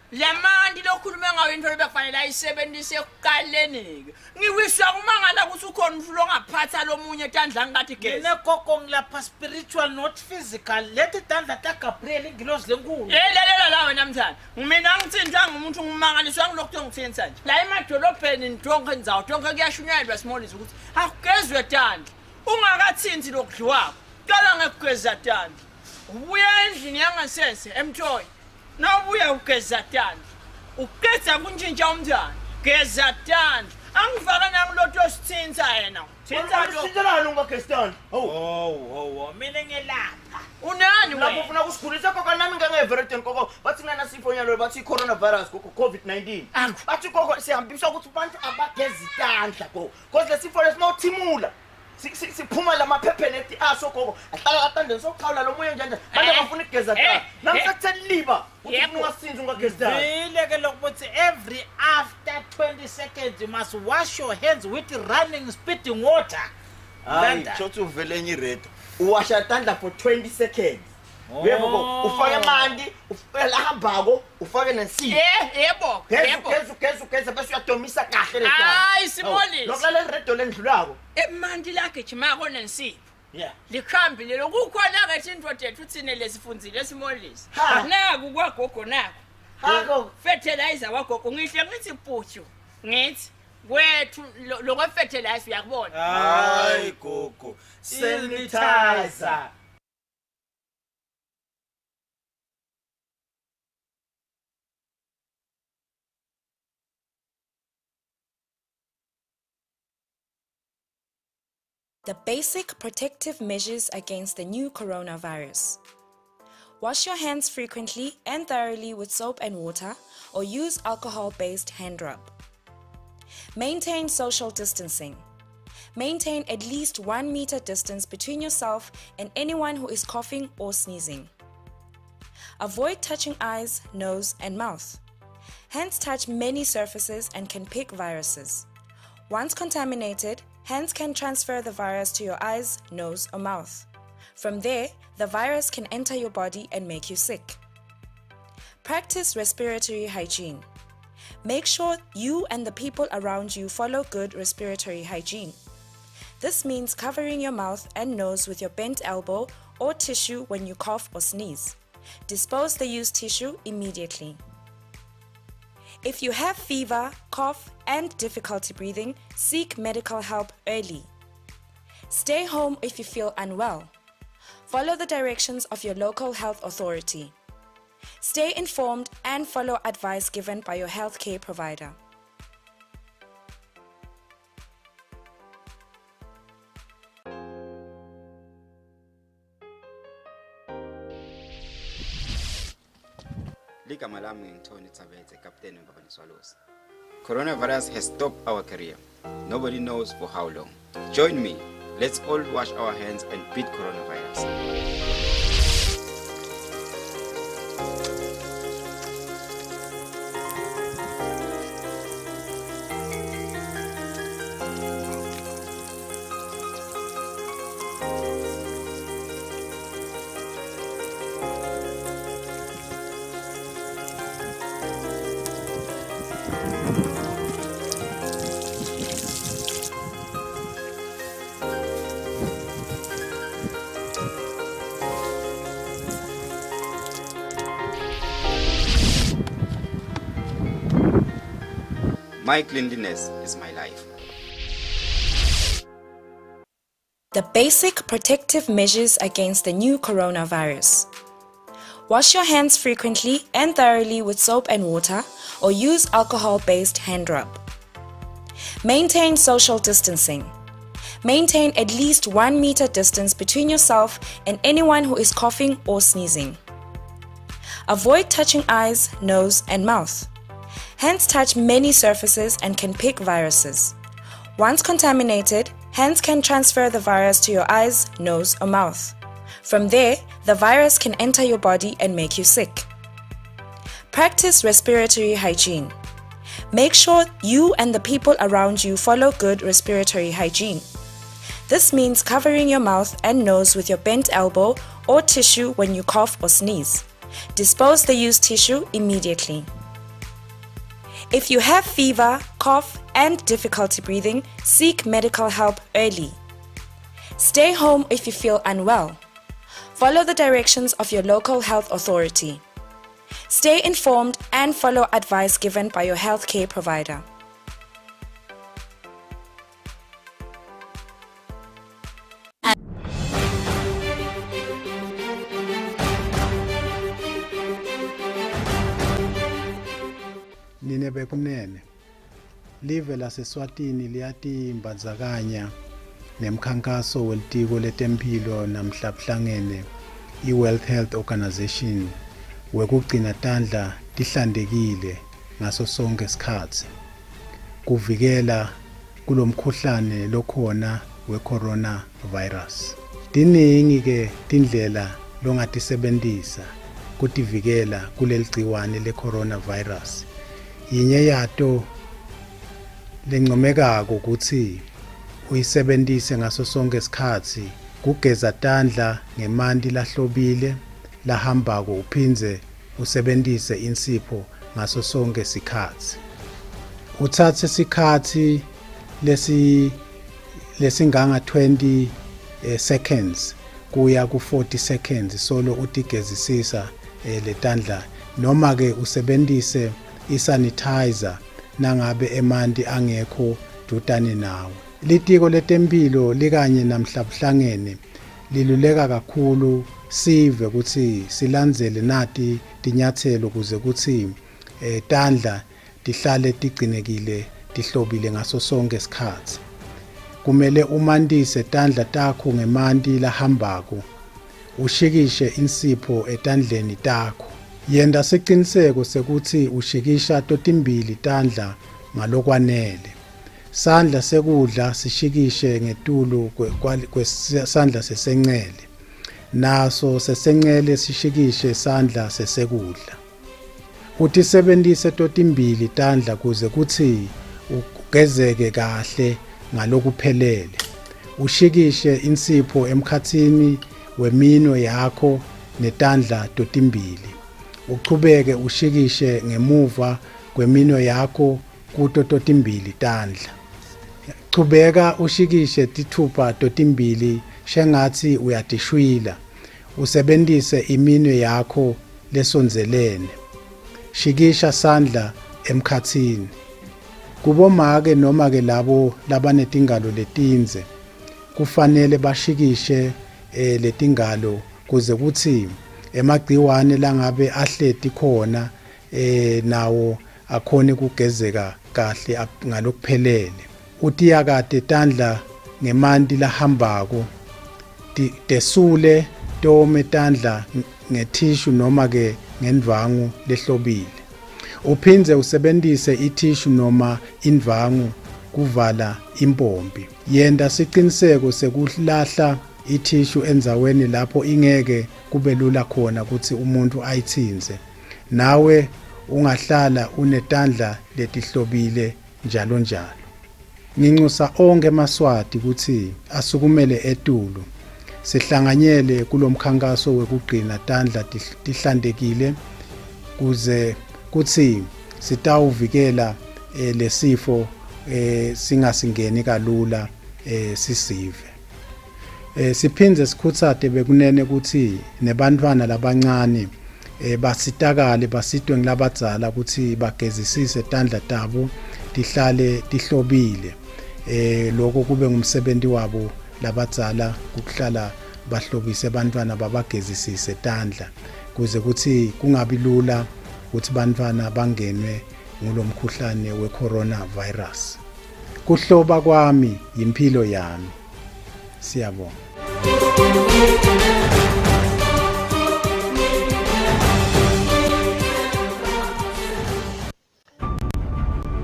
Lemandi lokhuluma into befana 70 kalenig ngiwisha kumangala ukuthi ukhonflo ngaphatha lomunye tandla ngathi gesi nekokong lapha spiritual not physical lethi tandla ta Gabriel ngilozi lenkulu lelela la wena mthana mina ngithinta ngumuntu ngimangaliswa ngilokho ngithenza nje la emadolobheni ndonke ndzawo donke kuyashunyayelwa smallisi ukuthi akugezwe tandla ungakathinti lokudliwako qala ngekugeza tandla ubuye endlini yangasese emthoyi nawubuya ugeza tandla ugeza kuntshintsha umntwana geza tandla angifaka nangilotho sithinta yena sithinta ungageza tandla mina ngelapha unani lapho ufuna kusikhulisa koko nami ngangeveritin koko bathi nana sifo nyalo bathi coronavirus koko COVID-19 bathi koko sihambiswa ukuthi abantu abageza tandla koko because lesifo lesinothimula siphuma lamaphephelethi aso koko ahlala katandeni sokuqhawula lo moya njanja manje bafuna igeza tandla namsakutheliliba every after 20 seconds you must wash your hands with running spitting water. uwasha tandla for 20 seconds. Yebo ufake amanti lahambako ufake nensipho. Yebo. Geza bese uyadomisa kahle le. Hayi Simolisi. Lokala iredo lendlulako. Emanti lakhe jimako nensipho. Yeah. Likhambi lelo kukhona ke into tethu thine lesifundzile Simolisi. Ha. Naku kwagogo naku. Hako fertilizer wagogo ngihle ngithi puthu. Ngithi wethu lokho fertilizer uyakubona. Hayi gogo. Sanitizer. The basic protective measures against the new coronavirus. Wash your hands frequently and thoroughly with soap and water, or use alcohol-based hand rub. Maintain social distancing. Maintain at least 1 meter distance between yourself and anyone who is coughing or sneezing. Avoid touching eyes, nose, and mouth. Hands touch many surfaces and can pick viruses. Once contaminated, hands can transfer the virus to your eyes, nose, or mouth. From there, the virus can enter your body and make you sick. Practice respiratory hygiene. Make sure you and the people around you follow good respiratory hygiene. This means covering your mouth and nose with your bent elbow or tissue when you cough or sneeze. Dispose the used tissue immediately. If you have fever, cough, and difficulty breathing, seek medical help early. Stay home if you feel unwell. Follow the directions of your local health authority. Stay informed and follow advice given by your healthcare provider. Ligama lami ngithoni Tsabetse, Captain Swallows. Coronavirus has stopped our career. Nobody knows for how long. Join me. Let's all wash our hands and beat coronavirus. My cleanliness is my life. The basic protective measures against the new coronavirus. Wash your hands frequently and thoroughly with soap and water, or use alcohol-based hand rub. Maintain social distancing. Maintain at least 1 meter distance between yourself and anyone who is coughing or sneezing. Avoid touching eyes, nose, and mouth. Hands touch many surfaces and can pick viruses. Once contaminated, hands can transfer the virus to your eyes, nose, or mouth. From there, the virus can enter your body and make you sick. Practice respiratory hygiene. Make sure you and the people around you follow good respiratory hygiene. This means covering your mouth and nose with your bent elbow or tissue when you cough or sneeze. Dispose the used tissue immediately. If you have fever, cough, and difficulty breathing, seek medical help early. Stay home if you feel unwell. Follow the directions of your local health authority. Stay informed and follow advice given by your healthcare provider. Nine bekunene live laseSwatini liyatimbandzakanya nemkhankaso welitiko letempilo namhlabuhlangene iWorld Health Organization wekugcina tandla tihlantekile ngaso sonke isikhathi kuvikela kulomkhuhlane lokhona weCoronavirus. Tiningi ke tindlela longatisebentisa kutivikela kuleligciwane leCoronavirus. Yinye yato lencomekako ukuthi uyisebentise ngaso sonke isikhathi kugeza tandla ngemanti lahlobile lahambako uphindze usebentise insipho ngaso sonke isikhathi. Uthathe isikhathi lesinganga 20 seconds kuya ku 40 seconds solo utigezisisa letandla, noma ke usebentise isanitizer nangabe emanti angekho dutane nawe. Litiko letemphilo likanye namhlabuhlangene liluleka kakhulu sive ukuthi silandzele nati tinyathelo kuze kuthi tandla tihlale tigcinekile tihlobile ngaso sonke isikhathi. Kumele umandise tandla takho ngemanti lahambako, ushikishe insipho etandleni takho. Yenda siciniseko sekuthi ushikisha totimbili tandla ngalokwanele. Sandla sekudla sishikishe ngetulu kwesandla sesencele. Naso sesencele sishikishe sandla sesekudla. Utisebentise totimbili tandla kuze kuthi ugezeke kahle ngalokuphelele. Ushikishe insipho emkhathini weminwe yakho netandla totimbili. Uchubeke ushikishe ngemuva kweminwe yakho kuto totimbili tandla. Chubeka ushikishe tithupha totimbili shengathi uyatishwila. Usebentise iminwe yakho lesonzelene. Shikisha sandla emkhathini. Kubomake noma ke labo labanetingalo letinze kufanele bashikishe letingalo kuze kuthi emagciwane langabe ahleti khona nawo akhone kugezeka kahle ngalokuphelele. Utiyakade tandla ngemanti lahambako, tesule tome tandla ngetissue noma ke ngendvangu lehlobile. Uphindze usebentise itissue noma indvangu kuvala impompi. Yenda siqiniseko sekulahla itissue endzaweni lapho ingeke kube lula khona ukuthi umuntu ayithinze. Nawe ungahlala unetandla letihlobile njalo njalo. Nginxusa onke eMaswati ukuthi asukumele etulu. Sihlanganyele kulomkhankaso wekugcina tandla tihlantekile kuze kuthi sitawuvikela lesifo singasingeni kalula sisive. Siphindze sikhutsate bekunene ukuthi nebantwana labancane basitakale basitwe ngilabadzala ukuthi bagezisise tandla tabo tihlale tihlobile. Lokho kube ngumsebenzi wabo labadzala ukuhlala bahlobise abantwana babagezisise tandla kuze kuthi kungabi lula ukuthi bantwana bangenwe ngulomkhuhlane we-coronavirus. Kuhloba kwami yimpilo yami. Siyabonga.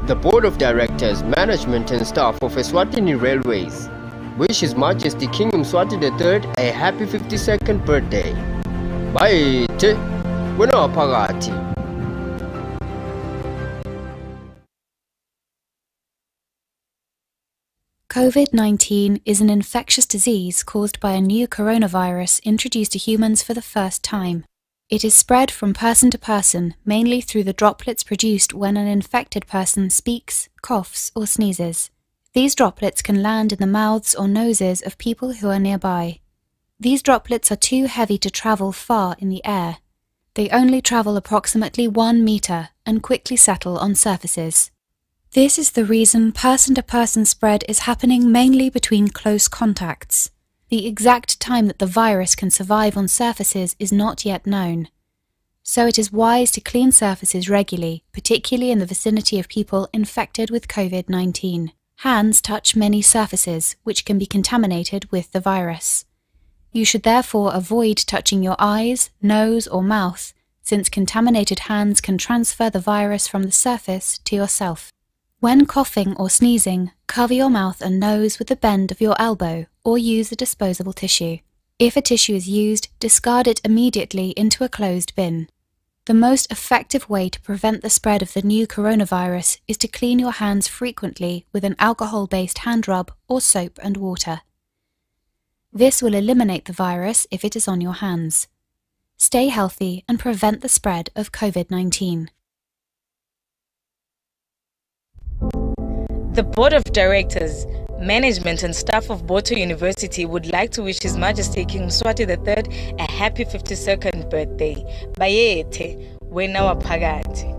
The Board of Directors, Management and Staff of Eswatini Railways wish His Majesty King Mswati III a happy 52nd birthday. Bye, wena phakathi. COVID-19 is an infectious disease caused by a new coronavirus introduced to humans for the first time. It is spread from person to person, mainly through the droplets produced when an infected person speaks, coughs, or sneezes. These droplets can land in the mouths or noses of people who are nearby. These droplets are too heavy to travel far in the air. They only travel approximately 1 meter and quickly settle on surfaces. This is the reason person-to-person spread is happening mainly between close contacts. The exact time that the virus can survive on surfaces is not yet known. So it is wise to clean surfaces regularly, particularly in the vicinity of people infected with COVID-19. Hands touch many surfaces, which can be contaminated with the virus. You should therefore avoid touching your eyes, nose, or mouth, since contaminated hands can transfer the virus from the surface to yourself. When coughing or sneezing, cover your mouth and nose with the bend of your elbow or use a disposable tissue. If a tissue is used, discard it immediately into a closed bin. The most effective way to prevent the spread of the new coronavirus is to clean your hands frequently with an alcohol-based hand rub or soap and water. This will eliminate the virus if it is on your hands. Stay healthy and prevent the spread of COVID-19. The Board of Directors, Management and staff of Boto University would like to wish His Majesty King Mswati III a happy 52nd birthday. Bayethe, wena waphakathi.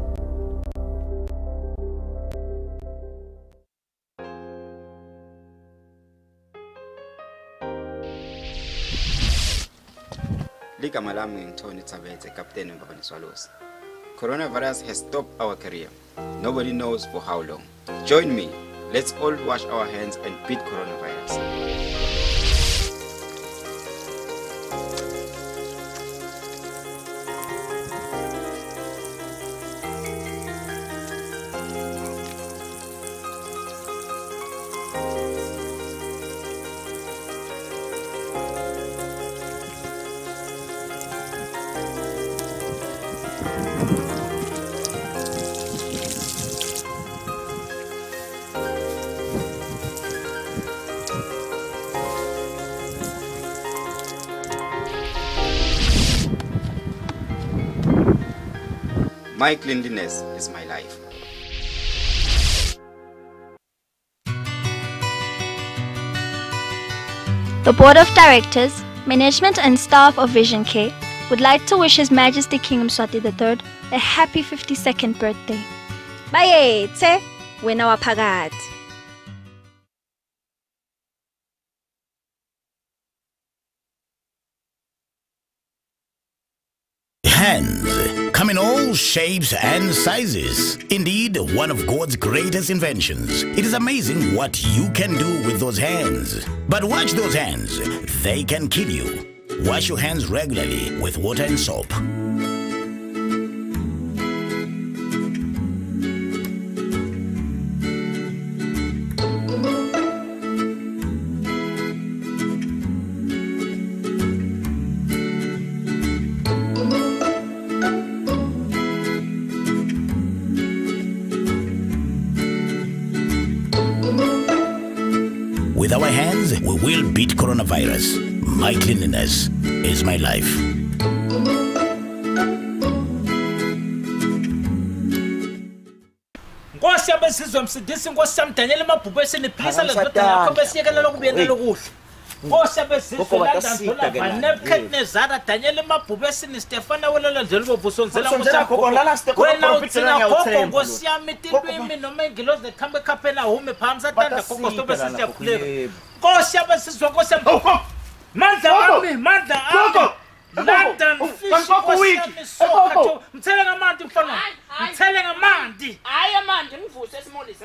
Ligama lami ngithoni Tsabetse, Captain Mbabani. Coronavirus has stopped our career. Nobody knows for how long. Join me. Let's all wash our hands and beat coronavirus. My cleanliness is my life. The Board of Directors, Management and staff of Vision Care would like to wish His Majesty King Mswati III a happy 52nd birthday. Bayethe, wena waphakathi. Hands come in all shapes and sizes. Indeed, one of God's greatest inventions. It is amazing what you can do with those hands. But watch those hands. They can kill you. Wash your hands regularly with water and soap. With our hands, we will beat coronavirus. My cleanliness is my life. Nkosi yabesizwe msidisi Nkosi yamdanyela emabhubhu esiniphisa lezibhedlela yakho besiyekela lokubuyela lokuhle. Nkosi yabesizwe landandula vanepketnezara danyela emabhubhu esini Stefana welelo ndlela bobusonzela wena utsina khokho Nkosi yami tilwimi noma ingilozi nekhambe khaphela hume phamsa tanda khokho stobe sisiyakhuleka. Nkosi yabesizwe Nkosi mandla wami mandla ami London fish Nkosi mthele ngamanti mfana mthele ngamanti hayi amanti ngivuse esimolise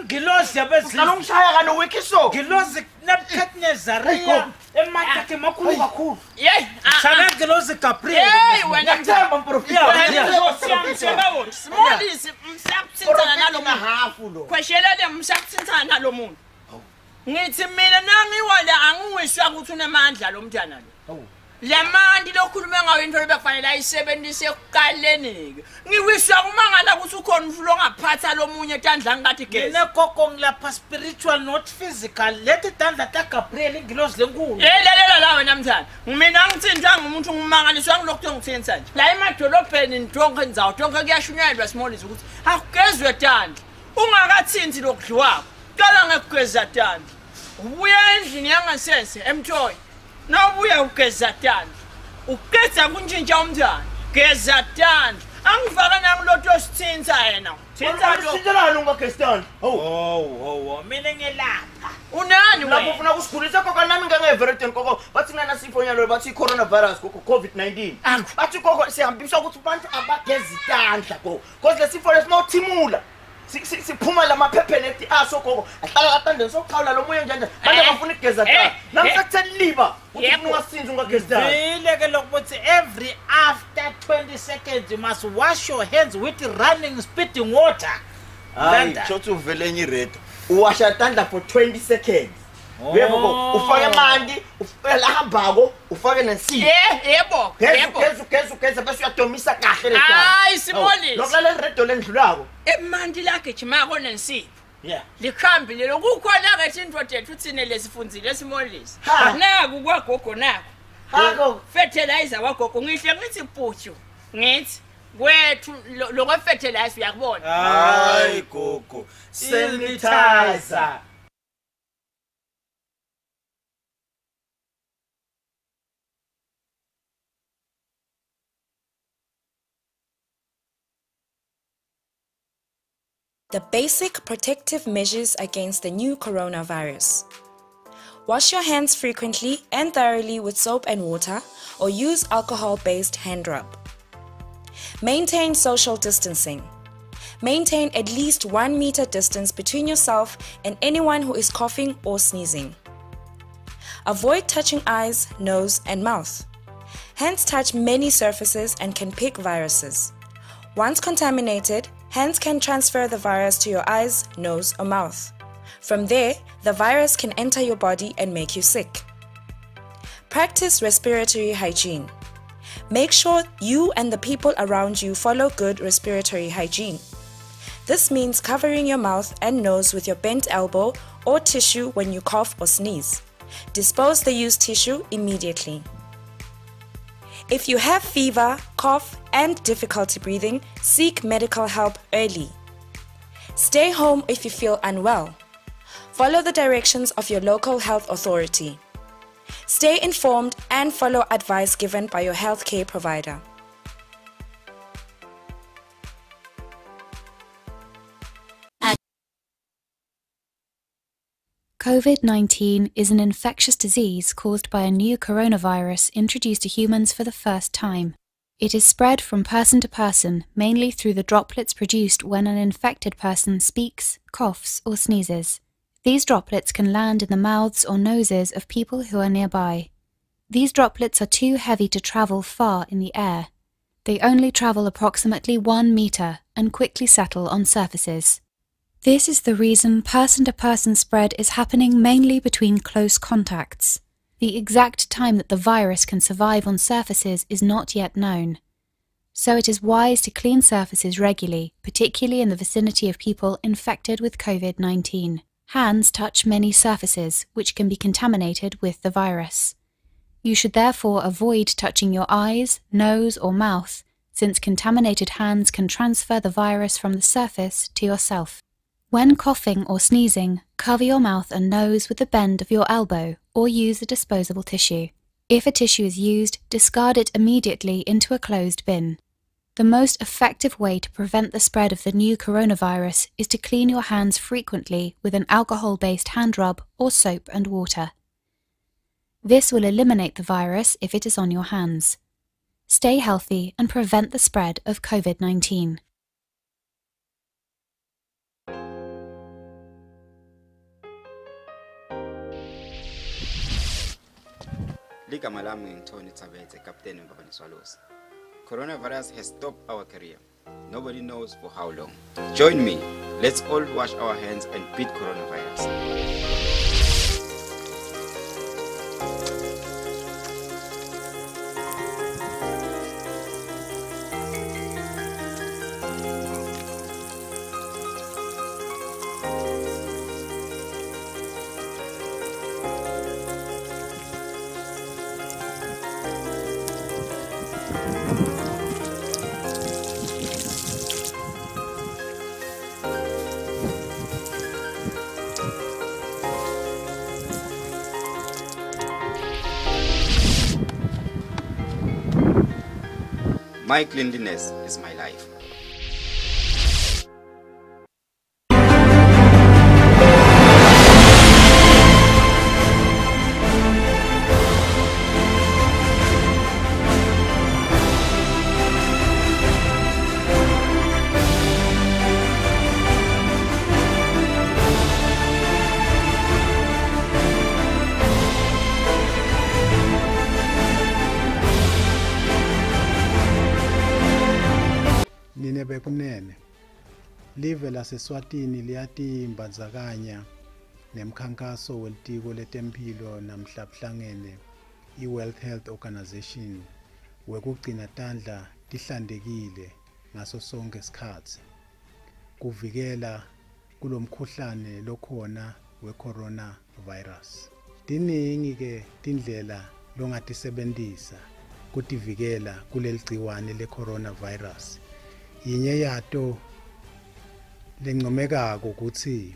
ngilozi yabezizwe ngishaya kana wekiso ngilozi nebketnezaria emanti akhe makhulu kakhulu shaka ngilozi Gabriel wena ngithemba mprofita siyamthemba simolise msakuthinthana nalo ngahafu lo khweshelele msakuthinthana nalo muntu ngithi mina nangiwala angiwiswa ukuthi unemandla lo mntana lo lamandi lokhuluma ngayo into lebefanele ayisebenzise ekuqaleni ngiwiswa kumangala ukuthi ukhona umfulo ngaphatha lomunye etandla ngathi gesi mina gogo ngilapha spiritual not physical lethi tandla ta Gabriel ngilozi lenkulu lalela la wena mthana mina ngithinjwa ngumuntu ngumangaliswa ngilokho ngithenisa nje la emadolobheni ndonke ndzawo donke kuyashunyayelwa simolise ukuthi akugezwe tandla ungakathinti lokudliwako qala ngekugeza tandla ubuya endlini yangasese emthoyi nawubuya ugeza tandla ugeza kuntshintsha umntwana geza tandla angifaka nangiloto sithinta yena Sinjalani ungageza tandla mina ngelapha unani wena lapho ufuna kusikhulisa koko nami ngangeveritin koko bathi nana sifonyalo bathi coronavirus koko COVID-19 bathi koko sihambiswa ukuthi abantu abageza tandla koko because lesifo lesinothimula siphuma lamaphepheni aso koko ahlala katandeni sokuqhawula lo moya njanja manje bafuna ukugeza tandla namsakutheliliba ukuthi ungasinzi ungageza tandla ileke lokuthi every after 20 seconds you must wash your hands with running speeding water shothi uvele enye red uwasha tandla for 20 seconds yebo ufake amanti lahambako ufake nensi yebo geza bese uyadomisa kahle le hayi simolisi lokulalela red dole endlulako emanti lakhe chimako nensi Yeah. Likhambi lelo kukhona ke indoda ethu uthine lesifundzile esimolisi. Naku kwagogo naku. Hako fertilizer wagogo ngihle ngithi puchu. Ngithi wethu lo fertilizer uyakubona. Hayi gogo. Sanitizer. The basic protective measures against the new coronavirus. Wash your hands frequently and thoroughly with soap and water, or use alcohol-based hand rub. Maintain social distancing. Maintain at least 1 meter distance between yourself and anyone who is coughing or sneezing. Avoid touching eyes, nose, and mouth. Hands touch many surfaces and can pick viruses. Once contaminated, hands can transfer the virus to your eyes, nose, or mouth. From there, the virus can enter your body and make you sick. Practice respiratory hygiene. Make sure you and the people around you follow good respiratory hygiene. This means covering your mouth and nose with your bent elbow or tissue when you cough or sneeze. Dispose the used tissue immediately. If you have fever, cough, and difficulty breathing, seek medical help early. Stay home if you feel unwell. Follow the directions of your local health authority. Stay informed and follow advice given by your healthcare provider. COVID-19 is an infectious disease caused by a new coronavirus introduced to humans for the first time. It is spread from person to person, mainly through the droplets produced when an infected person speaks, coughs, or sneezes. These droplets can land in the mouths or noses of people who are nearby. These droplets are too heavy to travel far in the air. They only travel approximately 1 meter and quickly settle on surfaces. This is the reason person-to-person spread is happening mainly between close contacts. The exact time that the virus can survive on surfaces is not yet known. So it is wise to clean surfaces regularly, particularly in the vicinity of people infected with COVID-19. Hands touch many surfaces, which can be contaminated with the virus. You should therefore avoid touching your eyes, nose, or mouth, since contaminated hands can transfer the virus from the surface to yourself. When coughing or sneezing, cover your mouth and nose with the bend of your elbow or use a disposable tissue. If a tissue is used, discard it immediately into a closed bin. The most effective way to prevent the spread of the new coronavirus is to clean your hands frequently with an alcohol-based hand rub or soap and water. This will eliminate the virus if it is on your hands. Stay healthy and prevent the spread of COVID-19. Ligama lami ngithola Captain Swallows. Coronavirus has stopped our career. Nobody knows for how long. Join me. Let's all wash our hands and beat coronavirus. My cleanliness is my life. Bekunene live laseswatini liyatimbandzakanya nemkhankaso welitiko letempilo namhlabuhlangene i-World Health Organization wekugcina tandla tihlantekile ngaso sonke isikhatsi kuvikela kulomkhuhlane lokhona we-coronavirus. Tiningi ke tindlela longatisebentisa kutivikela kuleli gciwane le-coronavirus. Yinye yato lencomekako ukuthi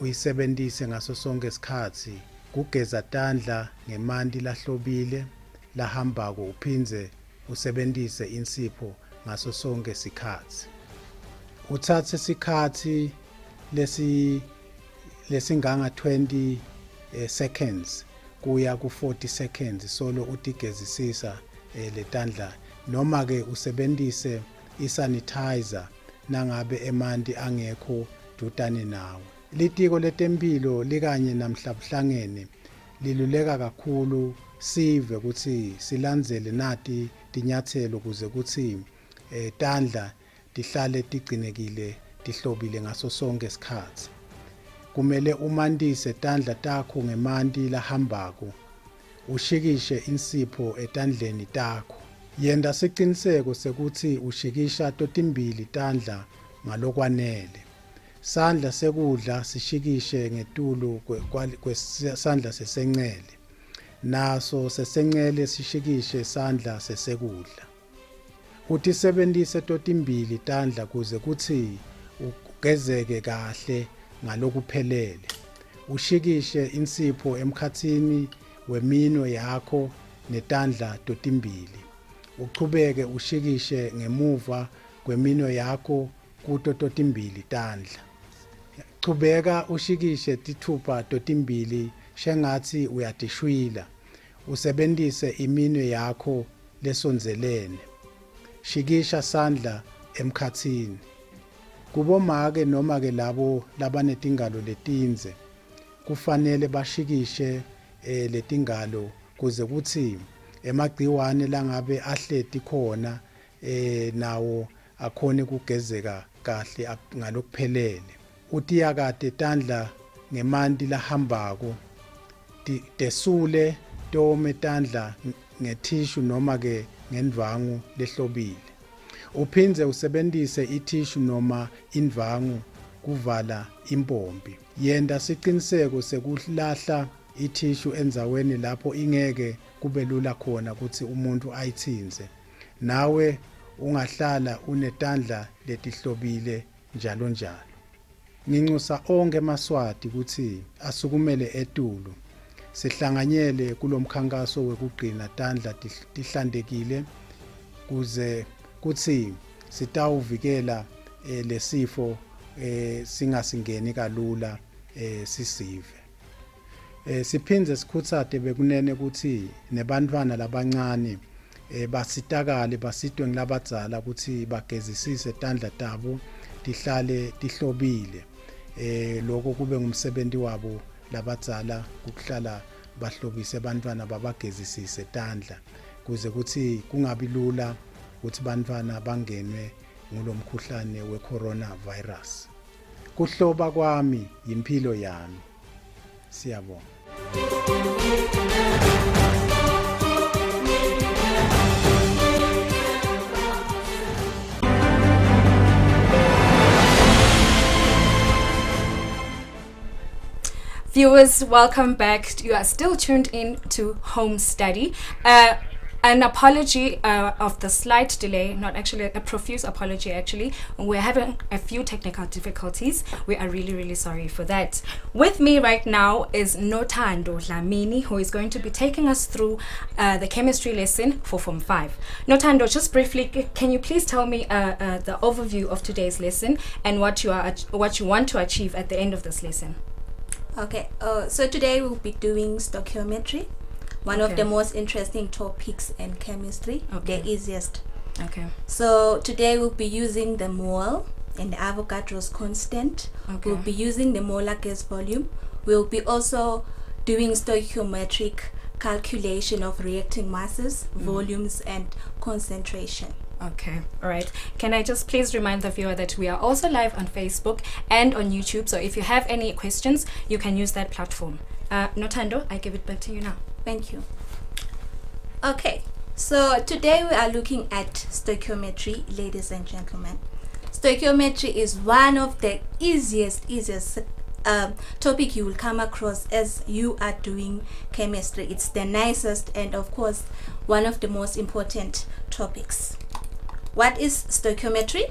uyisebentise ngaso sonke isikhathi kugeza tandla ngemanti lahlobile lahambako uphindze usebentise insipho ngaso sonke isikhathi. Uthathe isikhathi lesinganga 20 seconds kuya ku 40 seconds solo utigezisisa letandla, noma ke usebentise isanitizer nangabe emanti angekho dutane nawe. Litiko letemphilo likanye namhlabuhlangene liluleka kakhulu sive ukuthi silandzele nati tinyathelo kuze ukuthi tandla tihlale tigcinekile tihlobile ngaso sonke isikhathi. Kumele umandise tandla takho ngemanti lahambako, ushikishe insipho etandleni takho. Yenda siciniseko sekuthi ushikisha totimbili tandla ngalokwanele. Sandla sekudla sishikishe ngetulu kwesandla sesencele. Naso sesencele sishikishe sandla sesekudla. Utisebentise totimbili tandla kuze kuthi ugezeke kahle ngalokuphelele. Ushikishe insipho emkhathini weminwe yakho netandla totimbili. Uchubeke ushikishe ngemuva kweminwe yakho kuto totimbili tandla. Chubeka ushikishe tithupha totimbili shengathi uyatishwila. Usebentise iminwe yakho lesonzelene. Shikisha sandla emkhathini. Kubomake noma ke labo labanetingalo letinze kufanele bashikishe letingalo kuze kuthi emagciwane langabe ahleti khona nawo akhone kugezeka kahle ngalokuphelele. Utiyakade tandla ngemanti lahambako, tesule tome tandla ngetissue noma ke ngendvangu lehlobile. Uphindze usebentise itissue noma indvangu kuvala impompi. Yenda siqiniseko sekulahla itissue endzaweni lapho ingeke kube lula khona ukuthi umuntu ayithinze. Nawe ungahlala unetandla letihlobile njalo njalo. Nginxusa onke eMaswati ukuthi asukumele etulu. Sihlanganyele kulomkhankaso wekugcina tandla tihlantekile kuze kuthi sitawuvikela lesifo singasingeni kalula sisive. Siphindze sikhutsate bekunene ukuthi nebantwana labancane basitakale basitwe ngilabadzala ukuthi bagezisise tandla tabo tihlale tihlobile. Lokho kube ngumsebenzi wabo labadzala ukuhlala bahlobise abantwana babagezisise tandla kuze kuthi kungabi lula ukuthi bantwana bangenwe ngulomkhuhlane we-coronavirus. Kuhloba kwami yimpilo yami. Siyabonga. Viewers, welcome back. You are still tuned in to Home Study. An apology of the slight delay, not actually a profuse apology actually. We're having a few technical difficulties. We are really sorry for that. With me right now is Nothando Dlamini, who is going to be taking us through the chemistry lesson for Form 5. Nothando, just briefly, can you please tell me the overview of today's lesson and what you want to achieve at the end of this lesson? Okay, so today we'll be doing stoichiometry, one of the most interesting topics in chemistry, the easiest. Okay. So today we'll be using the mole and the Avogadro's constant. Okay. We'll be using the molar gas volume. We'll be also doing stoichiometric calculation of reacting masses, volumes, and concentration. Okay, all right. Can I just please remind the viewer that we are also live on Facebook and on YouTube, so if you have any questions, you can use that platform. Nothando, I give it back to you now. Thank you. Okay, so today we are looking at stoichiometry, ladies and gentlemen. stoichiometry is one of the easiest topic you will come across as you are doing chemistry. It's the nicest and of course one of the most important topics. What is stoichiometry?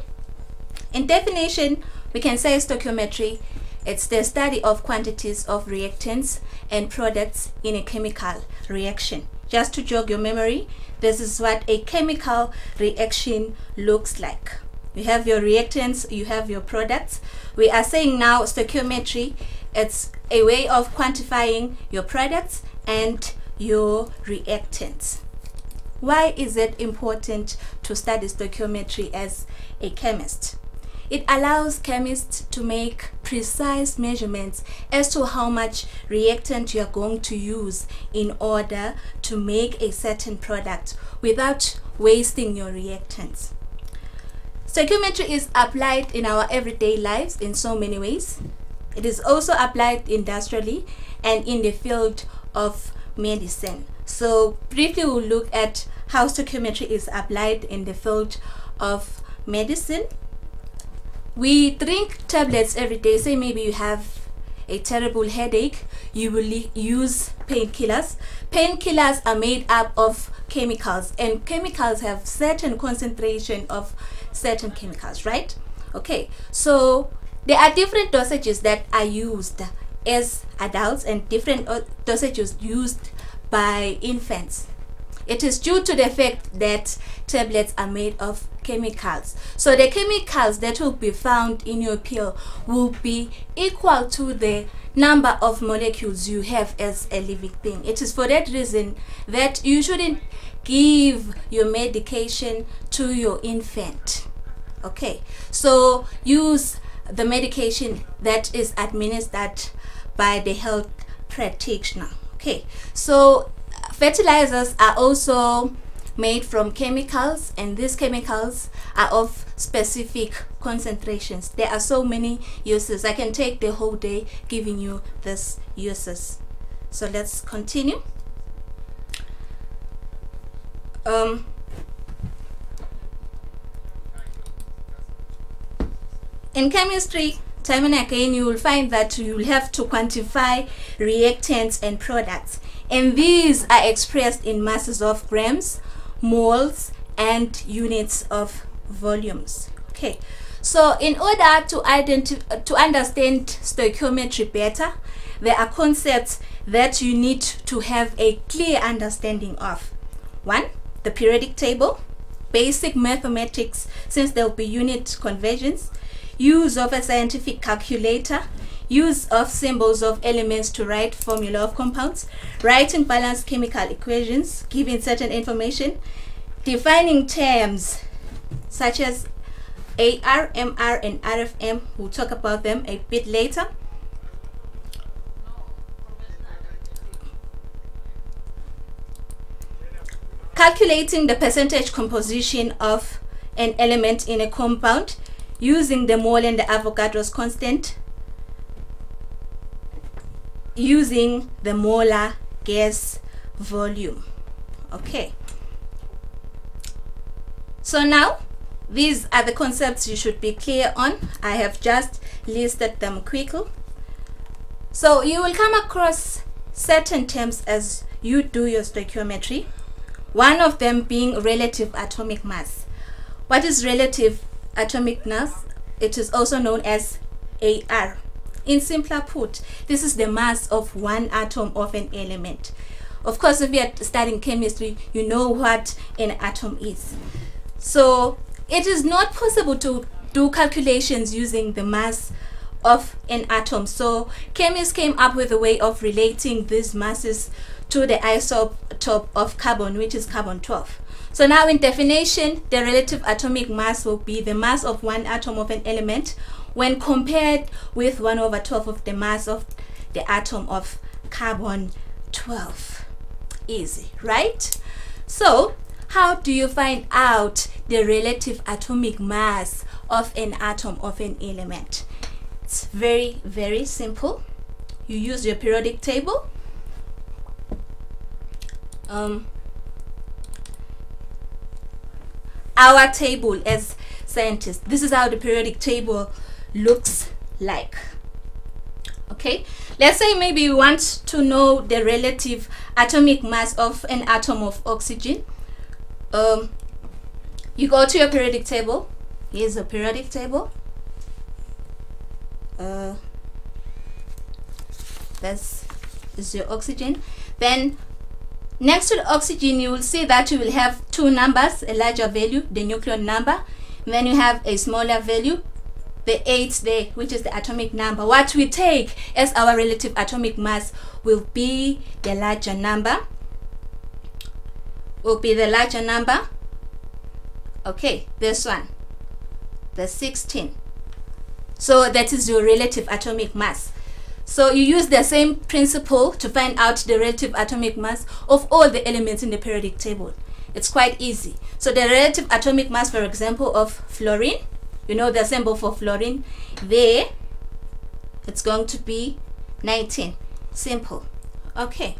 In definition, we can say stoichiometry, it's the study of quantities of reactants and products in a chemical reaction. Just to jog your memory, this is what a chemical reaction looks like. You have your reactants, you have your products. We are saying now stoichiometry, it's a way of quantifying your products and your reactants. Why is it important to study stoichiometry as a chemist? It allows chemists to make precise measurements as to how much reactant you are going to use in order to make a certain product without wasting your reactants. Stoichiometry is applied in our everyday lives in so many ways. It is also applied industrially and in the field of medicine. So briefly we'll look at how stoichiometry is applied in the field of medicine. We drink tablets every day. Say maybe you have a terrible headache, you will use painkillers. Painkillers are made up of chemicals, and chemicals have certain concentration of certain chemicals, right? Okay, so there are different dosages that are used as adults and different dosages used by infants. It is due to the fact that tablets are made of chemicals. So the chemicals that will be found in your pill will be equal to the number of molecules you have as a living thing. It is for that reason that you shouldn't give your medication to your infant. Okay, so use the medication that is administered by the health practitioner. Okay, so fertilizers are also made from chemicals, and these chemicals are of specific concentrations. There are so many uses. I can take the whole day giving you these uses. So let's continue. In chemistry, time and again, you will find that you will have to quantify reactants and products. And these are expressed in masses of grams, moles, and units of volumes. Okay, so in order to understand stoichiometry better, there are concepts that you need to have a clear understanding of. One, the periodic table, basic mathematics, since there will be unit conversions, use of a scientific calculator, use of symbols of elements to write formula of compounds, writing balanced chemical equations, giving certain information, defining terms such as AR, MR, and RFM. We'll talk about them a bit later. Calculating the percentage composition of an element in a compound using the mole and the Avogadro's constant, using the molar gas volume. Okay, so now these are the concepts you should be clear on. I have just listed them quickly. So you will come across certain terms as you do your stoichiometry, one of them being relative atomic mass. What is relative atomic mass? It is also known as AR. In simpler put, this is the mass of one atom of an element. Of course, if you are studying chemistry, you know what an atom is. So it is not possible to do calculations using the mass of an atom. So chemists came up with a way of relating these masses to the isotope of carbon, which is carbon-12. So now in definition, the relative atomic mass will be the mass of one atom of an element when compared with 1/12 of the mass of the atom of carbon-12. Easy, right? So how do you find out the relative atomic mass of an atom of an element? It's very, very simple. You use your periodic table. Our table, as scientists. This is how the periodic table looks like. Okay, let's say maybe you want to know the relative atomic mass of an atom of oxygen. You go to your periodic table. Here's a periodic table. This is your oxygen. Then next to the oxygen, you will see that you will have two numbers, a larger value, the nucleon number, and then you have a smaller value, the 8 there, which is the atomic number. What we take as our relative atomic mass will be the larger number. Okay, this one, the 16. So that is your relative atomic mass. So you use the same principle to find out the relative atomic mass of all the elements in the periodic table. It's quite easy. So the relative atomic mass, for example, of fluorine, you know the symbol for fluorine there, it's going to be 19. Simple. Okay,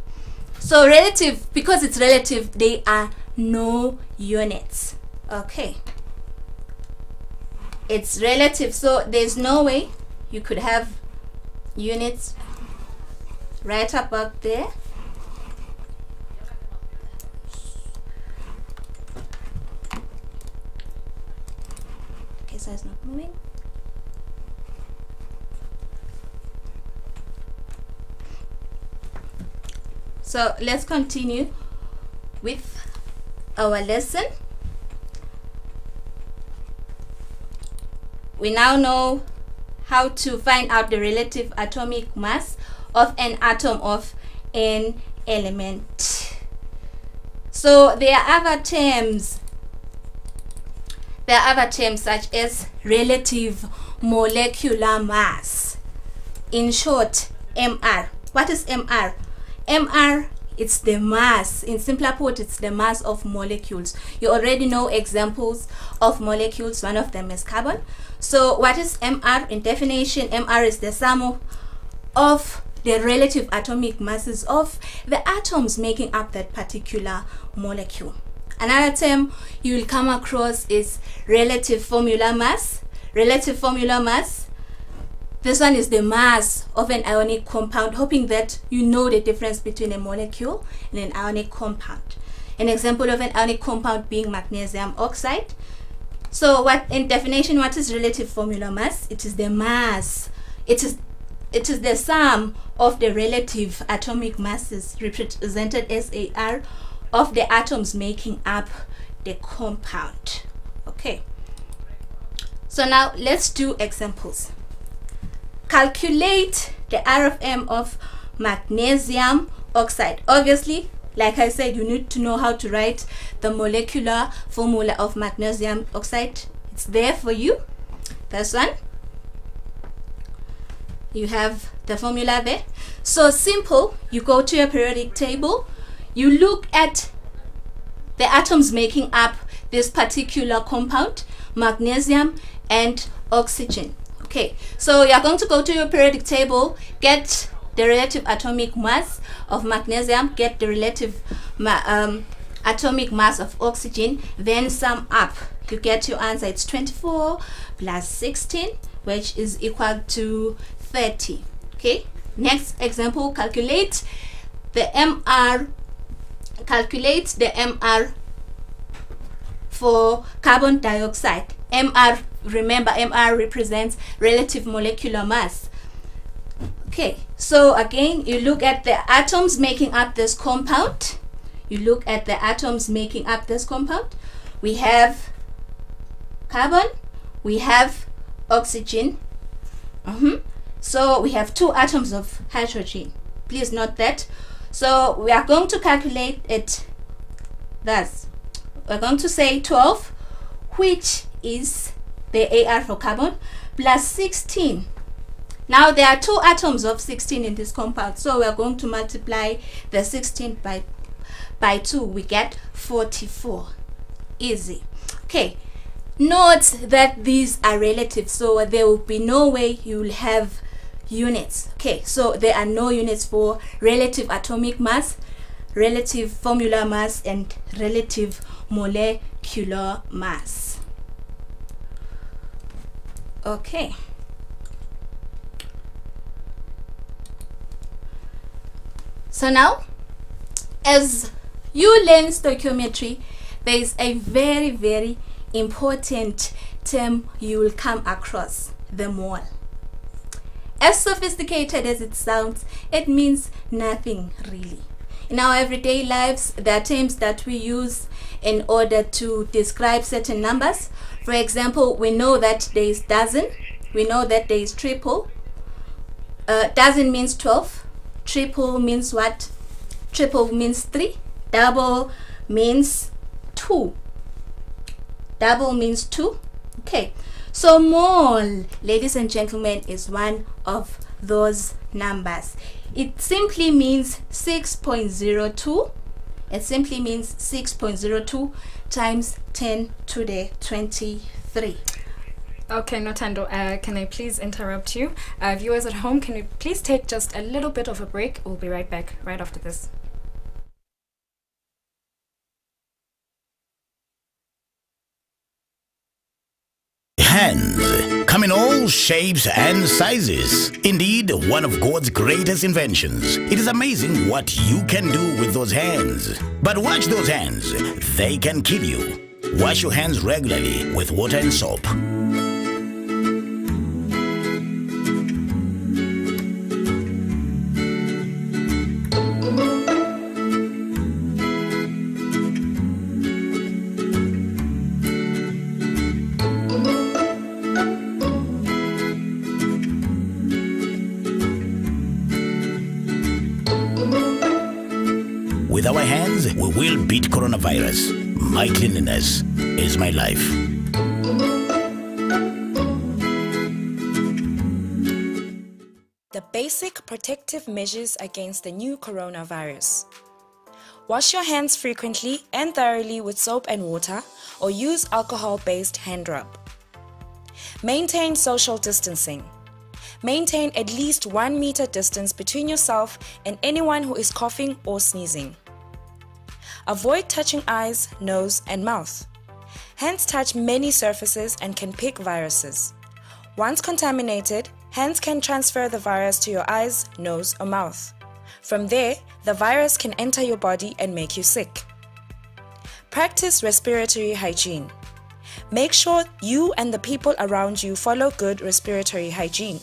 so relative, because it's relative, there are no units. Okay, it's relative, so there's no way you could have units right about there. Okay, so it's not moving. So let's continue with our lesson. We now know how to find out the relative atomic mass of an atom of an element. So there are other terms. There are other terms such as relative molecular mass. In short, MR. What is MR? MR, it's the mass. In simpler put, it's the mass of molecules. You already know examples of molecules. One of them is carbon. So what is MR? In definition, MR is the sum of the relative atomic masses of the atoms making up that particular molecule. Another term you will come across is relative formula mass. Relative formula mass, this one is the mass of an ionic compound, hoping that you know the difference between a molecule and an ionic compound. An example of an ionic compound being magnesium oxide. So what, in definition, what is relative formula mass? It is the mass. It is the sum of the relative atomic masses, represented as AR, of the atoms making up the compound. Okay. So now let's do examples. Calculate the RFM of magnesium oxide. Obviously, like I said, you need to know how to write the molecular formula of magnesium oxide. It's there for you. This one. You have the formula there. So simple. You go to your periodic table. You look at the atoms making up this particular compound, magnesium and oxygen. Okay, so you're going to go to your periodic table, get the relative atomic mass of magnesium, get the relative atomic mass of oxygen, then sum up. You get your answer. It's 24 plus 16, which is equal to 30. Okay, next example, calculate the MR. Calculate the MR for carbon dioxide. MR, remember, MR represents relative molecular mass. Okay, so again, you look at the atoms making up this compound. You look at the atoms making up this compound. We have carbon, we have oxygen. So we have 2 atoms of hydrogen. Please note that. So we are going to calculate it thus. We're going to say 12, which is the AR for carbon, plus 16. Now there are 2 atoms of 16 in this compound, so we're going to multiply the 16 by 2. We get 44. Easy. Okay, note that these are relative, so there will be no way you will have units. Okay, so there are no units for relative atomic mass, relative formula mass, and relative molecular mass. Okay. So now, as you learn stoichiometry, there is a very, very important term you will come across, the mole. As sophisticated as it sounds, it means nothing really. In our everyday lives, there are terms that we use in order to describe certain numbers. For example, we know that there is dozen, we know that there is triple. Dozen means 12, triple means what? Triple means 3, double means 2. Double means 2. Okay, so mole, ladies and gentlemen, is one of those numbers. It simply means 6.02. It simply means 6.02 times 10 to the 23. Okay, Notando, can I please interrupt you? Viewers at home, can you please take just a little bit of a break? We'll be right back right after this. Hands come in all shapes and sizes. Indeed, one of God's greatest inventions. It is amazing what you can do with those hands. But watch those hands. They can kill you. Wash your hands regularly with water and soap. With our hands, we will beat coronavirus. My cleanliness is my life. The basic protective measures against the new coronavirus. Wash your hands frequently and thoroughly with soap and water, or use alcohol-based hand rub. Maintain social distancing. Maintain at least 1 meter distance between yourself and anyone who is coughing or sneezing. Avoid touching eyes, nose, and mouth. Hands touch many surfaces and can pick viruses. Once contaminated, hands can transfer the virus to your eyes, nose, or mouth. From there, the virus can enter your body and make you sick. Practice respiratory hygiene. Make sure you and the people around you follow good respiratory hygiene.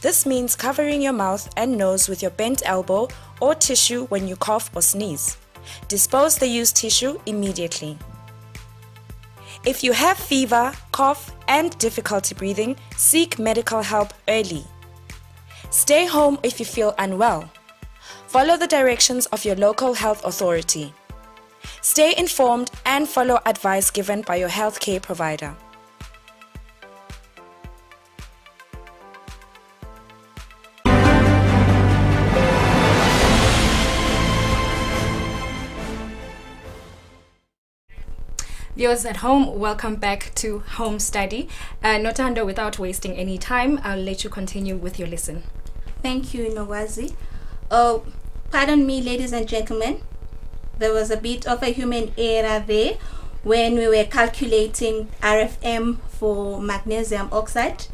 This means covering your mouth and nose with your bent elbow or tissue when you cough or sneeze. Dispose the used tissue immediately. If you have fever, cough, and difficulty breathing, seek medical help early. Stay home if you feel unwell. Follow the directions of your local health authority. Stay informed and follow advice given by your healthcare provider. Viewers at home, welcome back to Home Study. Notando, without wasting any time, I'll let you continue with your lesson. Thank you, Nowazi. Oh, pardon me, ladies and gentlemen. There was a bit of a human error there when we were calculating RFM for magnesium oxide.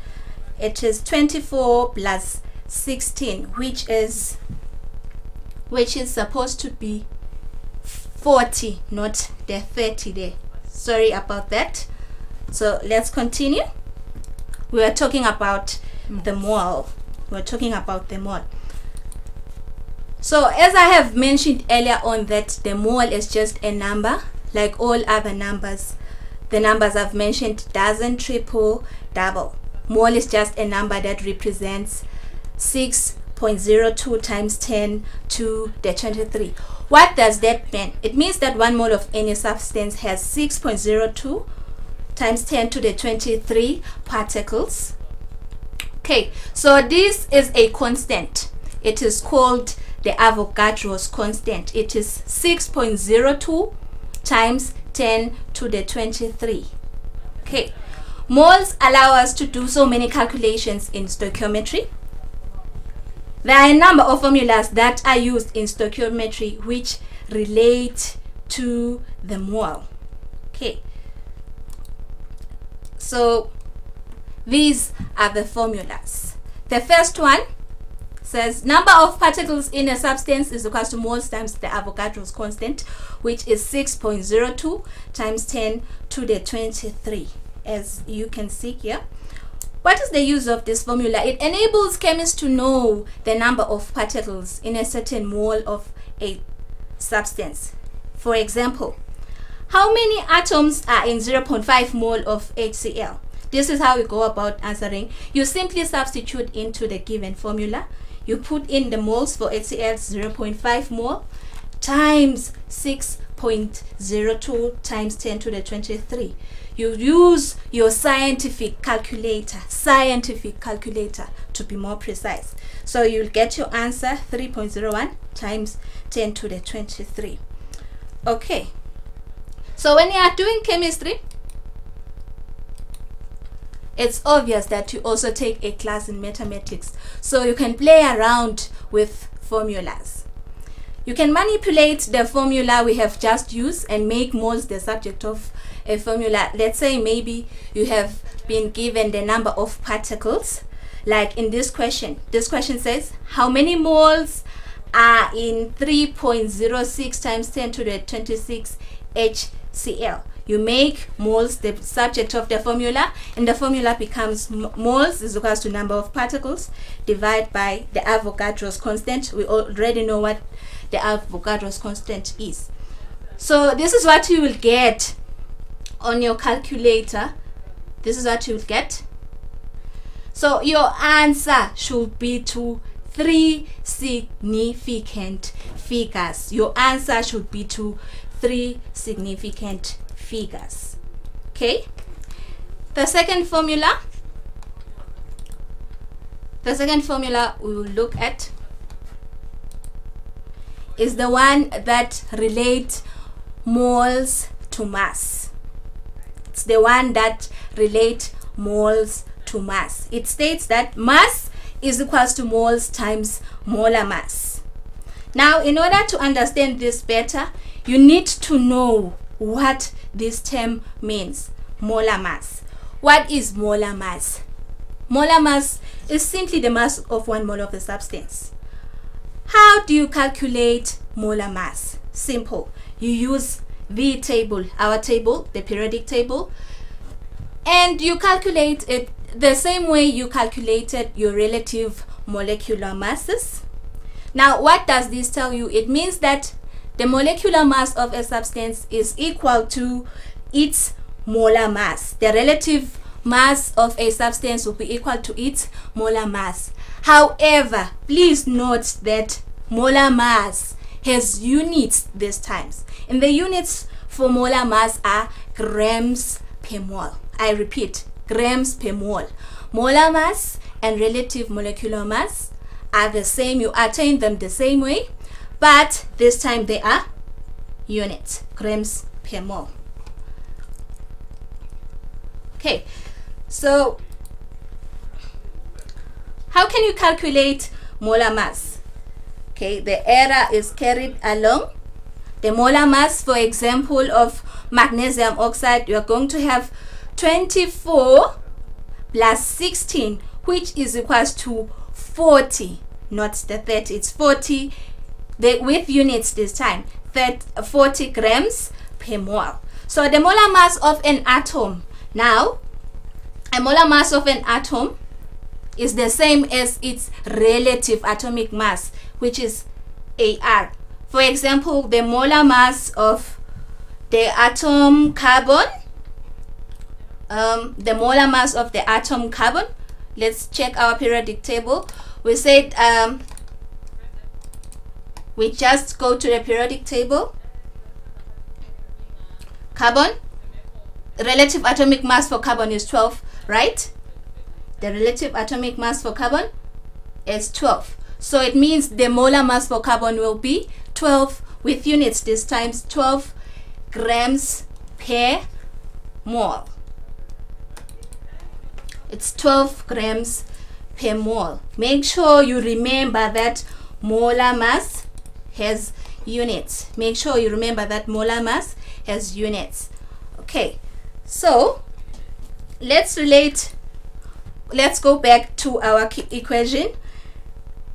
It is 24 plus 16, which is supposed to be 40, not the 30 there. Sorry about that. So let's continue. We are talking about the mole. So as I have mentioned earlier on, that the mole is just a number like all other numbers. The numbers I've mentioned, dozen, triple, double. Mole is just a number that represents 6.02 times 10 to the 23. What does that mean? It means that 1 mole of any substance has 6.02 times 10 to the 23 particles. Okay, so this is a constant. It is called the Avogadro's constant. It is 6.02 times 10 to the 23. Okay, moles allow us to do so many calculations in stoichiometry. There are a number of formulas that are used in stoichiometry which relate to the mole. Okay, so These are the formulas. The first one says number of particles in a substance is equal to moles times the Avogadro's constant, which is 6.02 times 10 to the 23, as you can see here. What is the use of this formula? It enables chemists to know the number of particles in a certain mole of a substance. For example, how many atoms are in 0.5 mole of HCl? This is how we go about answering. You simply substitute into the given formula. You put in the moles for HCl 0.5 mole times 6.02 times 10 to the 23. You use your scientific calculator to be more precise. So you'll get your answer 3.01 times 10 to the 23. Okay. So when you are doing chemistry, it's obvious that you also take a class in mathematics, so you can play around with formulas. You can manipulate the formula we have just used and make moles the subject of a formula. Let's say maybe you have been given the number of particles, like in this question. This question says how many moles are in 3.06 times 10 to the 26 HCl. You make moles the subject of the formula, and the formula becomes moles is equal to number of particles divided by the Avogadro's constant. We already know what the Avogadro's constant is. So this is what you will get on your calculator. This is what you will get. So your answer should be to 3 significant figures. Your answer should be to 3 significant figures. Okay. The second formula we will look at is the one that relates moles to mass. It's the one that relates moles to mass. It states that mass is equal to moles times molar mass. Now, in order to understand this better, you need to know what this term means. Molar mass. What is molar mass? Molar mass is simply the mass of 1 mole of the substance. How do you calculate molar mass? Simple. You use the table, our table, the periodic table, and you calculate it the same way you calculated your relative molecular masses. Now, what does this tell you? It means that the molecular mass of a substance is equal to its molar mass. The relative mass of a substance will be equal to its molar mass. However, please note that molar mass has units this time. And the units for molar mass are grams per mole. I repeat, grams per mole. Molar mass and relative molecular mass are the same. You attain them the same way, but this time they are units, grams per mole. Okay, so how can you calculate molar mass? Okay, the error is carried along. The molar mass, for example, of magnesium oxide, you are going to have 24 plus 16, which is equals to 40, not the 30, it's 40, with units this time, 40 grams per mole. So the molar mass of an atom, now, a molar mass of an atom is the same as its relative atomic mass, which is AR. For example, the molar mass of the atom carbon, let's check our periodic table. We said we just go to the periodic table. Carbon, relative atomic mass for carbon is 12, right? The relative atomic mass for carbon is 12. So it means the molar mass for carbon will be 12 with units this times 12 grams per mole. It's 12 grams per mole. Make sure you remember that molar mass has units. Make sure you remember that molar mass has units. Okay, so let's relate let's go back to our equation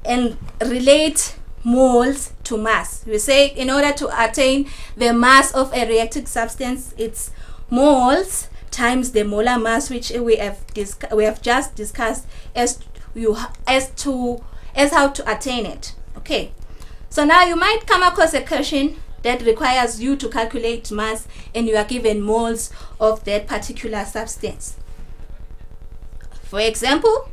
and relate moles to mass. We say in order to attain the mass of a reactive substance, it's moles times the molar mass, which we have just discussed as how to attain it. Okay, so now you might come across a question that requires you to calculate mass and you are given moles of that particular substance. For example,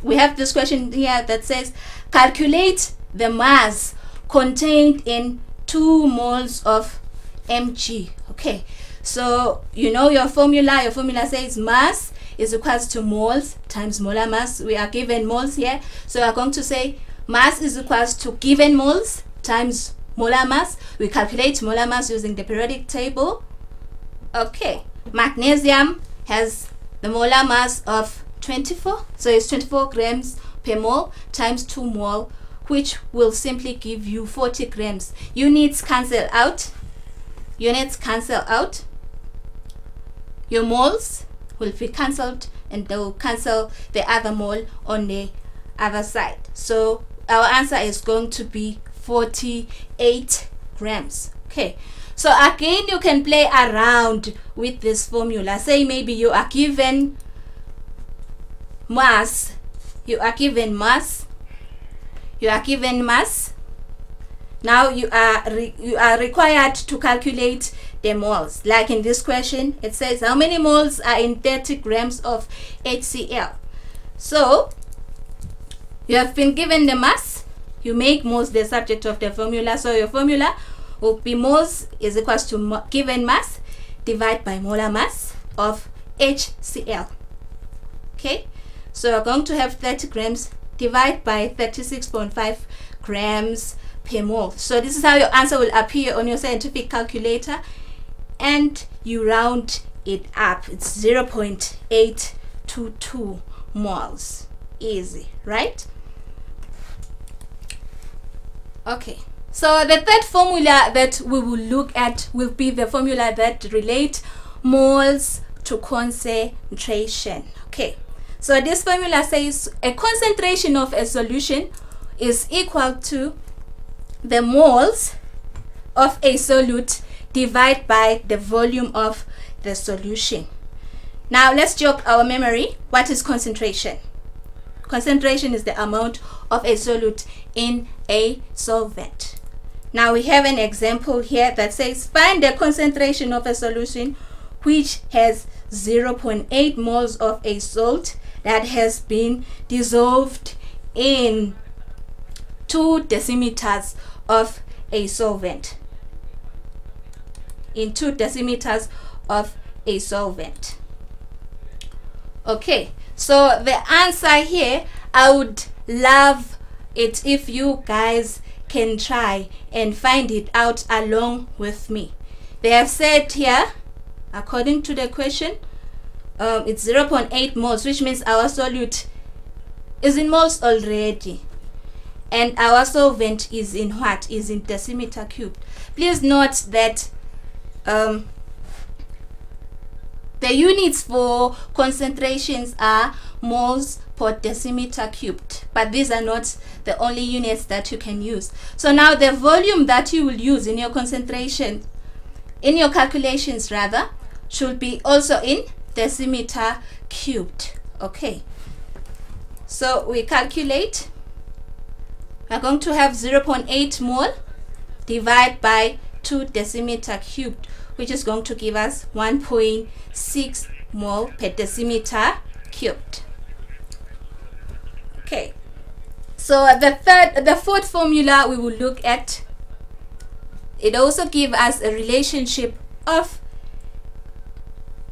we have this question here that says calculate the mass contained in 2 moles of Mg. Okay, so you know your formula. Your formula says mass is equals to moles times molar mass. We are given moles here, so we are going to say mass is equals to given moles times molar mass. We calculate molar mass using the periodic table. Okay, magnesium has the molar mass of 24, so it's 24 grams per mole times 2 mole, which will simply give you 40 grams. Units cancel out. Units cancel out. Your moles will be cancelled, and they will cancel the other mole on the other side. So our answer is going to be 48 grams. Okay, so again you can play around with this formula. Say maybe you are given mass, you are given mass. Now you are required to calculate the moles. Like in this question, it says how many moles are in 30 grams of HCl. So you have been given the mass, you make moles the subject of the formula. So your formula will be moles is equals to given mass divided by molar mass of HCl. Okay, so you're going to have 30 grams divided by 36.5 grams per mole. So this is how your answer will appear on your scientific calculator, and you round it up. It's 0.822 moles. Easy, right? Okay, so the third formula that we will look at will be the formula that relate moles to concentration. Okay, so this formula says a concentration of a solution is equal to the moles of a solute divided by the volume of the solution. Now let's jog our memory. What is concentration? Concentration is the amount of a solute in a solvent. Now we have an example here that says find the concentration of a solution which has 0.8 moles of a salt that has been dissolved in 2 decimeters of a solvent. In 2 decimeters of a solvent. Okay, so the answer here, I would love it if you guys can try and find it out along with me. They have said here, according to the question, it's 0.8 moles, which means our solute is in moles already, and our solvent is in what? Is in decimeter cubed. Please note that the units for concentrations are moles per decimeter cubed, but these are not the only units that you can use. So now the volume that you will use in your concentration, in your calculations rather, should be also in decimeter cubed. Okay, so we calculate. We're going to have 0.8 mole divided by 2 decimeter cubed, which is going to give us 1.6 mole per decimeter cubed. Okay, so the fourth formula we will look at, it also gives us a relationship of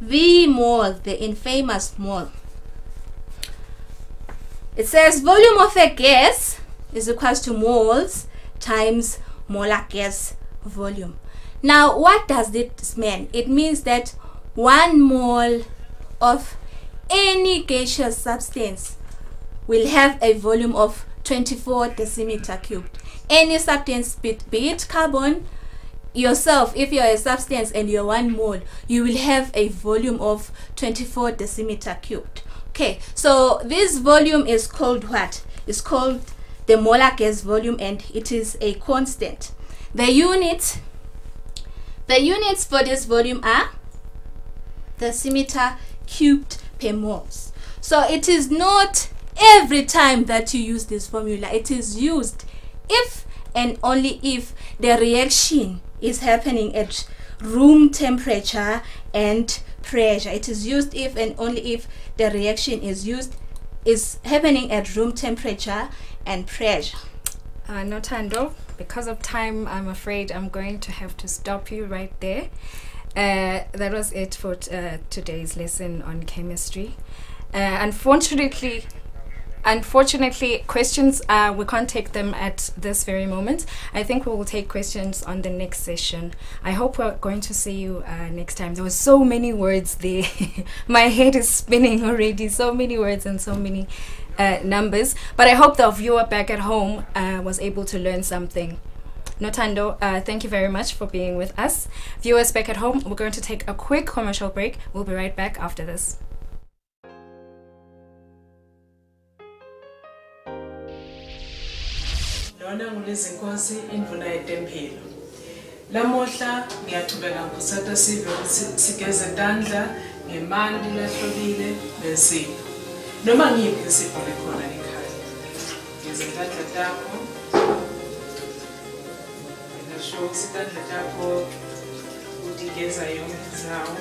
the mole, the infamous mole. It says volume of a gas is equals to moles times molar gas volume. Now what does this mean? It means that 1 mole of any gaseous substance will have a volume of 24 decimeter cubed. Any substance, be it carbon, yourself, if you're a substance and you're 1 mole, you will have a volume of 24 decimeter cubed. Okay, so this volume is called what? It's called the molar gas volume, and it is a constant. The units for this volume are decimeter cubed per moles. So it is not every time that you use this formula. It is used if and only if the reaction is happening at room temperature and pressure. It is used if and only if the reaction is happening at room temperature and pressure. Notando, because of time, I'm afraid I'm going to have to stop you right there. That was it for today's lesson on chemistry. Unfortunately, questions, we can't take them at this very moment. I think we will take questions on the next session. I hope we're going to see you next time. There were so many words there. My head is spinning already. So many words and so many numbers. But I hope the viewer back at home was able to learn something. Notando, thank you very much for being with us. Viewers back at home, we're going to take a quick commercial break. We'll be right back after this. Lona ngulezinkosi indvuna yetempilo. Lamuhla ngiyachubeka ngosata sive sigeze tandla ngemanti lahlobile nesipho. Noma ngiyiphi isipho lekhona ekhaya. Geze tandla takho. Ngisho ukuthi tandla takho utigeza yonke indzawo.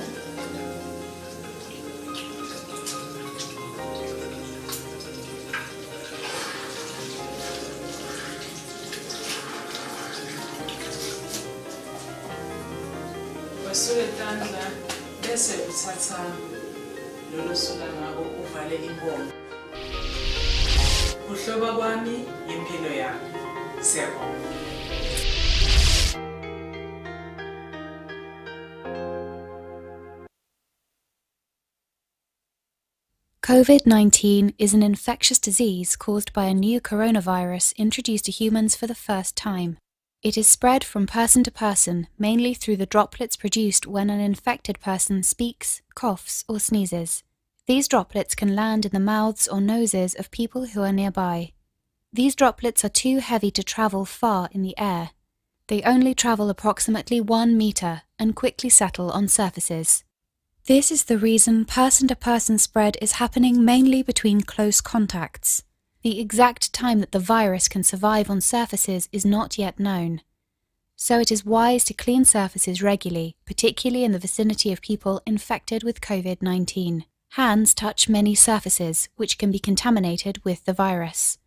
Wasule tandla bese uthatha lolo sula ngako uvale imbomo. Uhloba kwami impilo yami. Siyabonga. COVID-19 is an infectious disease caused by a new coronavirus introduced to humans for the first time. It is spread from person to person, mainly through the droplets produced when an infected person speaks, coughs, or sneezes. These droplets can land in the mouths or noses of people who are nearby. These droplets are too heavy to travel far in the air. They only travel approximately 1 meter and quickly settle on surfaces. This is the reason person-to-person spread is happening mainly between close contacts. The exact time that the virus can survive on surfaces is not yet known. So it is wise to clean surfaces regularly, particularly in the vicinity of people infected with COVID-19. Hands touch many surfaces, which can be contaminated with the virus.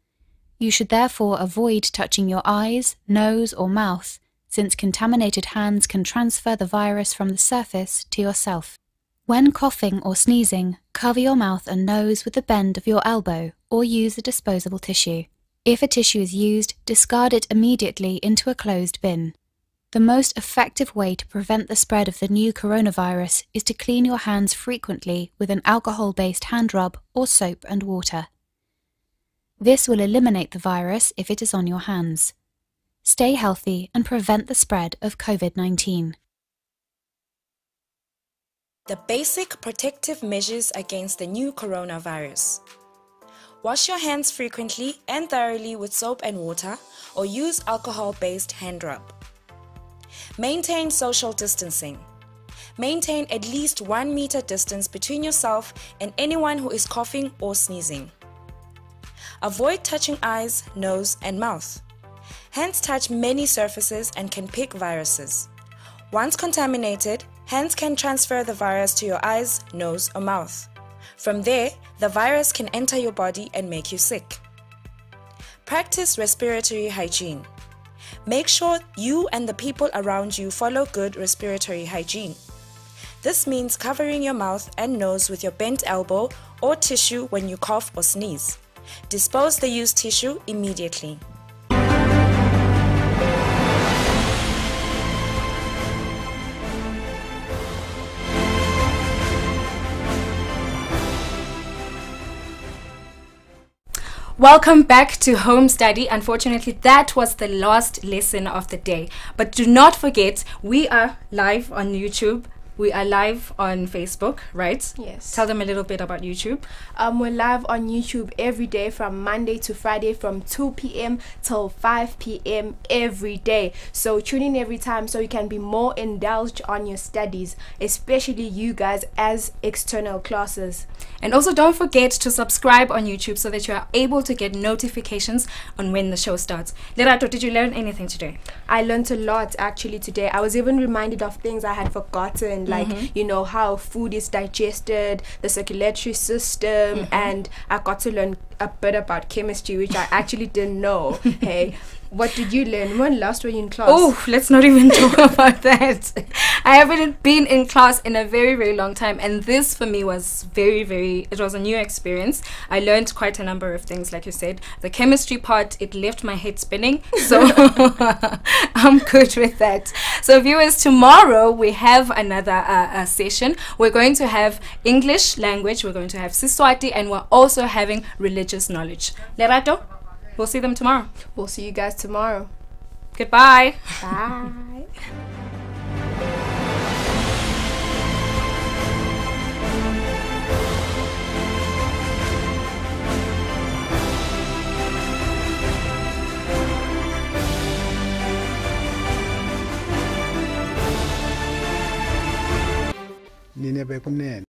You should therefore avoid touching your eyes, nose, or mouth, since contaminated hands can transfer the virus from the surface to yourself. When coughing or sneezing, cover your mouth and nose with the bend of your elbow or use a disposable tissue. If a tissue is used, discard it immediately into a closed bin. The most effective way to prevent the spread of the new coronavirus is to clean your hands frequently with an alcohol-based hand rub or soap and water. This will eliminate the virus if it is on your hands. Stay healthy and prevent the spread of COVID-19. The basic protective measures against the new coronavirus. Wash your hands frequently and thoroughly with soap and water or use alcohol-based hand rub. Maintain social distancing. Maintain at least 1 meter distance between yourself and anyone who is coughing or sneezing. Avoid touching eyes, nose, and mouth. Hands touch many surfaces and can pick viruses. Once contaminated, hands can transfer the virus to your eyes, nose, or mouth. From there, the virus can enter your body and make you sick. Practice respiratory hygiene. Make sure you and the people around you follow good respiratory hygiene. This means covering your mouth and nose with your bent elbow or tissue when you cough or sneeze. Dispose the used tissue immediately. Welcome back to Home Study. Unfortunately, that was the last lesson of the day. But do not forget, we are live on YouTube We are live on Facebook, right? Yes. Tell them a little bit about YouTube. We're live on YouTube every day from Monday to Friday from 2 p.m. till 5 p.m. every day. So tune in every time so you can be more indulged on your studies, especially you guys as external classes. And also don't forget to subscribe on YouTube so that you are able to get notifications on when the show starts. Lerato, did you learn anything today? I learned a lot actually today. I was even reminded of things I had forgotten, like, you know, how food is digested, the circulatory system, and I got to learn a bit about chemistry, which I actually didn't know. Hey, what did you learn? When last were you in class? Oh, let's not even talk about that. I haven't been in class in a very, very long time, and this for me was it was a new experience. I learned quite a number of things, like you said. The chemistry part, it left my head spinning, so I'm good with that. So viewers, tomorrow we have another session. We're going to have English language, we're going to have Siswati, and we're also having religious knowledge. Lerato? We'll see them tomorrow. We'll see you guys tomorrow. Goodbye. Bye. Nine bekunene.